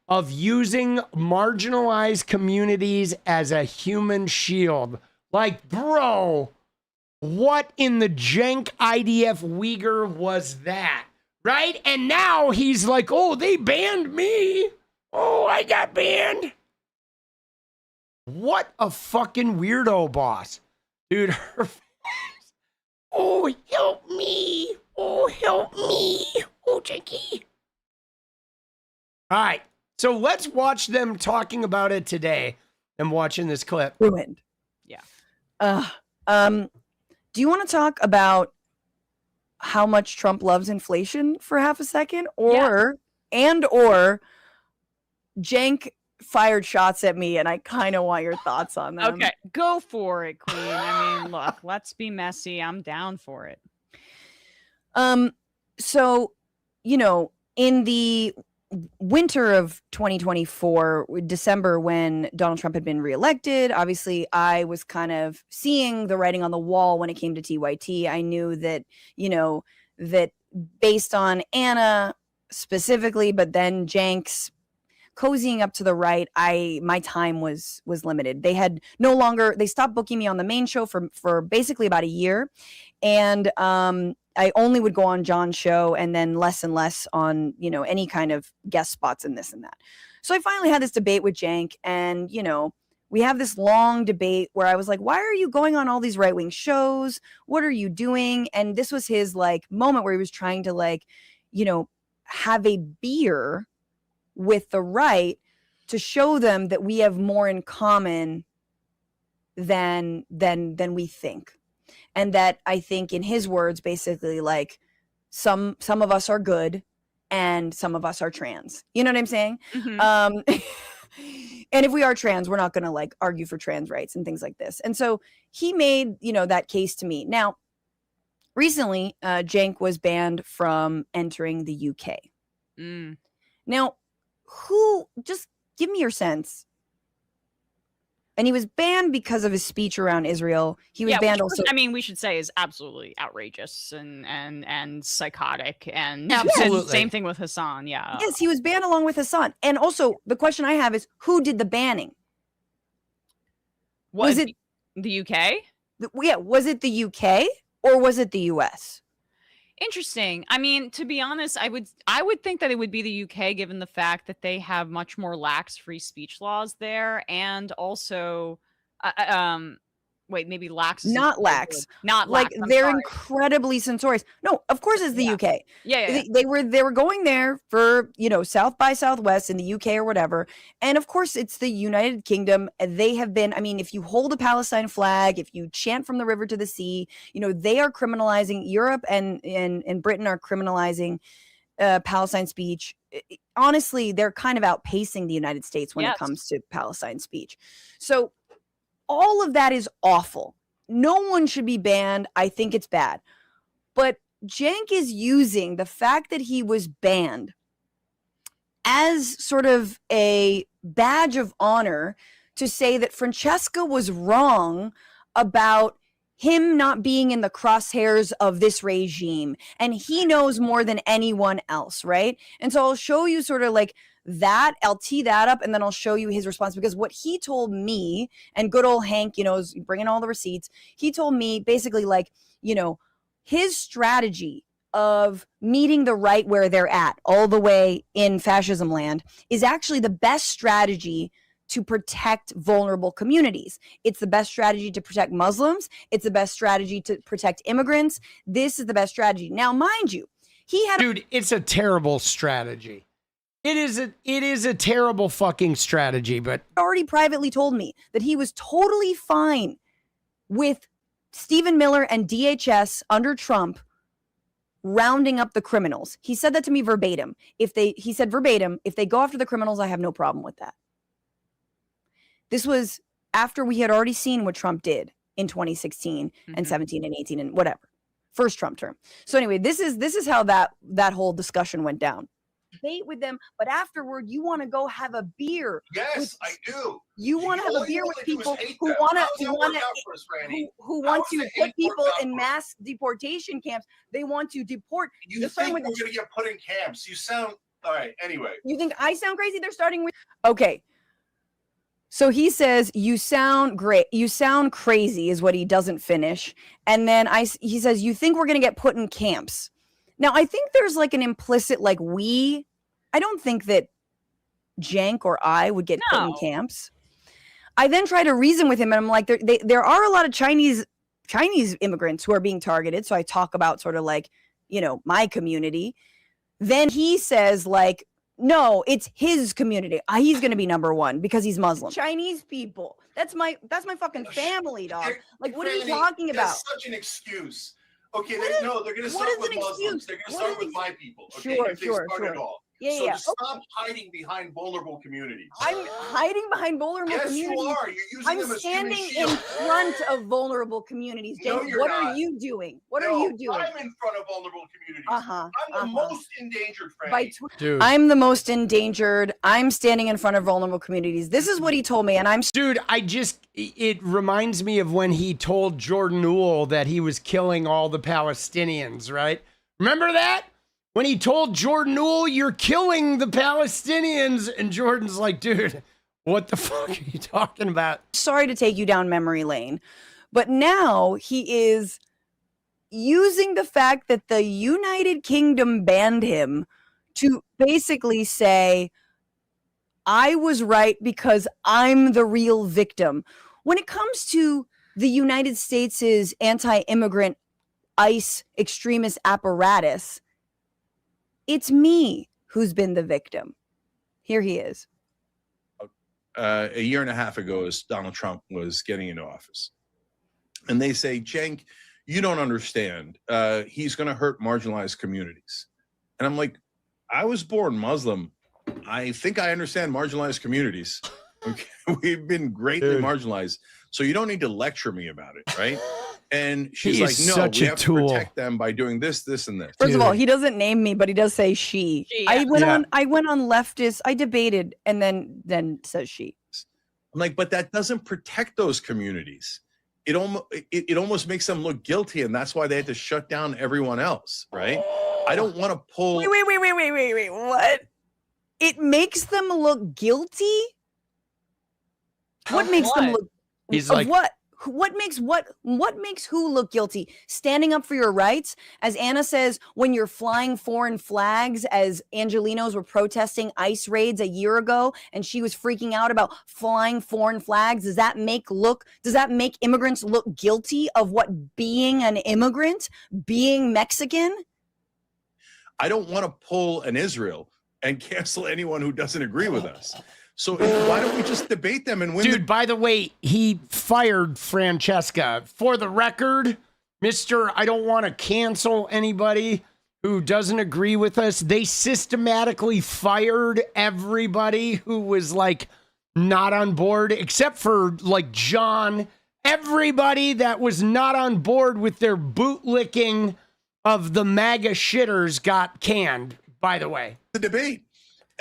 of using marginalized communities as a human shield. Like, bro, what in the Cenk IDF Uygur was that? Right? And now he's like, oh, they banned me. Oh, I got banned. What a fucking weirdo, boss. Dude, her face. Oh, help me. Oh, help me. Oh, Cenky. All right. So let's watch them talking about it today and watching this clip. Ruined. Yeah. Do you want to talk about how much Trump loves inflation for half a second? Or and or Cenk fired shots at me, and I kind of want your thoughts on them. Okay, go for it, Queen. I mean, look, let's be messy. I'm down for it. So, you know, in the winter of 2024, December, when Donald Trump had been reelected, obviously I was kind of seeing the writing on the wall when it came to TYT. I knew that, you know, that based on Ana specifically, but then Cenk's cozying up to the right, my time was limited. They stopped booking me on the main show for basically about a year, and I only would go on John's show, and then less and less on, you know, any kind of guest spots and this and that. So I finally had this debate with Cenk, and, you know, we have this long debate where I was like, why are you going on all these right-wing shows? What are you doing? And this was his like moment where he was trying to, like, you know, have a beer with the right to show them that we have more in common than we think. And that, I think, in his words, basically, like, some of us are good and some of us are trans. You know what I'm saying? Mhm. And if we are trans, we're not going to, like, argue for trans rights and things like this. And so he made, you know, that case to me. Now, recently, Cenk was banned from entering the UK. Now, just give me your sense. And he was banned because of his speech around Israel. He was banned also. I mean, we should say is absolutely outrageous and psychotic, and Absolutely. and same thing with Hassan. Yeah. Yes, he was banned along with Hassan. And also, the question I have is, who did the banning? Was it the UK? Yeah, was it the UK or was it the US? Interesting. I mean, to be honest, I would think that it would be the UK, given the fact that they have much more lax free speech laws there, and also, wait, maybe lax. Not lax. Not like lax. I'm they're sorry. incredibly censorious. No, of course it's the UK. Yeah. They were going there for, you know, South by Southwest in the UK or whatever. And of course it's the United Kingdom. They have been, I mean, if you hold a Palestine flag, if you chant from the river to the sea, you know, they are criminalizing, Europe and Britain are criminalizing Palestine speech. Honestly, they're kind of outpacing the United States when it comes to Palestine speech. So all of that is awful. No one should be banned. I think it's bad. But Cenk is using the fact that he was banned as sort of a badge of honor to say that Francesca was wrong about him not being in the crosshairs of this regime. And he knows more than anyone else, right? And so I'll show you sort of like that, I'll tee that up, and then I'll show you his response, because what he told me, and good old Hank, you know, is bringing all the receipts. He told me basically, like, you know, his strategy of meeting the right where they're at, all the way in fascism land, is actually the best strategy to protect vulnerable communities. It's the best strategy to protect Muslims. It's the best strategy to protect immigrants. This is the best strategy. Now, mind you, he had Dude, it's a terrible strategy. It is a terrible fucking strategy, but already privately told me that he was totally fine with Stephen Miller and DHS under Trump rounding up the criminals. He said that to me verbatim. He said verbatim, if they go after the criminals, I have no problem with that. This was after we had already seen what Trump did in 2016 and 17 and 18 and whatever. First Trump term. So anyway, this is how that whole discussion went down. Debate with them, but afterward you want to go have a beer. Yes, I do. You want to have a beer with people who want to put people in mass deportation camps. They want to deport. You think we're going to get put in camps? You sound all right. Anyway, you think I sound crazy? They're starting with okay. So he says, you sound great. You sound crazy is what he doesn't finish. And then he says, you think we're going to get put in camps. Now, I think there's like an implicit, like I don't think that Cenk or I would get put in camps. I then try to reason with him, and I'm like, there are a lot of Chinese immigrants who are being targeted. So I talk about sort of like, you know, my community. Then he says like, no, it's his community. He's going to be number one because he's Muslim. Chinese people. That's my fucking family, dog. Like, what are you talking about? That's such an excuse. Okay, they're going to start with Muslims. They're going to start with my people. Okay, Sure. At all. Yeah, So yeah. to stop hiding behind vulnerable communities. I'm hiding behind vulnerable Yes, communities. you are. You're using I'm them as human standing in shields. front of vulnerable communities. No, James, you're what not. are you doing? What are No, you doing? I'm in front of vulnerable communities. Uh-huh. I'm the most endangered, By Franny. Dude. I'm the most endangered. I'm standing in front of vulnerable communities. This is what he told me, and I'm Dude, it reminds me of when he told Jordan Uhl that he was killing all the Palestinians, right? Remember that? When he told Jordan Uhl, you're killing the Palestinians. And Jordan's like, dude, what the fuck are you talking about? sorry to take you down memory lane, but now he is using the fact that the United Kingdom banned him to basically say, I was right because I'm the real victim. When it comes to the United States' anti-immigrant ICE extremist apparatus, it's me who's been the victim. Here he is. A year and a half ago, as Donald Trump was getting into office, and they say, Cenk, you don't understand. He's going to hurt marginalized communities. And I'm like, I was born Muslim. I think I understand marginalized communities. Okay? We've been greatly marginalized. So you don't need to lecture me about it, right? And she's like, no, we have to protect them by doing this, this, and this. First of all, he doesn't name me, but he does say she. I went on leftist. I debated and then says she. I'm like, but that doesn't protect those communities. It almost makes them look guilty, and that's why they had to shut down everyone else, right? I don't want to pull. Wait. What? It makes them look guilty? What makes them look? He's like, what? What makes who look guilty? Standing up for your rights? As Anna says, when you're flying foreign flags, as Angelinos were protesting ICE raids a year ago, and she was freaking out about flying foreign flags, does that make immigrants look guilty of what being an immigrant, being Mexican? I don't want to pull an Israel and cancel anyone who doesn't agree with us. So why don't we just debate them and win? Dude, by the way, he fired Francesca. For the record, Mr. I don't want to cancel anybody who doesn't agree with us. They systematically fired everybody who was like not on board, except for like John. Everybody that was not on board with their bootlicking of the MAGA shitters got canned, by the way. The debate.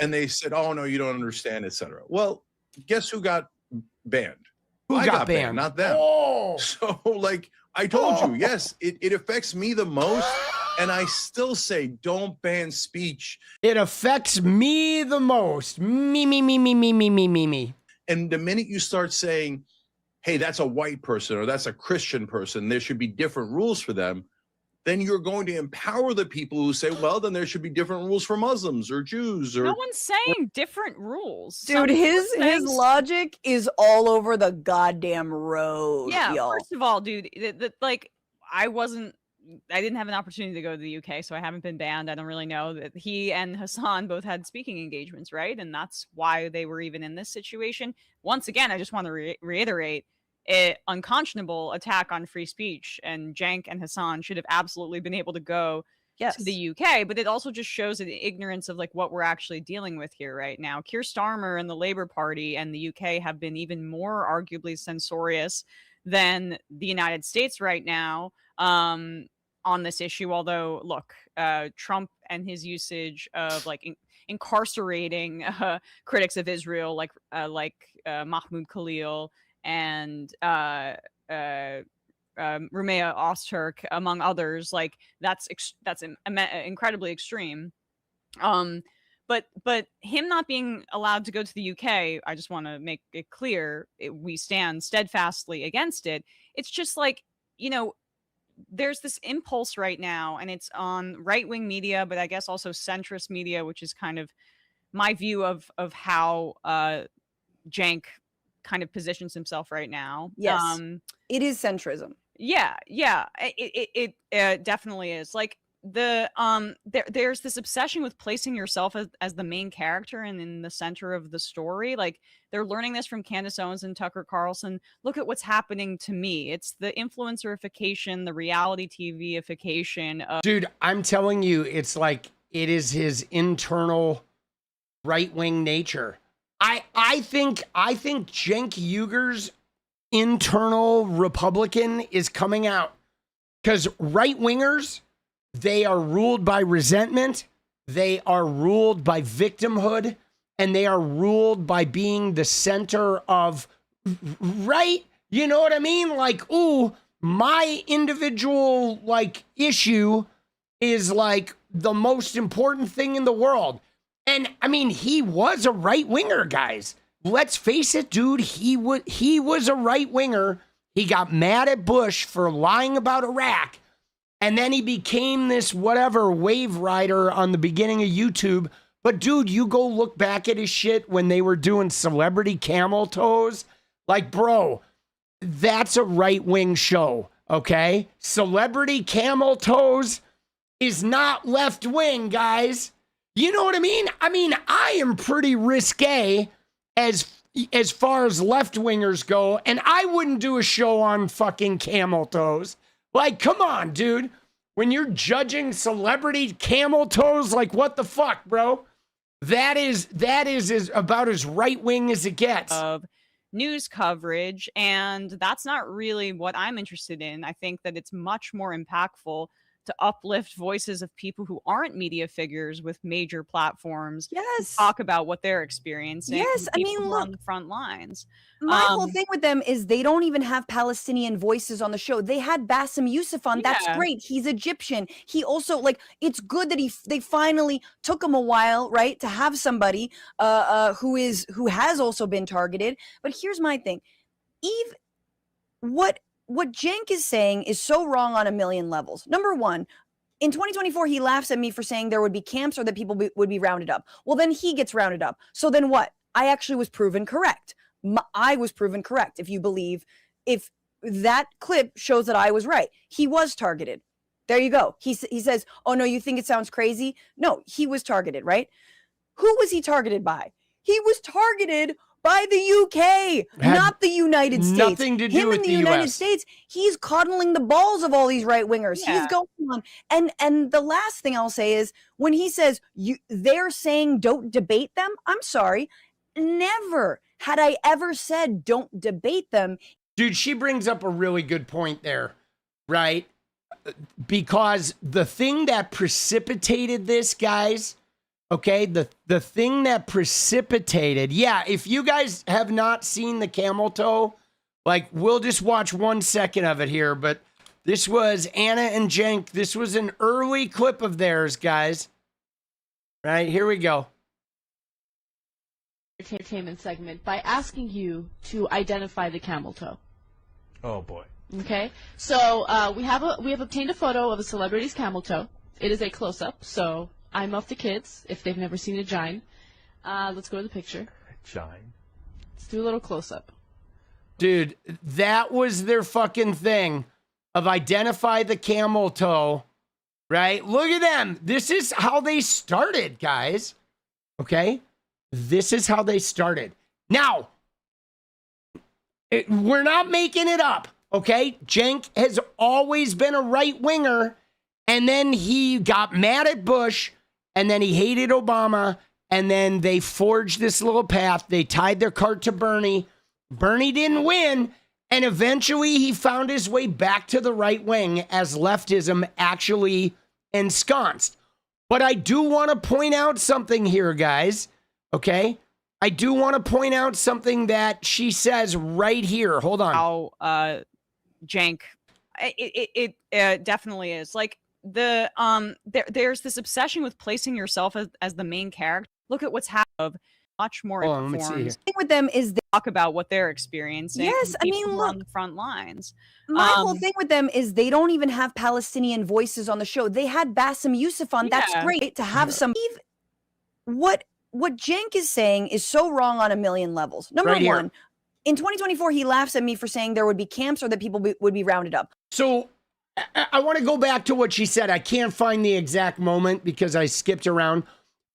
And they said, oh, no, you don't understand, etc. Well, guess who got banned? Who got banned? Not them. Oh. So, like, I told you, yes, it affects me the most. And I still say, don't ban speech. It affects me the most. Me. And the minute you start saying, hey, that's a white person or that's a Christian person, there should be different rules for them, then you're going to empower the people who say, well, then there should be different rules for Muslims or Jews. Or no one's saying different rules. Dude, his logic is all over the goddamn road. Yeah, y'all. first of all, dude, like I didn't have an opportunity to go to the UK, so I haven't been banned. I don't really know that he and Hassan both had speaking engagements, right? And that's why they were even in this situation. Once again, I just want to reiterate, unconscionable attack on free speech, and Cenk and Hassan should have absolutely been able to go to the UK, but it also just shows the ignorance of like what we're actually dealing with here right now. Keir Starmer and the Labour Party and the UK have been even more arguably censorious than the United States right now on this issue. Although, look, Trump and his usage of like incarcerating critics of Israel, like Mahmoud Khalil and Roumeya Ozturk, among others, like that's incredibly extreme. But him not being allowed to go to the UK, I just want to make it clear, we stand steadfastly against it. It's just like, you know, there's this impulse right now, and it's on right-wing media, but I guess also centrist media, which is kind of my view of how Cenk kind of positions himself right now. Yes, it is centrism. Yeah, it definitely is. Like there's this obsession with placing yourself as the main character and in the center of the story. Like they're learning this from Candace Owens and Tucker Carlson. Look at what's happening to me. It's the influencerification, the reality TV-ification of— Dude, I'm telling you, it's like it is his internal right-wing nature. I think Cenk Uygur's internal Republican is coming out, because right-wingers, they are ruled by resentment, they are ruled by victimhood, and they are ruled by being the center of, right? You know what I mean? Like, ooh, my individual, like, issue is, like, the most important thing in the world. And, I mean, he was a right-winger, guys. Let's face it, dude. He was a right-winger. He got mad at Bush for lying about Iraq. And then he became this whatever wave rider on the beginning of YouTube. But, dude, you go look back at his shit when they were doing celebrity camel toes. Like, bro, that's a right-wing show, okay? Celebrity camel toes is not left-wing, guys. You know what I mean? I mean, I am pretty risque as far as left-wingers go, and I wouldn't do a show on fucking camel toes. Like, come on, dude. When you're judging celebrity camel toes, like, what the fuck, bro? That is as about as right-wing as it gets. Of news coverage, and that's not really what I'm interested in. I think that it's much more impactful to uplift voices of people who aren't media figures with major platforms. Yes. Talk about what they're experiencing. Yes, I mean, people look, on the front lines. My whole thing with them is they don't even have Palestinian voices on the show. They had _Cenk Uygur on. That's Yeah. great. He's Egyptian. He also, like, it's good that they finally took him a while, right, to have somebody who has also been targeted. But here's my thing. Eve, what Cenk is saying is so wrong on a million levels. Number one, in 2024, he laughs at me for saying there would be camps or that people would be rounded up. Well, then he gets rounded up. So then what? I actually was proven correct. I was proven correct. If that clip shows that I was right, he was targeted. There you go. He says, oh no, you think it sounds crazy? No, he was targeted, right? Who was he targeted by? He was targeted by the UK, not the United States. Nothing to do Him with in the the United US. States, he's coddling the balls of all these right wingers. Yeah. He's going on. And the last thing I'll say is when he says they're saying don't debate them, I'm sorry. Never had I ever said don't debate them. Dude, she brings up a really good point there, right? Because the thing that precipitated this, guys, okay, the thing that precipitated, yeah, if you guys have not seen the camel toe, like, we'll just watch 1 second of it here, but this was Anna and Cenk. This was an early clip of theirs, guys. Right, here we go. Entertainment segment by asking you to identify the camel toe. Oh boy. Okay, so we have obtained a photo of a celebrity's camel toe. It is a close-up, so I'm off the kids if they've never seen a gine. Let's go to the picture. Gine. Let's do a little close-up. Dude, that was their fucking thing of identify the camel toe, right? Look at them. This is how they started, guys. Okay? This is how they started. Now, we're not making it up, okay? Cenk has always been a right-winger, and then he got mad at Bush, and then he hated Obama, and then they forged this little path. They tied their cart to Bernie. Bernie didn't win, and eventually he found his way back to the right wing as leftism actually ensconced. But I do want to point out something here, guys, okay? I do want to point out something that she says right here. Hold on. How Cenk, it definitely is. Like, there's this obsession with placing yourself as the main character. Look at what's happened. Much more informed. The thing with them is they talk about what they're experiencing. Yes, I mean, people look, on the front lines. my whole thing with them is they don't even have Palestinian voices on the show. They had _Cenk Uygur on. That's Yeah. great to have some. What Cenk is saying is so wrong on a million levels. Number Right here. one, in 2024, he laughs at me for saying there would be camps or that people would be rounded up. So I want to go back to what she said. I can't find the exact moment because I skipped around,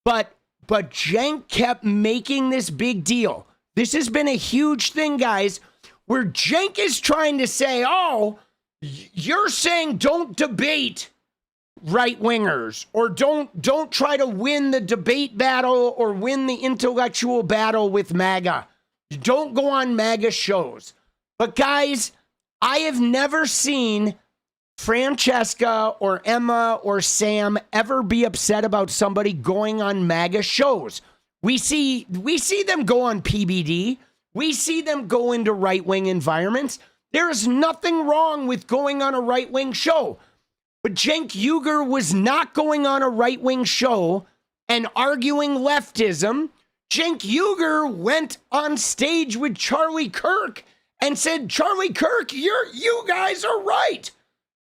but Cenk kept making this big deal. This has been a huge thing, guys, where Cenk is trying to say, oh, you're saying don't debate right-wingers, or don't try to win the debate battle or win the intellectual battle with MAGA. Don't go on MAGA shows. But guys, I have never seen Francesca or Emma or Sam ever be upset about somebody going on MAGA shows. We see them go on PBD. We see them go into right-wing environments. There is nothing wrong with going on a right-wing show. But Cenk Uygur was not going on a right-wing show and arguing leftism. Cenk Uygur went on stage with Charlie Kirk and said, Charlie Kirk, you guys are right.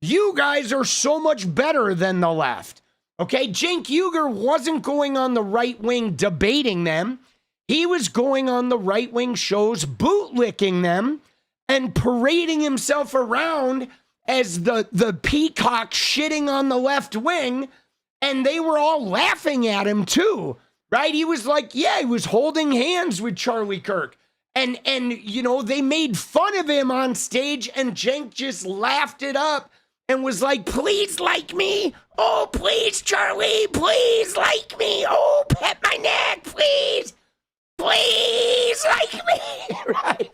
You guys are so much better than the left. Okay, Cenk Uygur wasn't going on the right wing debating them. He was going on the right wing shows, bootlicking them and parading himself around as the peacock shitting on the left wing. And they were all laughing at him too, right? He was like, yeah, he was holding hands with Charlie Kirk. And you know, they made fun of him on stage and Cenk just laughed it up and was like, please like me. Oh, please, Charlie, please like me. Oh, pet my neck, please. Please like me, right?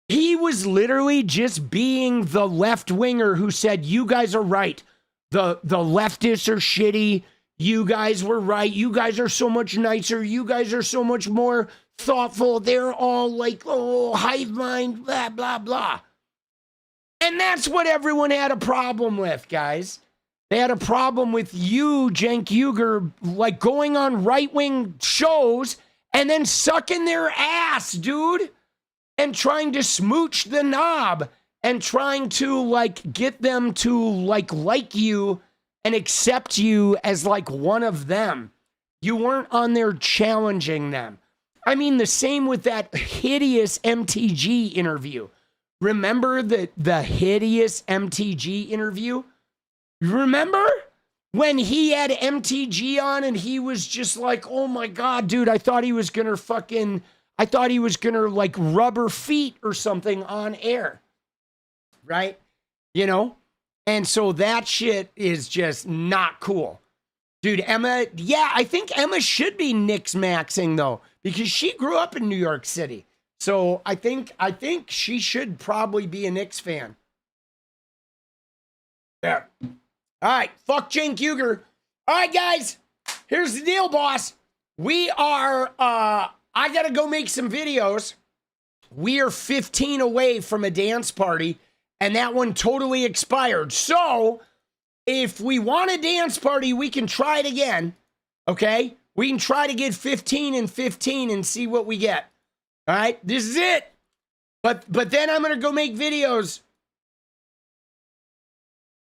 He was literally just being the left winger who said, you guys are right. The leftists are shitty. You guys were right. You guys are so much nicer. You guys are so much more thoughtful. They're all like, oh, hive mind, blah, blah, blah. And that's what everyone had a problem with, guys. They had a problem with you, Cenk Uygur, like going on right-wing shows and then sucking their ass, dude, and trying to smooch the knob and trying to like get them to like you and accept you as like one of them. You weren't on there challenging them. I mean, the same with that hideous MTG interview. Remember the hideous MTG interview? Remember when he had MTG on and he was just like, oh my God, dude, I thought he was gonna like rub her feet or something on air. Right? You know? And so that shit is just not cool. Dude, Emma, yeah, I think Emma should be Knicks maxing though, because she grew up in New York City. So I think she should probably be a Knicks fan. Yeah. All right, fuck Cenk Uygur. All right, guys, here's the deal, boss. We are, I gotta go make some videos. We are 15 away from a dance party, and that one totally expired. So if we want a dance party, we can try it again, okay? We can try to get 15 and 15 and see what we get. All right, this is it. But then I'm gonna go make videos.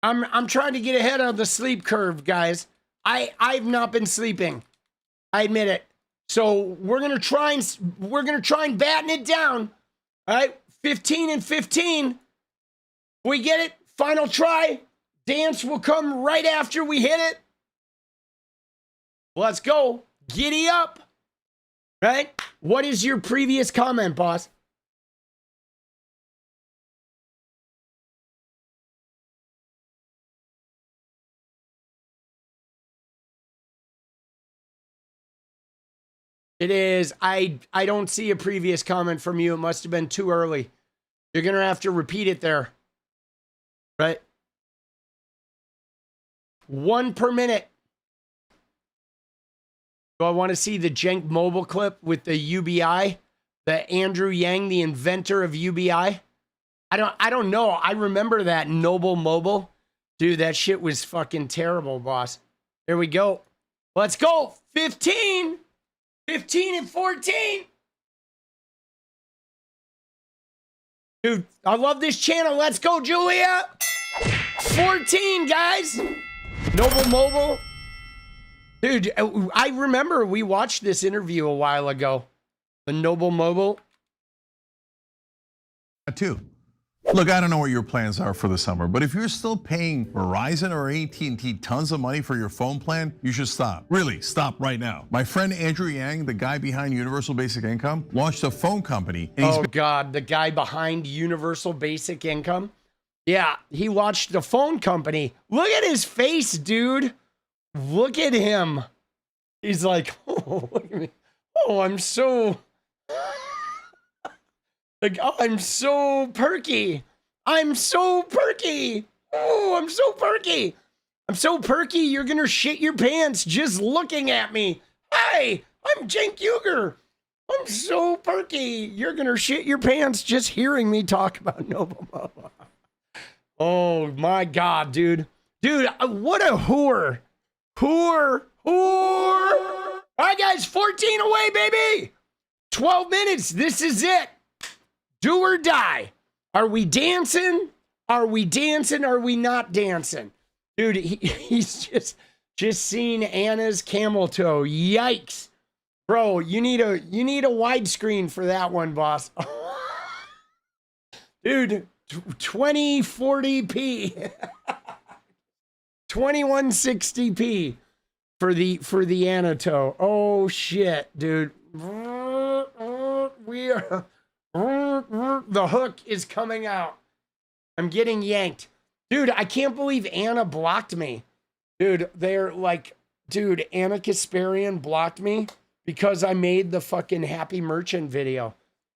I'm trying to get ahead of the sleep curve, guys. I've not been sleeping. I admit it. So we're gonna try and batten it down. All right, 15 and 15. We get it. Final try. Dance will come right after we hit it. Let's go. Giddy up. Right? What is your previous comment, boss? It is. I don't see a previous comment from you. It must have been too early. You're going to have to repeat it there. Right? 1 per minute. Do I want to see the Cenk mobile clip with the UBI? The Andrew Yang, the inventor of UBI? I don't know. I remember that Noble Mobile. Dude, that shit was fucking terrible, boss. There we go. Let's go. 15. 15 and 14. Dude, I love this channel. Let's go, Julia. 14, guys. Noble Mobile. Dude, I remember we watched this interview a while ago. The Noble Mobile. Too. Look, I don't know what your plans are for the summer, but if you're still paying Verizon or AT&T tons of money for your phone plan, you should stop. Really, stop right now. My friend Andrew Yang, the guy behind Universal Basic Income, launched a phone company. And oh God, the guy behind Universal Basic Income. Yeah, he watched the phone company. Look at his face, dude. Look at him. He's like, oh, look at me. Oh, I'm so like, oh, I'm so perky. I'm so perky. Oh, I'm so perky. I'm so perky, you're gonna shit your pants just looking at me. Hi, I'm Cenk Uygur. I'm so perky, you're gonna shit your pants just hearing me talk about Nova. Oh my God, dude. Dude, what a whore. Whore. All right, guys, 14 away, baby. 12 minutes. This is it. Do or die. Are we dancing? Are we dancing? Are we not dancing? Dude, he's just seen Anna's camel toe. Yikes. Bro, you need a widescreen for that one, boss. Dude, 2040p. 2160p for the Anna toe. Oh shit, dude. We are the hook is coming out. I'm getting yanked. Dude, I can't believe Anna blocked me. Dude, they're like, dude, Anna Kasparian blocked me because I made the fucking Happy Merchant video.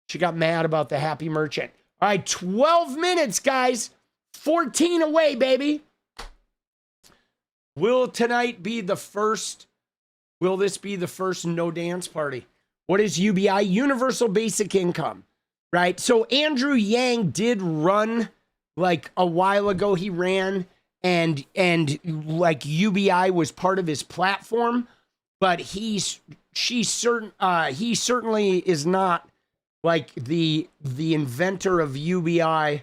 She got mad about the Happy Merchant. All right, 12 minutes, guys. 14 away, baby. Will tonight be the first? Will this be the first no dance party? What is UBI? Universal Basic Income, right? So Andrew Yang did run like a while ago. He ran and like UBI was part of his platform, but he certainly is not like the inventor of UBI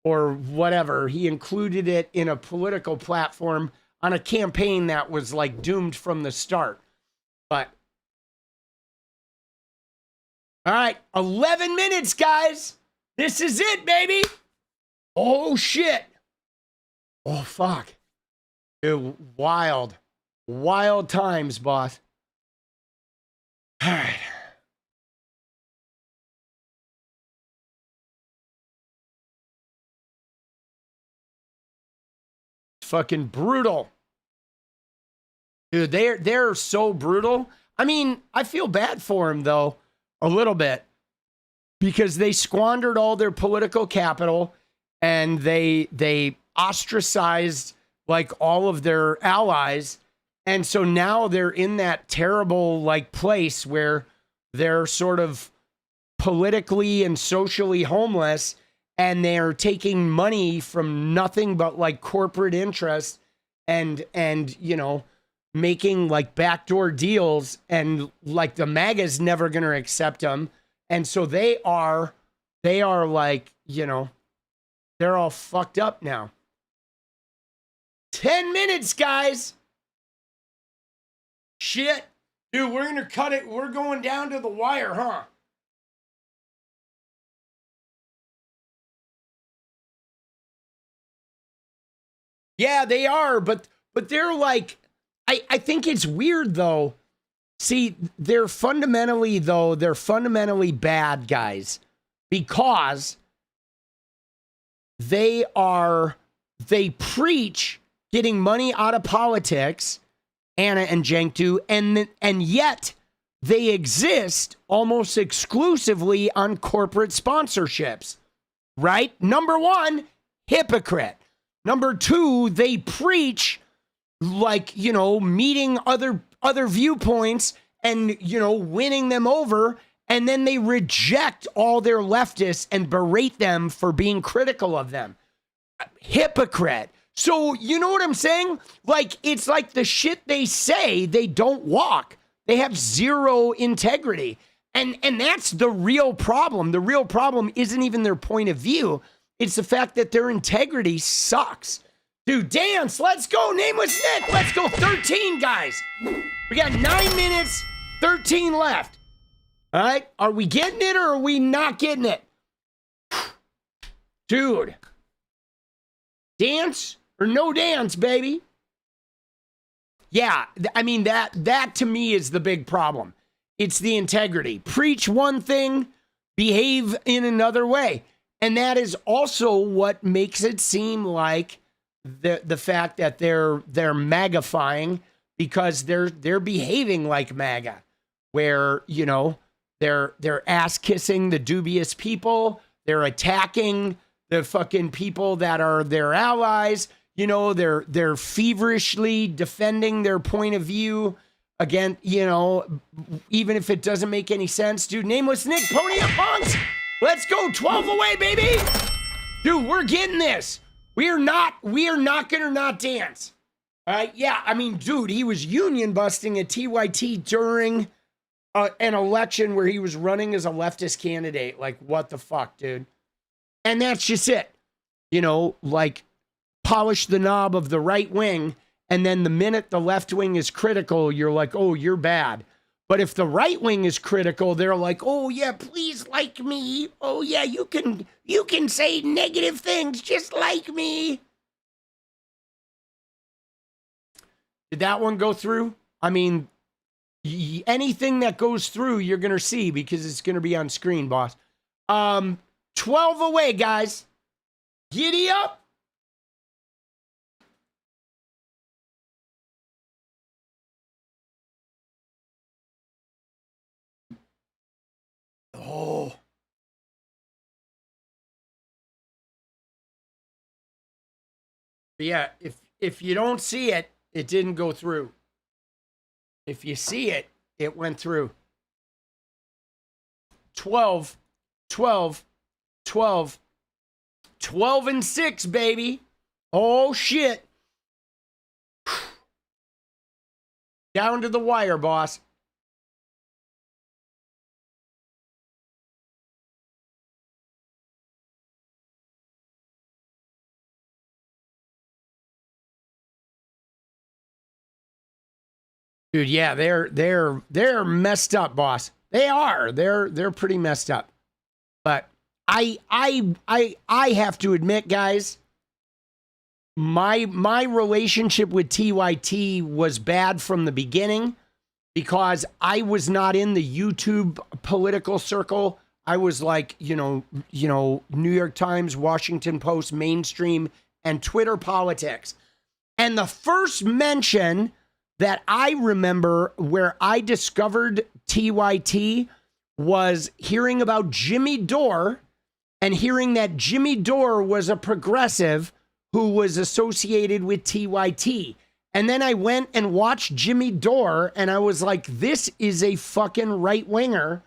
or whatever. He included it in a political platform on a campaign that was like doomed from the start. But all right, 11 minutes, guys. This is it, baby. Oh shit. Oh fuck. Dude, wild times, boss. All right. Fucking brutal. Dude, they're so brutal. I mean, I feel bad for him though, a little bit, because they squandered all their political capital and they ostracized like all of their allies. And so now they're in that terrible like place where they're sort of politically and socially homeless, and they're taking money from nothing but like corporate interests and you know, making like backdoor deals, and like the MAGA's never going to accept them. And so they are like, you know, they're all fucked up now. 10 minutes, guys. Shit. Dude, we're going to cut it. We're going down to the wire, huh? Yeah, they are, but they're like, I think it's weird though. See, they're fundamentally bad guys because they preach getting money out of politics, Anna and Cenk do, and yet they exist almost exclusively on corporate sponsorships, right? Number one, hypocrite. Number two, they preach like, you know, meeting other viewpoints and, you know, winning them over. And then they reject all their leftists and berate them for being critical of them. Hypocrite. So, you know what I'm saying? Like, it's like the shit they say, they don't walk. They have zero integrity. And that's the real problem. The real problem isn't even their point of view. It's the fact that their integrity sucks. Dude, dance. Let's go. Nameless Nick. Let's go. 13, guys. We got 9 minutes, 13 left. All right. Are we getting it or are we not getting it? Dude. Dance or no dance, baby? Yeah. I mean, that to me is the big problem. It's the integrity. Preach one thing, behave in another way. And that is also what makes it seem like the fact that they're magifying, because they're behaving like MAGA, where, you know, they're ass kissing the dubious people, they're attacking the fucking people that are their allies, you know, they're feverishly defending their point of view again, you know, even if it doesn't make any sense. Dude, Nameless Nick, Pony Up Punks, let's go, 12 away, baby. Dude, we're getting this. We are not gonna not dance. All right, yeah, I mean, dude, he was union busting at TYT during an election where he was running as a leftist candidate. Like, what the fuck, dude? And that's just it. You know, like, polish the knob of the right wing, and then the minute the left wing is critical, you're like, oh, you're bad. But if the right wing is critical, they're like, oh, yeah, please like me. Oh, yeah, you can say negative things just like me. Did that one go through? I mean, anything that goes through, you're going to see, because it's going to be on screen, boss. 12 away, guys. Giddy up. Oh. Yeah, if you don't see it, it didn't go through. If you see it, it went through. 12, 12, 12, 12 and 6, baby. Oh, shit. Down to the wire, boss. Dude, yeah, they're messed up, boss. They are. They're pretty messed up. But I have to admit, guys, my relationship with TYT was bad from the beginning, because I was not in the YouTube political circle. I was like, you know, New York Times, Washington Post, mainstream, and Twitter politics. And the first mention that I remember where I discovered TYT was hearing about Jimmy Dore, and hearing that Jimmy Dore was a progressive who was associated with TYT. And then I went and watched Jimmy Dore, and I was like, this is a fucking right winger.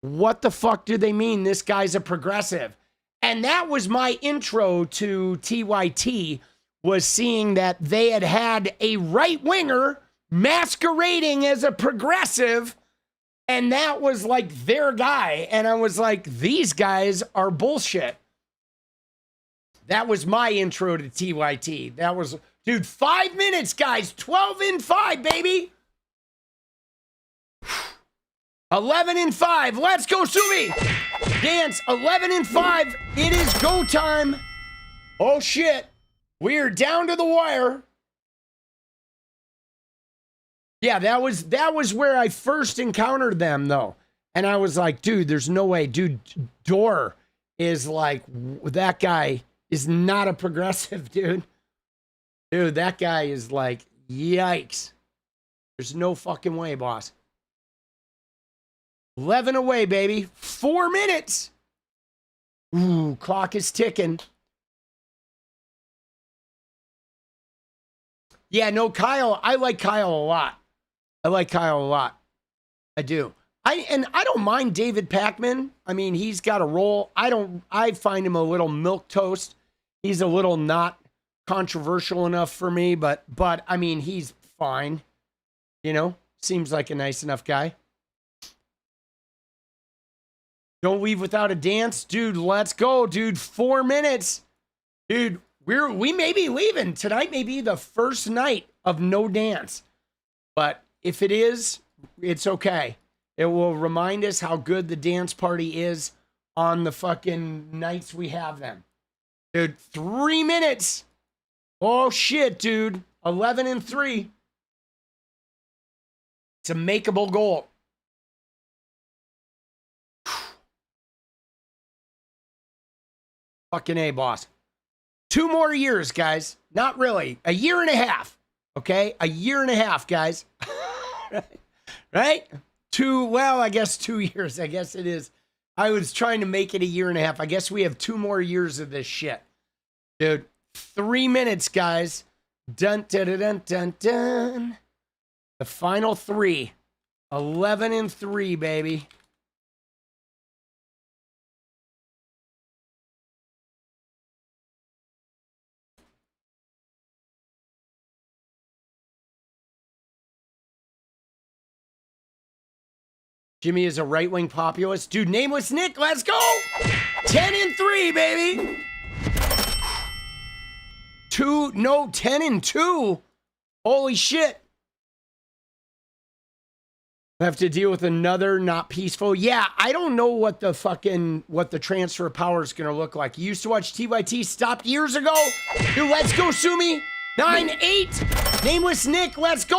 What the fuck do they mean this guy's a progressive? And that was my intro to TYT, was seeing that they had a right winger masquerading as a progressive, and that was like their guy. And I was like, these guys are bullshit. That was my intro to TYT. That was, dude, 5 minutes, guys. 12 and 5, baby. 11 and 5. Let's go, Sumi. Dance. 11 and 5. It is go time. Oh, shit. We're down to the wire. Yeah, that was where I first encountered them, though. And I was like, dude, there's no way. Dude, Dore is like, that guy is not a progressive, dude. Dude, that guy is like, yikes. There's no fucking way, boss. 11 away, baby. 4 minutes. Ooh, clock is ticking. Yeah, no, Kyle, I like Kyle a lot. I like Kyle a lot. I do. I don't mind David Pakman. I mean, he's got a role. I find him a little milquetoast. He's a little not controversial enough for me, but I mean, he's fine. You know, seems like a nice enough guy. Don't leave without a dance. Dude, let's go, dude. 4 minutes. Dude, we may be leaving. Tonight may be the first night of no dance. But if it is, it's okay. It will remind us how good the dance party is on the fucking nights we have them. Dude, 3 minutes. Oh, shit, dude. 11 and 3. It's a makeable goal. Fucking A, boss. 2 more years, guys. Not really. A year and a half. Okay? A year and a half, guys. Right? I guess 2 years. I guess it is. I was trying to make it a year and a half. I guess we have 2 more years of this shit. Dude, 3 minutes, guys. Dun, dun, dun, dun, dun, dun. The final 3. 11-3, baby. Jimmy is a right-wing populist. Dude, Nameless Nick, let's go! 10-3, baby! 10-2. Holy shit. I have to deal with another not peaceful. Yeah, I don't know what the transfer of power is going to look like. You used to watch TYT, stopped years ago. Dude, let's go, Sumi. 9-8. Nameless Nick, let's go.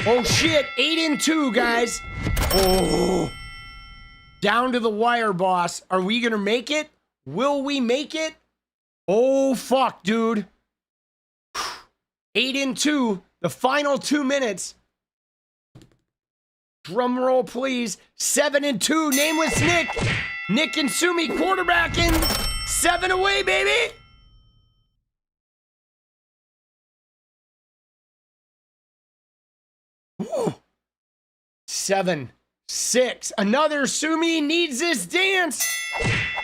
Oh, shit. 8-2, guys. Oh, down to the wire, boss. Are we gonna make it? Will we make it? Oh, fuck, dude. 8-2, the final 2 minutes. Drum roll, please. 7-2, Nameless Nick. Nick and Sumi quarterbacking. 7 away, baby. Woo. 7-6. Another Sumi needs this dance.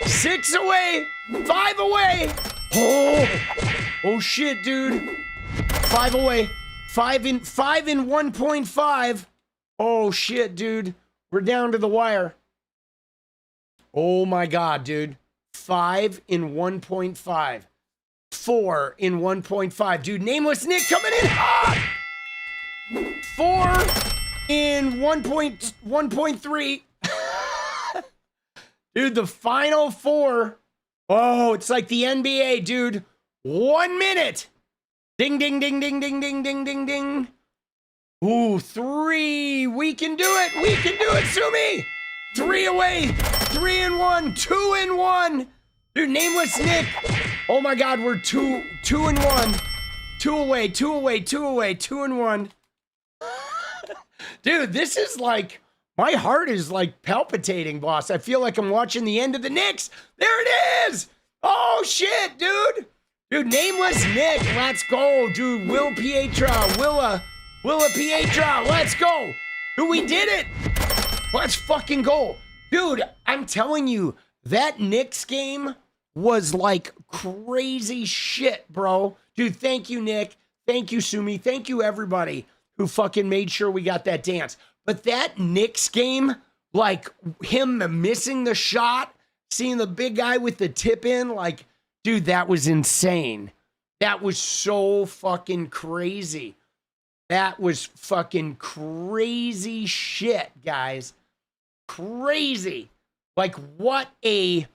6 away. 5 away. Oh shit, dude. 5 away. 5 in 1.5. Oh shit, dude. We're down to the wire. Oh my god, dude. 5 in 1.5. 4 in 1.5. Dude, Nameless Nick coming in hot. 4 in 1.3. Dude, the final 4. Oh, it's like the NBA, dude. 1 minute. Ding, ding, ding, ding, ding, ding, ding, ding, ding. Ooh, 3. We can do it. We can do it, Sumi. 3 away. 3 and 1. 2 and 1. Dude, Nameless Nick. Oh my God, we're 2 and 1. 2 away. 2 away. 2 away. 2 and 1. Dude, this is like, my heart is like palpitating, boss. I feel like I'm watching the end of the Knicks. There it is. Oh, shit, dude. Dude, Nameless Nick. Let's go, dude. 𝗙𝗎𝗄𝗏. 𝗙𝗎𝗄𝗏. Let's go. Dude, we did it. Let's fucking go. Dude, I'm telling you, that Knicks game was like crazy shit, bro. Dude, thank you, Nick. Thank you, Sumi. Thank you, everybody who fucking made sure we got that dance. But that Knicks game, like him missing the shot, seeing the big guy with the tip in, like, dude, that was insane. That was so fucking crazy. That was fucking crazy shit, guys. Crazy. Like, what a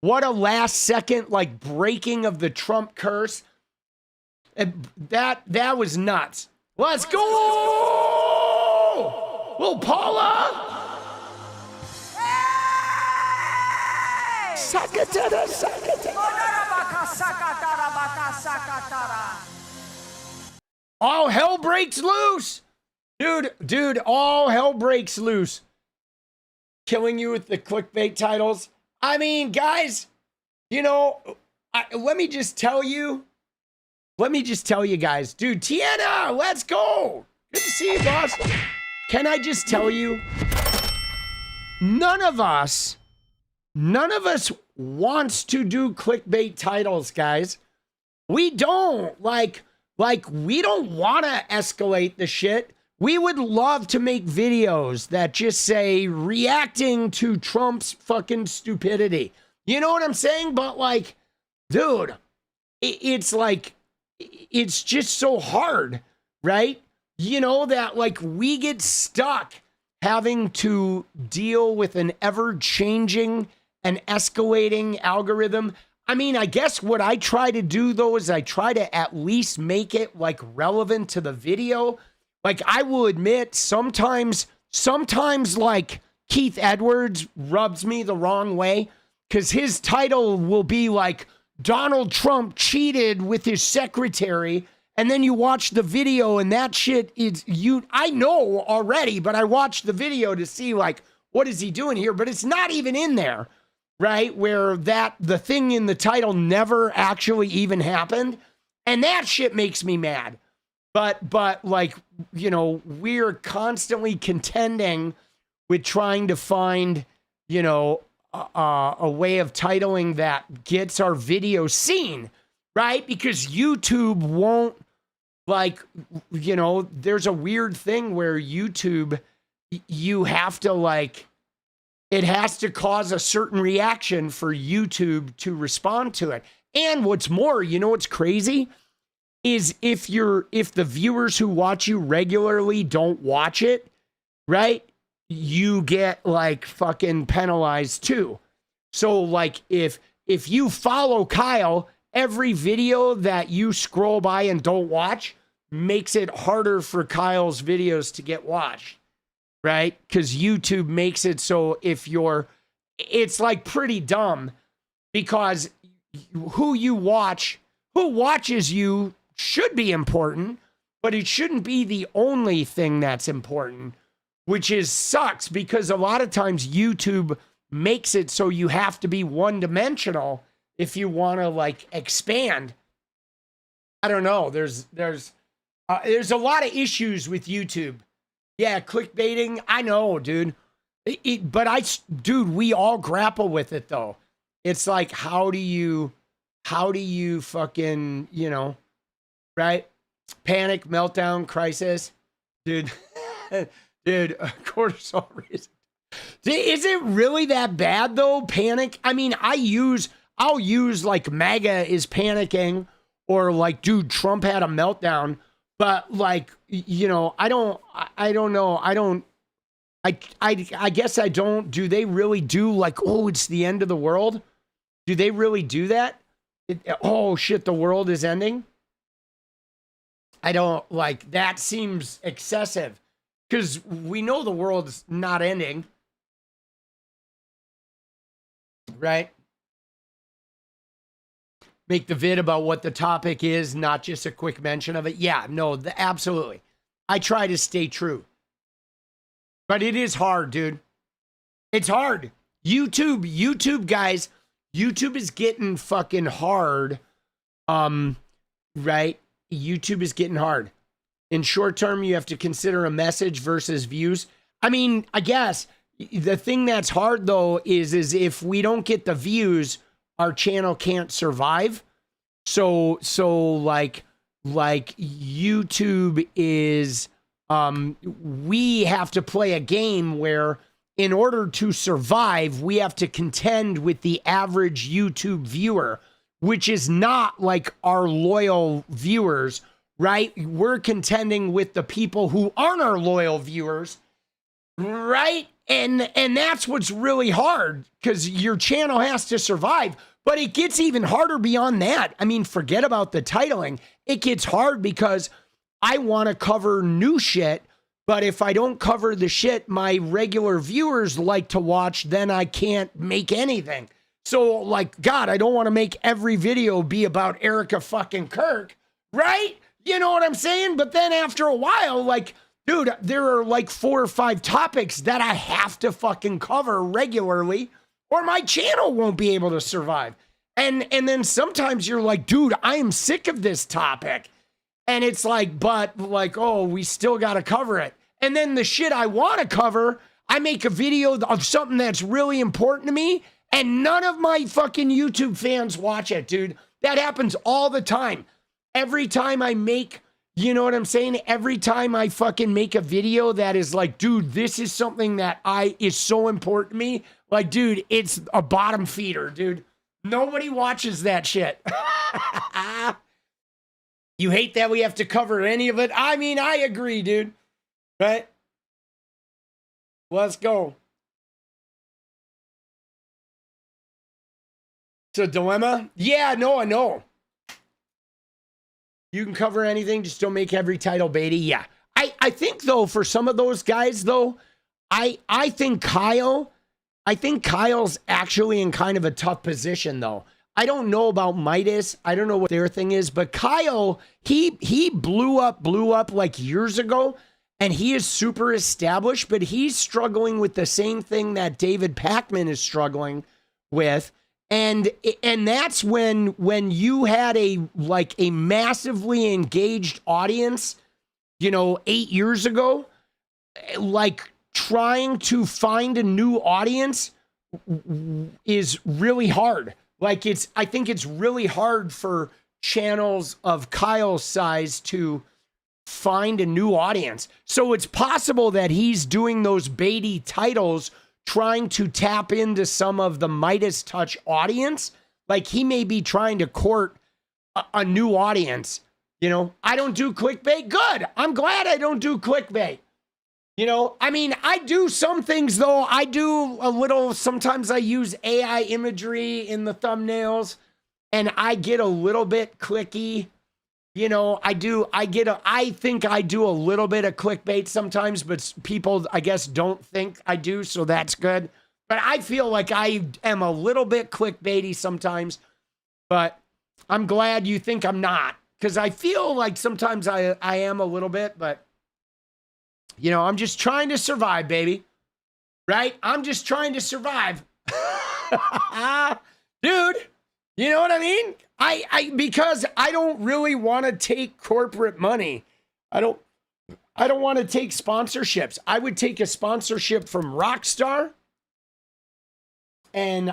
last second, like, breaking of the Trump curse. That was nuts. Let's go! Little Paula! Sakatara, sakatara. All hell breaks loose! Dude, all hell breaks loose. Killing you with the clickbait titles. I mean, guys, you know, let me just tell you guys. Dude, Tiana, let's go. Good to see you, boss. Can I just tell you, none of us wants to do clickbait titles, guys. We don't. Like we don't want to escalate the shit. We would love to make videos that just say reacting to Trump's fucking stupidity. You know what I'm saying? But like, dude, it's like, it's just so hard, right? You know, that like we get stuck having to deal with an ever-changing and escalating algorithm. I mean, I guess what I try to do, though, is I try to at least make it like relevant to the video. Like, I will admit, sometimes like Keith Edwards rubs me the wrong way because his title will be like, Donald Trump cheated with his secretary, and then you watch the video and that shit is I know already, but I watched the video to see like, what is he doing here? But it's not even in there, right? Where the thing in the title never actually even happened. And that shit makes me mad. But like, you know, we're constantly contending with trying to find, you know, a way of titling that gets our video seen, right? Because YouTube won't, like, you know, there's a weird thing where YouTube, you have to like, it has to cause a certain reaction for YouTube to respond to it. And what's more, you know what's crazy? Is if the viewers who watch you regularly don't watch it, right? You get like fucking penalized too. So like if you follow Kyle, every video that you scroll by and don't watch makes it harder for Kyle's videos to get watched, right? Because YouTube makes it so it's like pretty dumb, because who watches you should be important, but it shouldn't be the only thing that's important, which sucks, because a lot of times YouTube makes it so you have to be one-dimensional if you want to like expand. I don't know. There's a lot of issues with YouTube. Yeah, clickbaiting. I know, dude. Dude, we all grapple with it though. It's like, how do you fucking, you know, right? Panic, meltdown, crisis. Dude, cortisol reason. Is it really that bad though? Panic? I mean, I'll use like MAGA is panicking, or like, dude, Trump had a meltdown. But like, you know, I don't know. I guess I don't. Do they really do like, oh, it's the end of the world? Do they really do that? Oh shit, the world is ending? I don't like, that seems excessive, because we know the world is not ending, right? Make the vid about what the topic is, not just a quick mention of it. Yeah, no, absolutely. I try to stay true. But it is hard, dude. It's hard. YouTube, guys, YouTube is getting fucking hard. Right? YouTube is getting hard. In short term, you have to consider a message versus views. I mean, I guess the thing that's hard though is if we don't get the views, our channel can't survive. So like YouTube is, we have to play a game where in order to survive, we have to contend with the average YouTube viewer, which is not like our loyal viewers, right? We're contending with the people who aren't our loyal viewers, right? And that's what's really hard, because your channel has to survive. But it gets even harder beyond that. I mean, forget about the titling. It gets hard because I want to cover new shit, but if I don't cover the shit my regular viewers like to watch, then I can't make anything. So, like, God, I don't want to make every video be about Erica fucking Kirk, right? You know what I'm saying? But then after a while, like, dude, there are like 4 or 5 topics that I have to fucking cover regularly, or my channel won't be able to survive. And then sometimes you're like, dude, I am sick of this topic. And it's like, but like, oh, we still got to cover it. And then the shit I want to cover, I make a video of something that's really important to me, and none of my fucking YouTube fans watch it, dude. That happens all the time. Every time I make, you know what I'm saying? Every time I fucking make a video that is like, dude, this is something that is so important to me. Like, dude, it's a bottom feeder, dude. Nobody watches that shit. You hate that we have to cover any of it? I mean, I agree, dude. Right? Let's go. It's a dilemma? Yeah, no, I know. You can cover anything, just don't make every title baity. Yeah. I think, though, for some of those guys, though, I think Kyle's actually in kind of a tough position, though. I don't know about 𝗏𝗡. I don't know what their thing is, but Kyle, he blew up like years ago, and he is super established, but he's struggling with the same thing that David Pakman is struggling with. And that's when you had a massively engaged audience, 8 years ago, like trying to find a new audience is really hard. I think it's really hard for channels of Kyle's size to find a new audience. So it's possible that he's doing those baity titles trying to tap into some of the Midas Touch audience. Like he may be trying to court a new audience. I don't do clickbait. Good. I'm glad I don't do clickbait. I do some things though. I do a little, sometimes I use AI imagery in the thumbnails and I get a little bit clicky. I think I do a little bit of clickbait sometimes, but people, I guess, don't think I do, so that's good. But I feel like I am a little bit clickbaity sometimes, but I'm glad you think I'm not, because I feel like sometimes I am a little bit, but, I'm just trying to survive, baby. Right? I'm just trying to survive. Dude, you know what I mean? Because I don't really want to take corporate money. I don't want to take sponsorships. I would take a sponsorship from Rockstar. And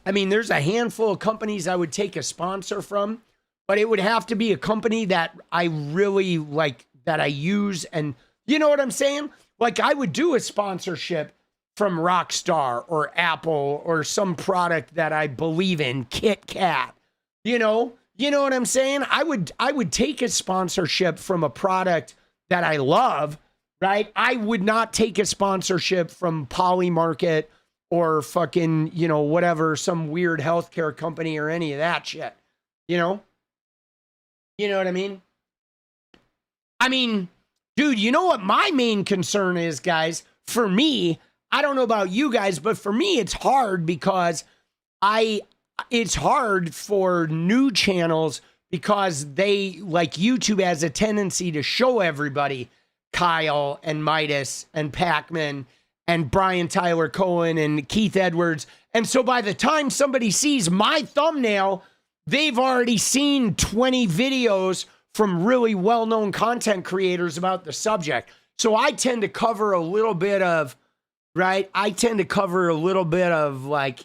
there's a handful of companies I would take a sponsor from, but it would have to be a company that I really like, that I use. And you know what I'm saying? Like I would do a sponsorship from Rockstar or Apple or some product that I believe in, Kit Kat. You know what I'm saying? I would take a sponsorship from a product that I love, right? I would not take a sponsorship from Polymarket or fucking, whatever, some weird healthcare company or any of that shit. You know what I mean? Dude, you know what my main concern is, guys? For me, I don't know about you guys, but for me, it's hard because it's hard for new channels because they, like YouTube has a tendency to show everybody Kyle and 𝗏𝗡 and Pakman and Brian Tyler Cohen and Keith Edwards. And so by the time somebody sees my thumbnail, they've already seen 20 videos from really well-known content creators about the subject. So I tend to cover a little bit of, right? I tend to cover a little bit of like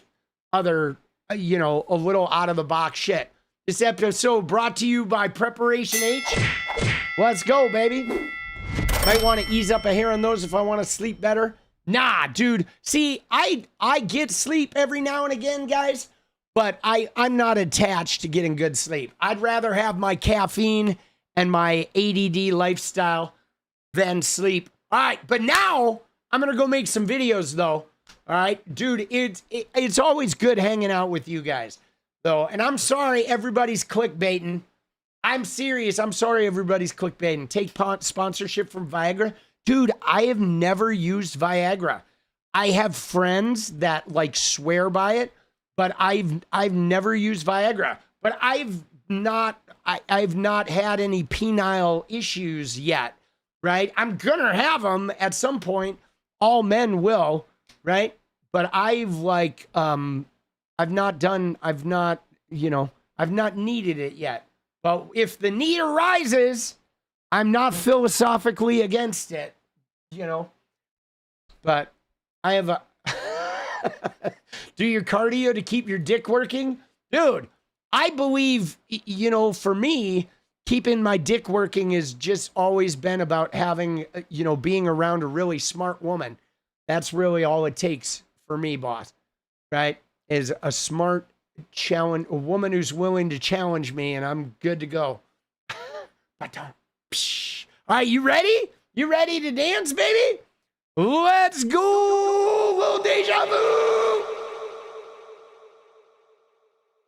other, a little out-of-the-box shit. This episode brought to you by Preparation H. Let's go, baby. Might want to ease up a hair on those if I want to sleep better. Nah, dude. See, I get sleep every now and again, guys, but I'm not attached to getting good sleep. I'd rather have my caffeine and my ADD lifestyle than sleep. All right, but now I'm going to go make some videos, though. All right, dude, it's always good hanging out with you guys, though. And I'm sorry everybody's clickbaiting. I'm serious. I'm sorry everybody's clickbaiting. Take sponsorship from Viagra. Dude, I have never used Viagra. I have friends that like swear by it, but I've never used Viagra. But I've not had any penile issues yet, right? I'm gonna have them at some point. All men will, right? But I've not needed it yet. But if the need arises, I'm not philosophically against it, But I have a do your cardio to keep your dick working, dude. I believe, for me, keeping my dick working has just always been about having, being around a really smart woman. That's really all it takes for me, boss, right? Is a smart a woman who's willing to challenge me, and I'm good to go. All right, you ready? You ready to dance, baby? Let's go, little deja vu.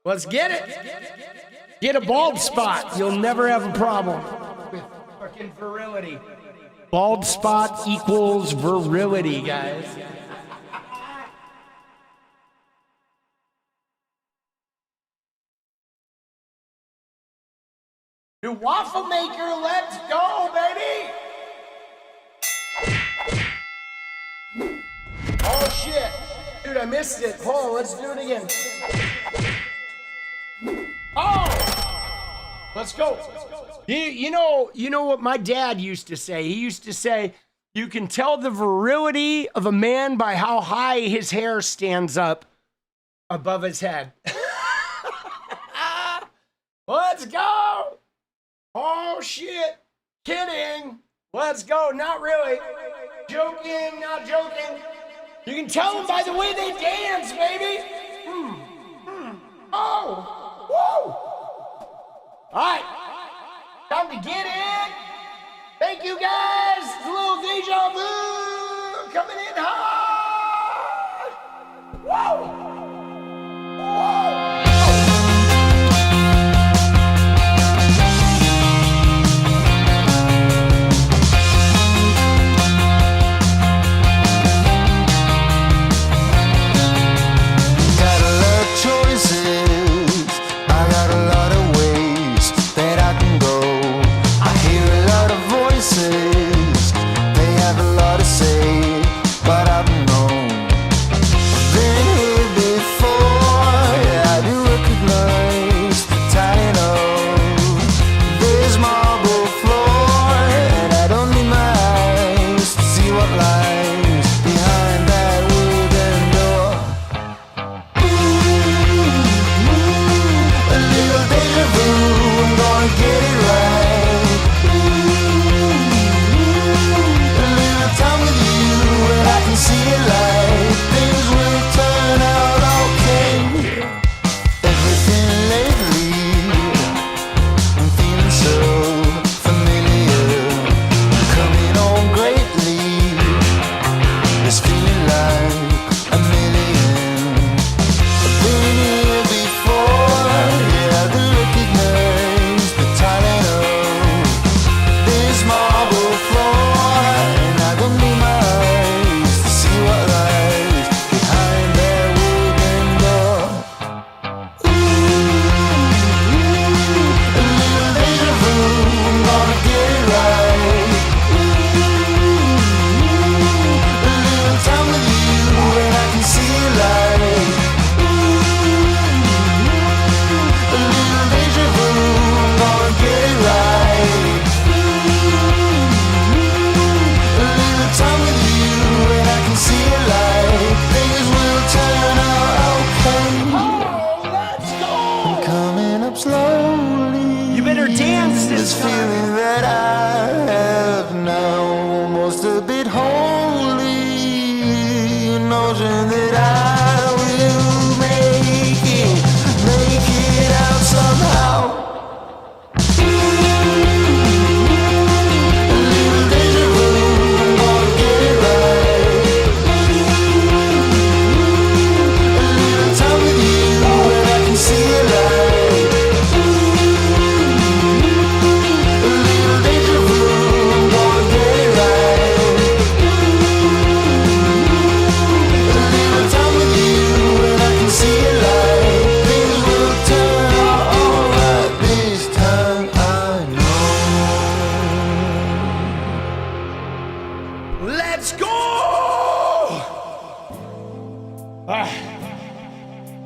Let's get it. Get a bald spot. You'll never have a problem with fucking virility. Bald spot equals virility, guys. Dude, waffle maker, let's go, baby! Oh shit. Dude, I missed it. Hold on, let's do it again. Oh! Let's go. You know what my dad used to say? He used to say, you can tell the virility of a man by how high his hair stands up above his head. Let's go. Oh shit. Kidding. Let's go. Not really. Joking, not joking. You can tell them by the way they dance, baby. Oh. Whoa. All right. Time to get it. Thank you guys. A little deja vu coming in hard. Whoa. Whoa.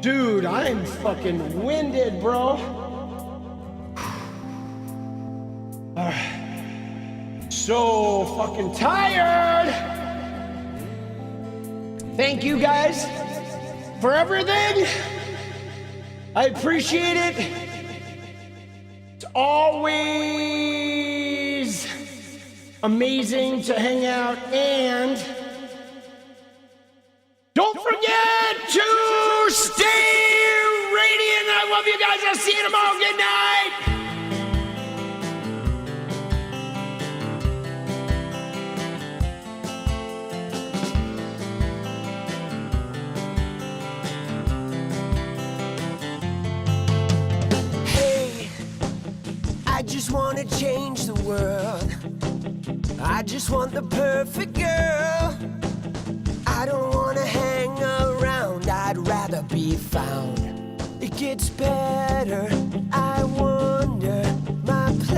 Dude, I'm fucking winded, bro. So fucking tired. Thank you guys for everything. I appreciate it. It's always amazing to hang out, and don't forget to stay radiant. I love you guys. I'll see you tomorrow. Good night. Hey, I just want to change the world. I just want the perfect girl. I don't want to hang around, I'd rather be found. It gets better, I wonder, my place.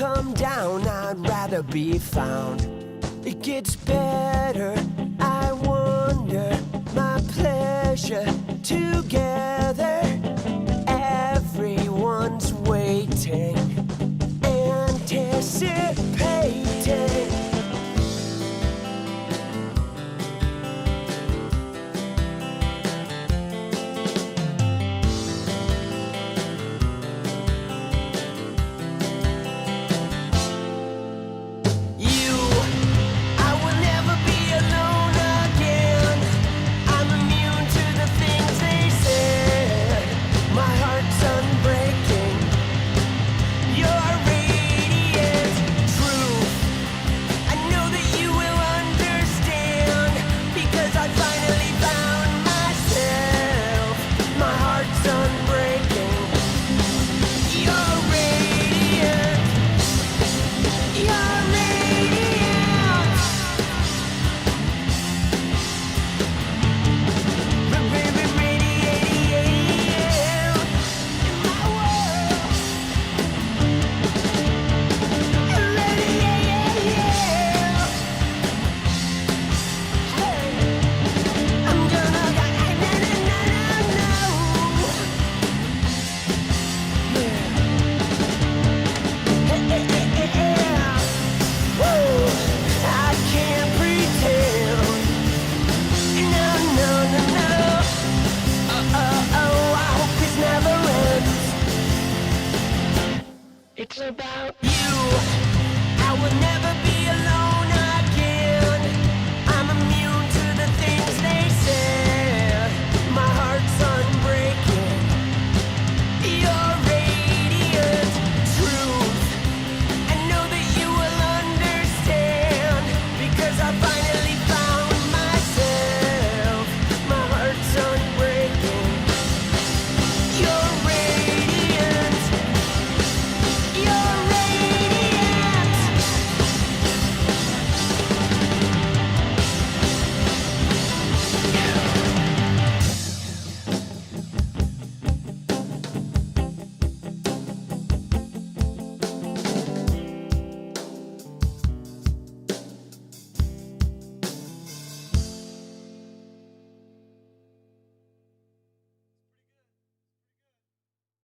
come down, I'd rather be found. It gets better, I wonder, my pleasure